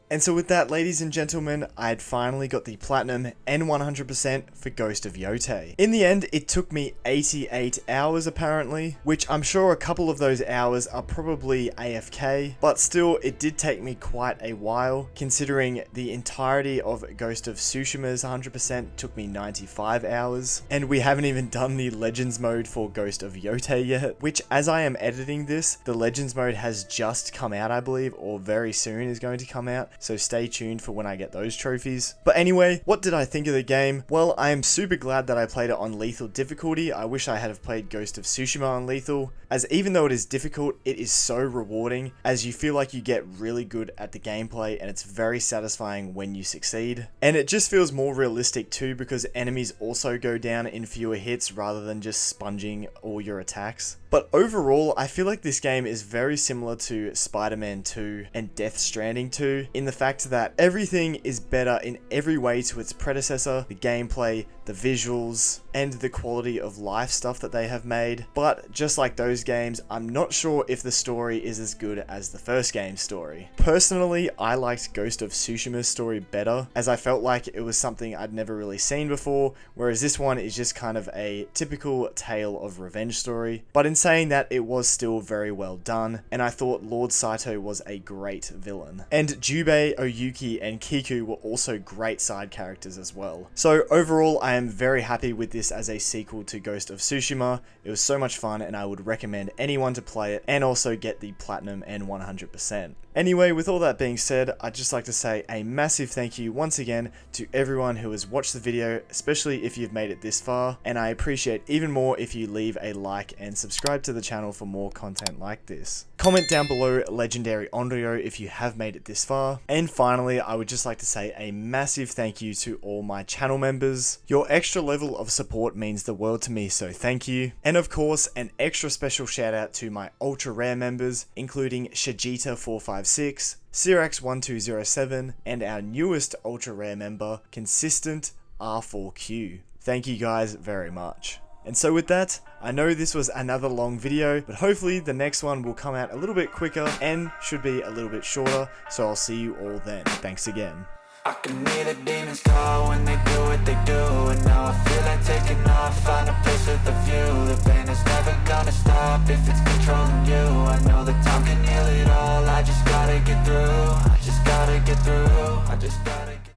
Speaker 1: And so with that, ladies and gentlemen, I had finally got the platinum and 100% for Ghost of Yotei. In the end, it took me 88 hours apparently, which I'm sure a couple of those hours are probably AFK, but still, it did take me quite a while, considering the entirety of Ghost of Tsushima's 100% took me 95 hours, and we haven't even done the Legends mode for Ghost of Yotei yet, which as I am editing this, the Legends mode has just come out, I believe, or very soon is going to come out. So stay tuned for when I get those trophies. But anyway, what did I think of the game? Well, I am super glad that I played it on lethal difficulty. I wish I had have played Ghost of Tsushima on lethal, as even though it is difficult, it is so rewarding, as you feel like you get really good at the gameplay, and it's very satisfying when you succeed. And it just feels more realistic too, because enemies also go down in fewer hits rather than just sponging all your attacks. But overall, I feel like this game is very similar to Spider-Man 2 and Death Stranding 2 in the fact that everything is better in every way to its predecessor, the gameplay, the visuals, and the quality of life stuff that they have made. But just like those games, I'm not sure if the story is as good as the first game's story. Personally, I liked Ghost of Tsushima's story better, as I felt like it was something I'd never really seen before, whereas this one is just kind of a typical tale of revenge story. But in saying that, it was still very well done, and I thought Lord Saito was a great villain. And Jubei, Oyuki, and Kiku were also great side characters as well. So overall, I am very happy with this as a sequel to Ghost of Tsushima. It was so much fun, and I would recommend anyone to play it and also get the platinum and 100%. Anyway, with all that being said, I'd just like to say a massive thank you once again to everyone who has watched the video, especially if you've made it this far, and I appreciate even more if you leave a like and subscribe to the channel for more content like this. Comment down below Legendary Onryo if you have made it this far. And finally, I would just like to say a massive thank you to all my channel members. Your extra level of support means the world to me, so thank you. And of course, an extra special shout out to my ultra rare members, including Shajita456, Sirax1207, and our newest ultra rare member, Consistent R4Q. Thank you guys very much. And so with that, I know this was another long video, but hopefully the next one will come out a little bit quicker and should be a little bit shorter, so I'll see you all then. Thanks again.
Speaker 12: I can hear the demons call when they do what they do, and now I feel like taking off, find a place with a view. The pain is never gonna stop if it's controlling you. I know that time can heal it all, I just gotta get through, I just gotta get through, I just gotta get